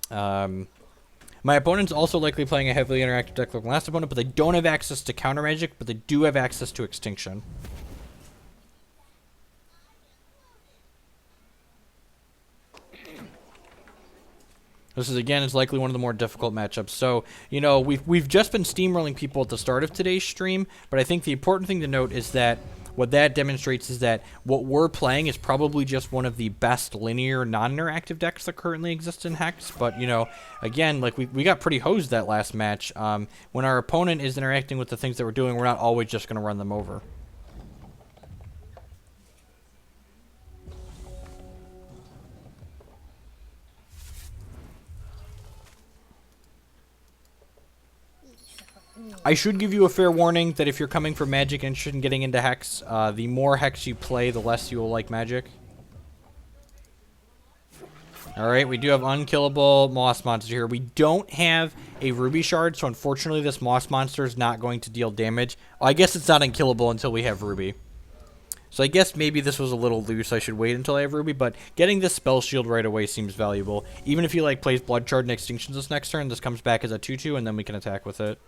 My opponent's also likely playing a heavily interactive deck like last opponent, but they don't have access to counter magic, but they do have access to extinction. This is likely one of the more difficult matchups. So, you know, we've just been steamrolling people at the start of today's stream, but I think the important thing to note is that what that demonstrates is that what we're playing is probably just one of the best linear, non-interactive decks that currently exist in Hex. But, you know, again, like we got pretty hosed that last match. When our opponent is interacting with the things that we're doing, we're not always just going to run them over. I should give you a fair warning that if you're coming from Magic and interested in getting into Hex, the more Hex you play, the less you will like Magic. Alright, we do have unkillable Moss Monster here. We don't have a Ruby Shard, so unfortunately this Moss Monster is not going to deal damage. I guess it's not unkillable until we have Ruby. So I guess maybe this was a little loose. I should wait until I have Ruby, but getting this Spell Shield right away seems valuable. Even if he like plays Blood Shard and Extinctions this next turn, this comes back as a 2/2, and then we can attack with it.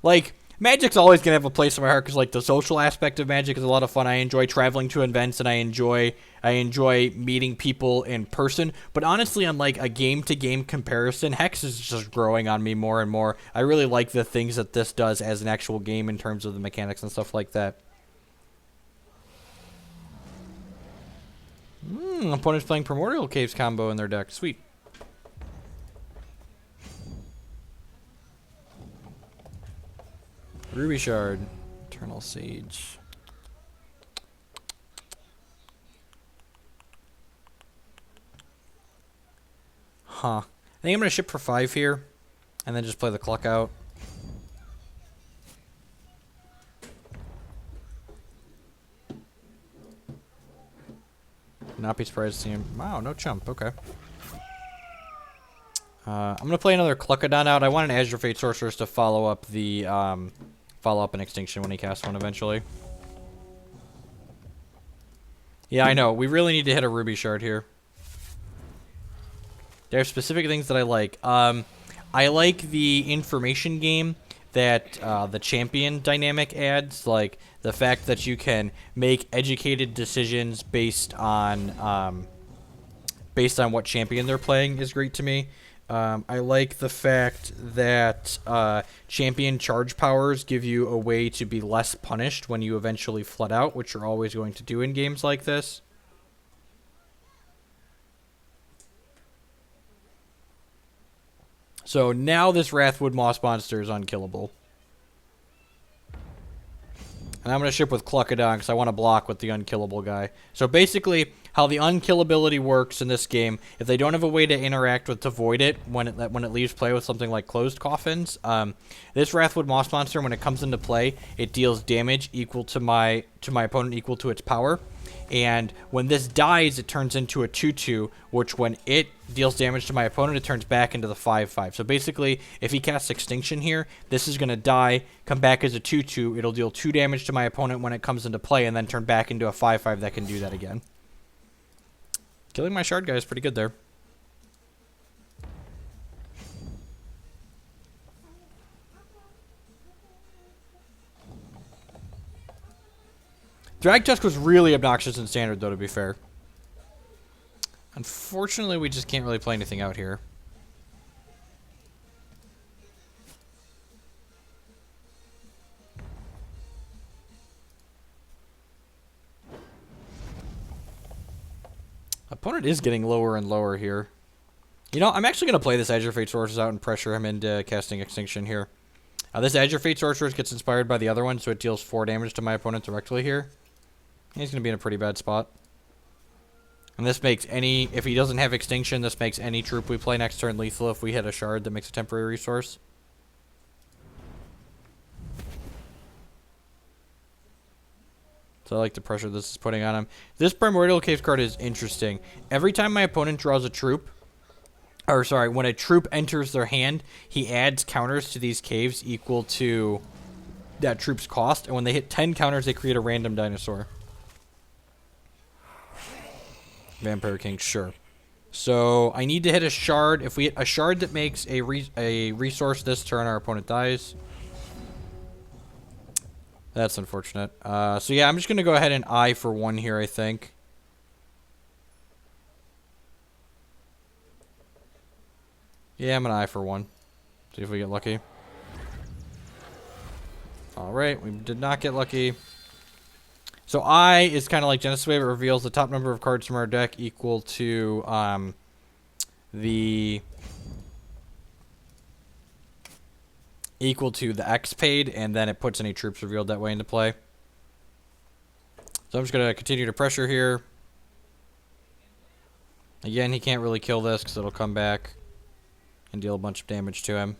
Like, Magic's always gonna have a place in my heart because, like, the social aspect of Magic is a lot of fun. I enjoy traveling to events and I enjoy meeting people in person. But honestly, on like a game-to-game comparison, Hex is just growing on me more and more. I really like the things that this does as an actual game in terms of the mechanics and stuff like that. Opponent's playing Primordial Caves combo in their deck. Sweet. Ruby Shard, Eternal Sage. Huh. I think I'm going to ship for 5 here, and then just play the Cluck out. Not be surprised to see him. Wow, no chump. Okay. I'm going to play another Cluckadon out. I want an Azure Fate Sorceress to follow up the... follow up an Extinction when he casts one eventually. Yeah, I know. We really need to hit a Ruby Shard here. There are specific things that I like. I like the information game that the champion dynamic adds. Like, the fact that you can make educated decisions based on what champion they're playing is great to me. I like the fact that champion charge powers give you a way to be less punished when you eventually flood out, which you're always going to do in games like this. So now this Wrathwood Moss Monster is unkillable. And I'm going to ship with Cluckadon because I want to block with the unkillable guy. So basically, how the unkillability works in this game, if they don't have a way to interact with to void it when it leaves play with something like Closed Coffins, this Wrathwood Moss Monster, when it comes into play, it deals damage equal to my opponent, equal to its power. And when this dies, it turns into a 2/2, which when it deals damage to my opponent, it turns back into the 5/5. So basically, if he casts Extinction here, this is going to die, come back as a 2/2. It'll deal 2 damage to my opponent when it comes into play, and then turn back into a 5/5 that can do that again. Killing my Shard guy is pretty good there. Drag Tusk was really obnoxious in Standard, though, to be fair. Unfortunately, we just can't really play anything out here. Opponent is getting lower and lower here. You know, I'm actually going to play this Azure Fate Sorceress out and pressure him into casting Extinction here. This Azure Fate Sorceress gets inspired by the other one, so it deals 4 damage to my opponent directly here. He's going to be in a pretty bad spot. And this makes any... If he doesn't have Extinction, this makes any troop we play next turn lethal if we hit a shard that makes a temporary resource. So I like the pressure this is putting on him. This Primordial Caves card is interesting. Every time my opponent draws a troop, or sorry, when a troop enters their hand, he adds counters to these caves equal to that troop's cost. And when they hit 10 counters, they create a random dinosaur. Vampire King, sure. So I need to hit a shard. If we hit a shard that makes a resource this turn, our opponent dies. That's unfortunate. So yeah, I'm just going to go ahead and eye for 1 here, I think. Yeah, I'm going to eye for 1. See if we get lucky. Alright, we did not get lucky. So eye is kind of like Genesis Wave. It reveals the top number of cards from our deck equal to the X paid, and then it puts any troops revealed that way into play. So I'm just going to continue to pressure here. Again, he can't really kill this because it'll come back and deal a bunch of damage to him.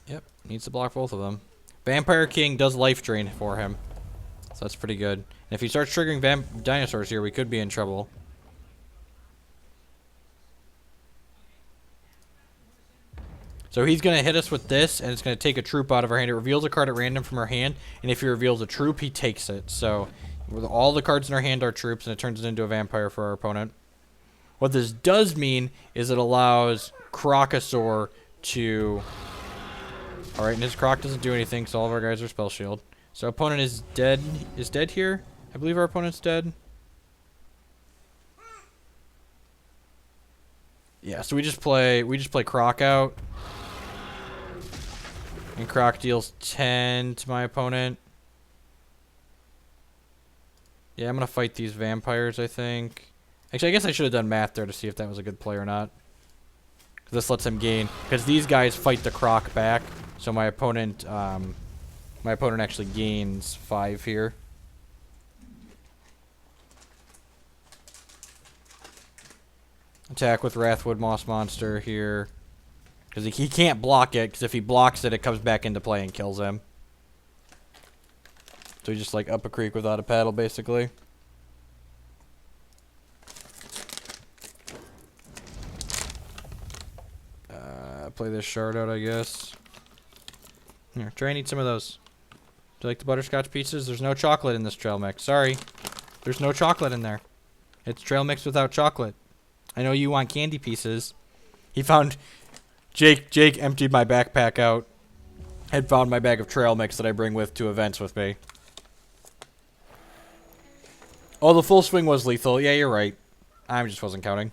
Yep, needs to block both of them. Vampire King does life drain for him, so that's pretty good. And if he starts triggering dinosaurs here, we could be in trouble. So he's going to hit us with this, and it's going to take a troop out of our hand. It reveals a card at random from our hand, and if he reveals a troop, he takes it. So all the cards in our hand are troops, and it turns it into a vampire for our opponent. What this does mean is it allows Crocosaur to... Alright, and his Croc doesn't do anything, so all of our guys are Spell Shield. So opponent is dead. Is dead here? I believe our opponent's dead. Yeah, so we just play Croc out. And Croc deals 10 to my opponent. Yeah, I'm going to fight these vampires, I think. Actually, I guess I should have done math there to see if that was a good play or not. This lets him gain. Because these guys fight the Croc back. So my opponent actually gains 5 here. Attack with Wrathwood Moss Monster here. Because he can't block it, because if he blocks it, it comes back into play and kills him. So he just like up a creek without a paddle, basically. Play this shard out, I guess. Here, try and eat some of those. Do you like the butterscotch pieces? There's no chocolate in this trail mix. Sorry. There's no chocolate in there. It's trail mix without chocolate. I know you want candy pieces. He found... Jake emptied my backpack out. Had found my bag of trail mix that I bring to events with me. Oh, the full swing was lethal. Yeah, you're right. I just wasn't counting.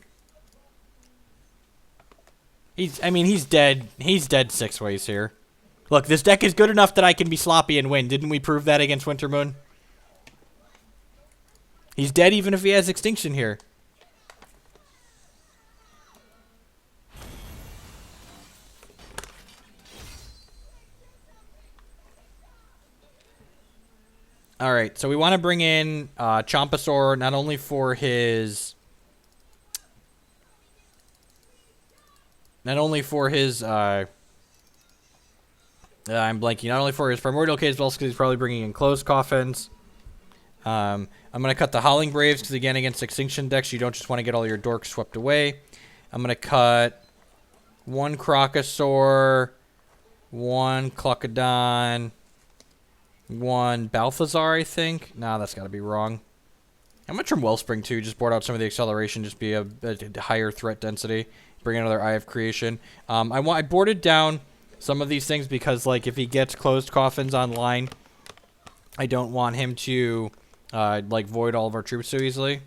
He's dead. He's dead 6 ways here. Look, this deck is good enough that I can be sloppy and win. Didn't we prove that against Wintermoon? He's dead even if he has Extinction here. Alright, so we want to bring in Chompasaur not only for his... I'm blanking. Not only for his Primordial Caves, but also because he's probably bringing in Closed Coffins. I'm going to cut the Howling Braves, because again, against Extinction decks, you don't just want to get all your dorks swept away. I'm going to cut 1 Crocosaur, 1 Cluckodon, 1 Balthazar, I think. Nah, that's got to be wrong. I'm going to trim Wellspring, too. Just board out some of the acceleration, just be a higher threat density. Bring another Eye of Creation. I boarded down some of these things because, like, if he gets Closed Coffins online, I don't want him to like void all of our troops so easily.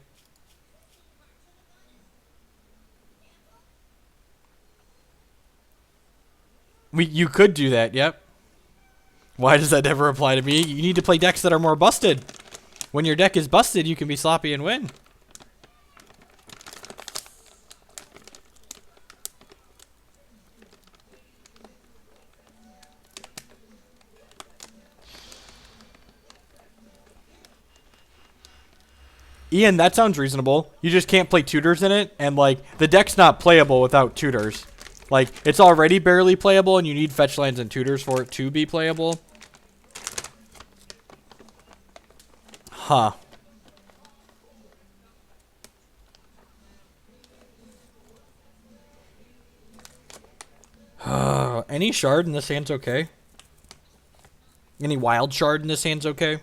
You could do that, yep. Why does that never apply to me? You need to play decks that are more busted. When your deck is busted, you can be sloppy and win. Ian, that sounds reasonable. You just can't play tutors in it, and like the deck's not playable without tutors. Like it's already barely playable, and you need fetch lands and tutors for it to be playable. Huh. Any shard in this hand's okay. Any wild shard in this hand's okay.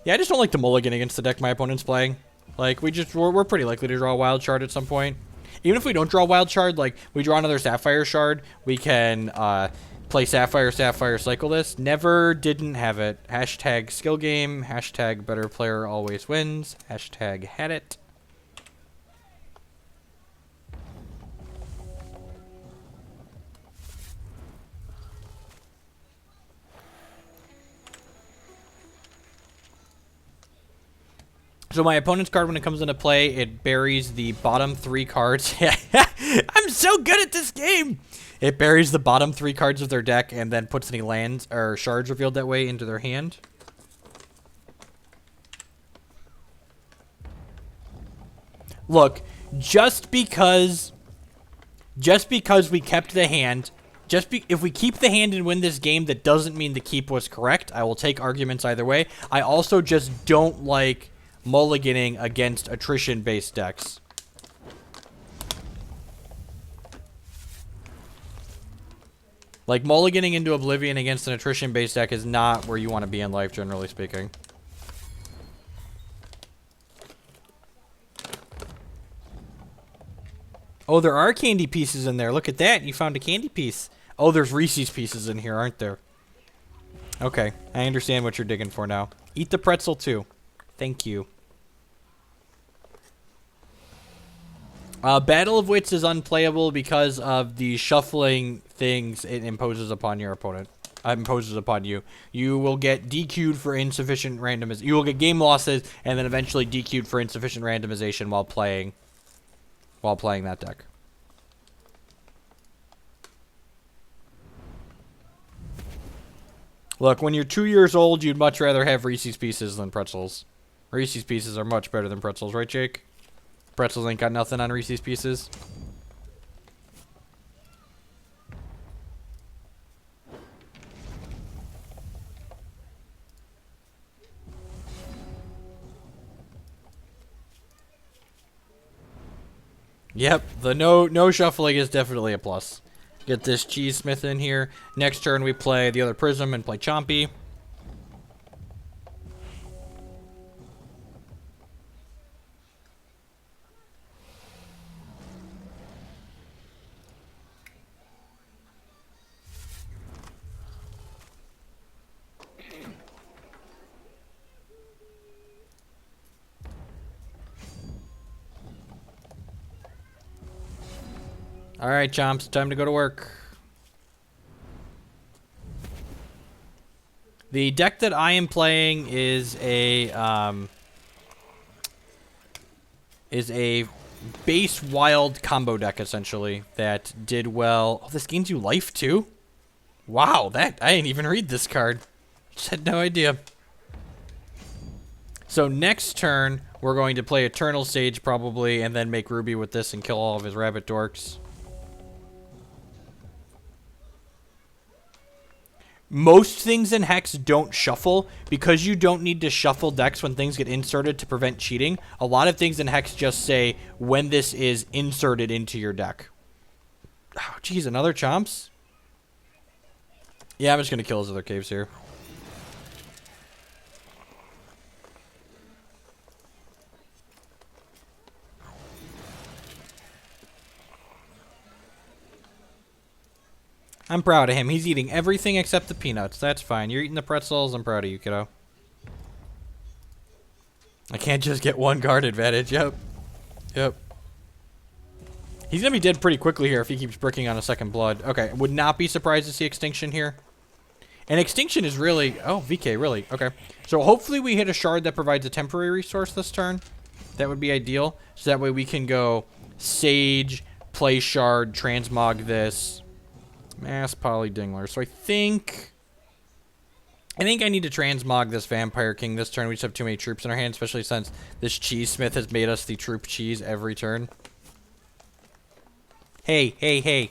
Yeah, I just don't like to mulligan against the deck my opponent's playing. Like, we're pretty likely to draw a wild shard at some point. Even if we don't draw a wild shard, like, we draw another Sapphire shard, we can, play Sapphire, cycle this. Never didn't have it. Hashtag skill game. Hashtag better player always wins. Hashtag had it. So my opponent's card, when it comes into play, it buries the bottom 3 cards. I'm so good at this game! It buries the bottom 3 cards of their deck and then puts any lands or shards revealed that way into their hand. Look, just because we kept the hand, if we keep the hand and win this game, that doesn't mean the keep was correct. I will take arguments either way. I also just don't like mulliganing against attrition-based decks. Like, mulliganing into Oblivion against an attrition-based deck is not where you want to be in life, generally speaking. Oh, there are candy pieces in there. Look at that. You found a candy piece. Oh, there's Reese's Pieces in here, aren't there? Okay, I understand what you're digging for now. Eat the pretzel, too. Thank you. Battle of Wits is unplayable because of the shuffling things it imposes upon your opponent. Imposes upon you. You will get DQ'd for insufficient randomization. You will get game losses and then eventually DQ'd for insufficient randomization while playing that deck. Look, when you're 2 years old, you'd much rather have Reese's Pieces than pretzels. Reese's Pieces are much better than pretzels, right, Jake? Pretzels ain't got nothing on Reese's Pieces. Yep, the no shuffling is definitely a plus. Get this Cheese Smith in here. Next turn we play the other Prism and play Chompy. Alright, Chomps, time to go to work. The deck that I am playing is a base wild combo deck, essentially, that did well. Oh, this gains you life, too? Wow, I didn't even read this card. Just had no idea. So next turn, we're going to play Eternal Sage, probably, and then make Ruby with this and kill all of his rabbit dorks. Most things in Hex don't shuffle because you don't need to shuffle decks when things get inserted to prevent cheating. A lot of things in Hex just say when this is inserted into your deck. Oh, geez, another Chomps? Yeah, I'm just going to kill his other caves here. I'm proud of him. He's eating everything except the peanuts. That's fine. You're eating the pretzels. I'm proud of you, kiddo. I can't just get one guard advantage. Yep. Yep. He's going to be dead pretty quickly here if he keeps bricking on a second blood. Okay. Would not be surprised to see extinction here. And extinction is really... Oh, VK, really? Okay. So hopefully we hit a shard that provides a temporary resource this turn. That would be ideal. So that way we can go Sage, play shard, transmog this. Mass Poly Dingler. So I think I need to transmog this Vampire King this turn. We just have too many troops in our hand, especially since this Cheese Smith has made us the troop cheese every turn. Hey, hey, hey.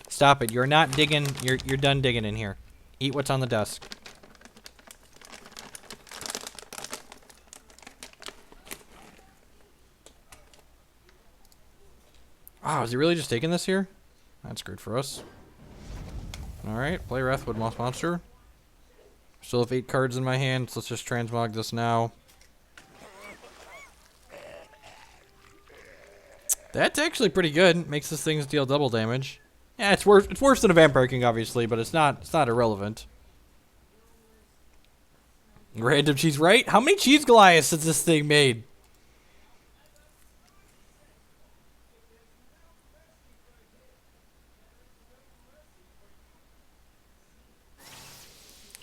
Stop it. You're not digging. You're done digging in here. Eat what's on the desk. Wow, is he really just taking this here? That's good for us. Alright, play Wrathwood Moss Monster. Still have 8 cards in my hand, so let's just transmog this now. That's actually pretty good. Makes this thing deal double damage. Yeah, it's worse than a Vampire King, obviously, but it's not irrelevant. Random cheese, right? How many cheese Goliaths has this thing made?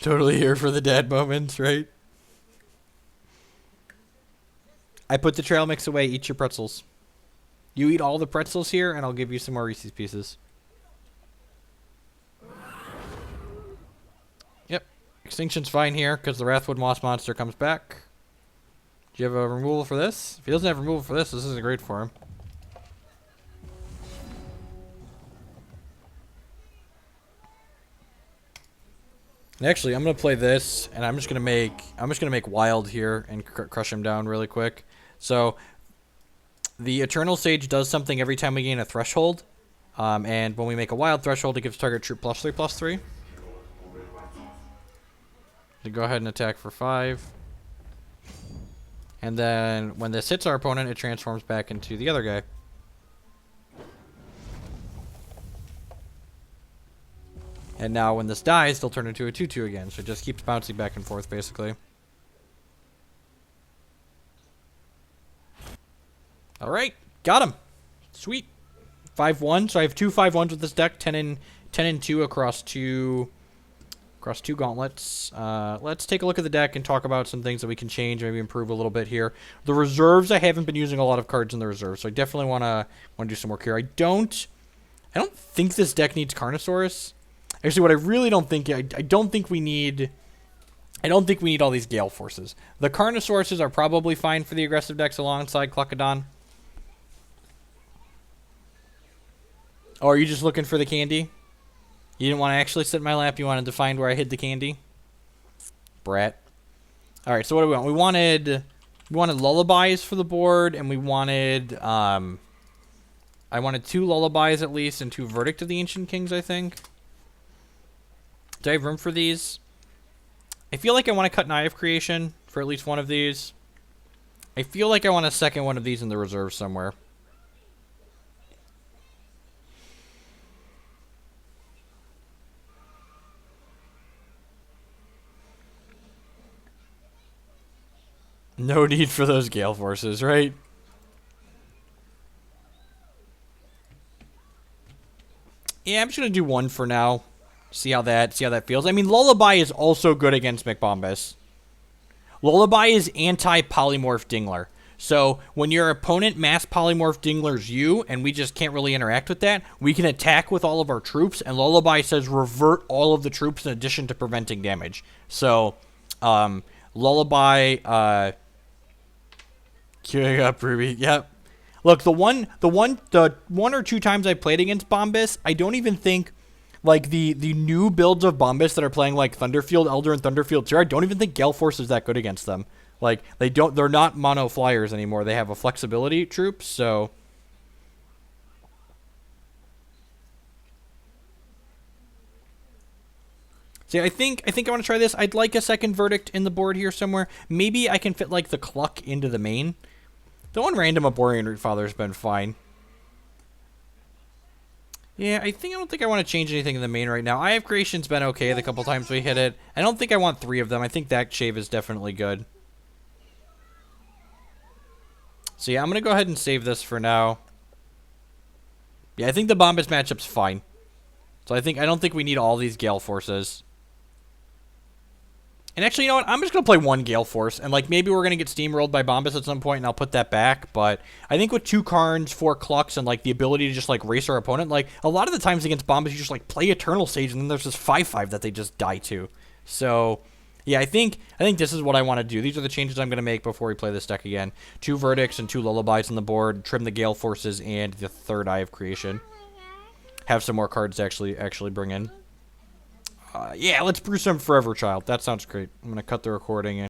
Totally here for the dad moments, right? I put the trail mix away. Eat your pretzels. You eat all the pretzels here, and I'll give you some more Reese's Pieces. Yep. Extinction's fine here, because the Wrathwood Moss Monster comes back. Do you have a removal for this? If he doesn't have removal for this, this isn't great for him. And actually, I'm gonna play this, and I'm just gonna make Wild here and crush him down really quick. So, the Eternal Sage does something every time we gain a threshold, and when we make a Wild threshold, it gives target troop +3/+3. So go ahead and attack for 5, and then when this hits our opponent, it transforms back into the other guy. And now when this dies, they'll turn into a 2/2 again. So it just keeps bouncing back and forth, basically. Alright, got him. Sweet. 5-1. So I have 2 5-1s with this deck. 10 and 2 across two gauntlets. Let's take a look at the deck and talk about some things that we can change, maybe improve a little bit here. The reserves, I haven't been using a lot of cards in the reserves, so I definitely want to do some work here. I don't think this deck needs Carnosaurus. Actually, what I really don't think, I don't think we need all these Gale Forces. The Carnosauruses are probably fine for the aggressive decks alongside Cluckadon. Oh, are you just looking for the candy? You didn't want to actually sit in my lap, you wanted to find where I hid the candy? Brat. Alright, so what do we want? We wanted lullabies for the board, and we wanted, I wanted 2 lullabies at least, and 2 Verdict of the Ancient Kings, I think. Do I have room for these? I feel like I want to cut Eye of Creation for at least one of these. I feel like I want a second one of these in the reserve somewhere. No need for those Gale Forces, right? Yeah, I'm just gonna do 1 for now. See how that feels. I mean, Lullaby is also good against McBombus. Lullaby is anti-polymorph Dingler. So when your opponent mass polymorph Dinglers you, and we just can't really interact with that, we can attack with all of our troops, and Lullaby says revert all of the troops in addition to preventing damage. So, Lullaby, queuing up Ruby, yep. Look, the one or two times I played against Bombus, I don't even think, like, the new builds of Bombus that are playing, like, Thunderfield Elder and Thunderfield Tier, I don't even think Gale Force is that good against them. Like, they're not mono flyers anymore. They have a flexibility troop, so. See, I think I want to try this. I'd like a second Verdict in the board here somewhere. Maybe I can fit, like, the Cluck into the main. The one random Aborian Root Father has been fine. Yeah, I don't think I want to change anything in the main right now. I have creation's been okay the couple times we hit it. I don't think I want 3 of them. I think that shave is definitely good. So yeah, I'm going to go ahead and save this for now. Yeah, I think the Bombus matchup's fine. So I don't think we need all these Gale Forces. And actually, you know what? I'm just going to play 1 Gale Force. And, like, maybe we're going to get steamrolled by Bombus at some point, and I'll put that back. But I think with 2 Karns, 4 Clucks, and, like, the ability to just, like, race our opponent, like, a lot of the times against Bombus, you just, like, play Eternal Sage, and then there's this 5/5 that they just die to. So, yeah, I think this is what I want to do. These are the changes I'm going to make before we play this deck again. 2 Verdicts and 2 Lullabies on the board. Trim the Gale Forces and the 3rd Eye of Creation. Have some more cards to actually bring in. Yeah, let's brew some Forever Child. That sounds great. I'm going to cut the recording.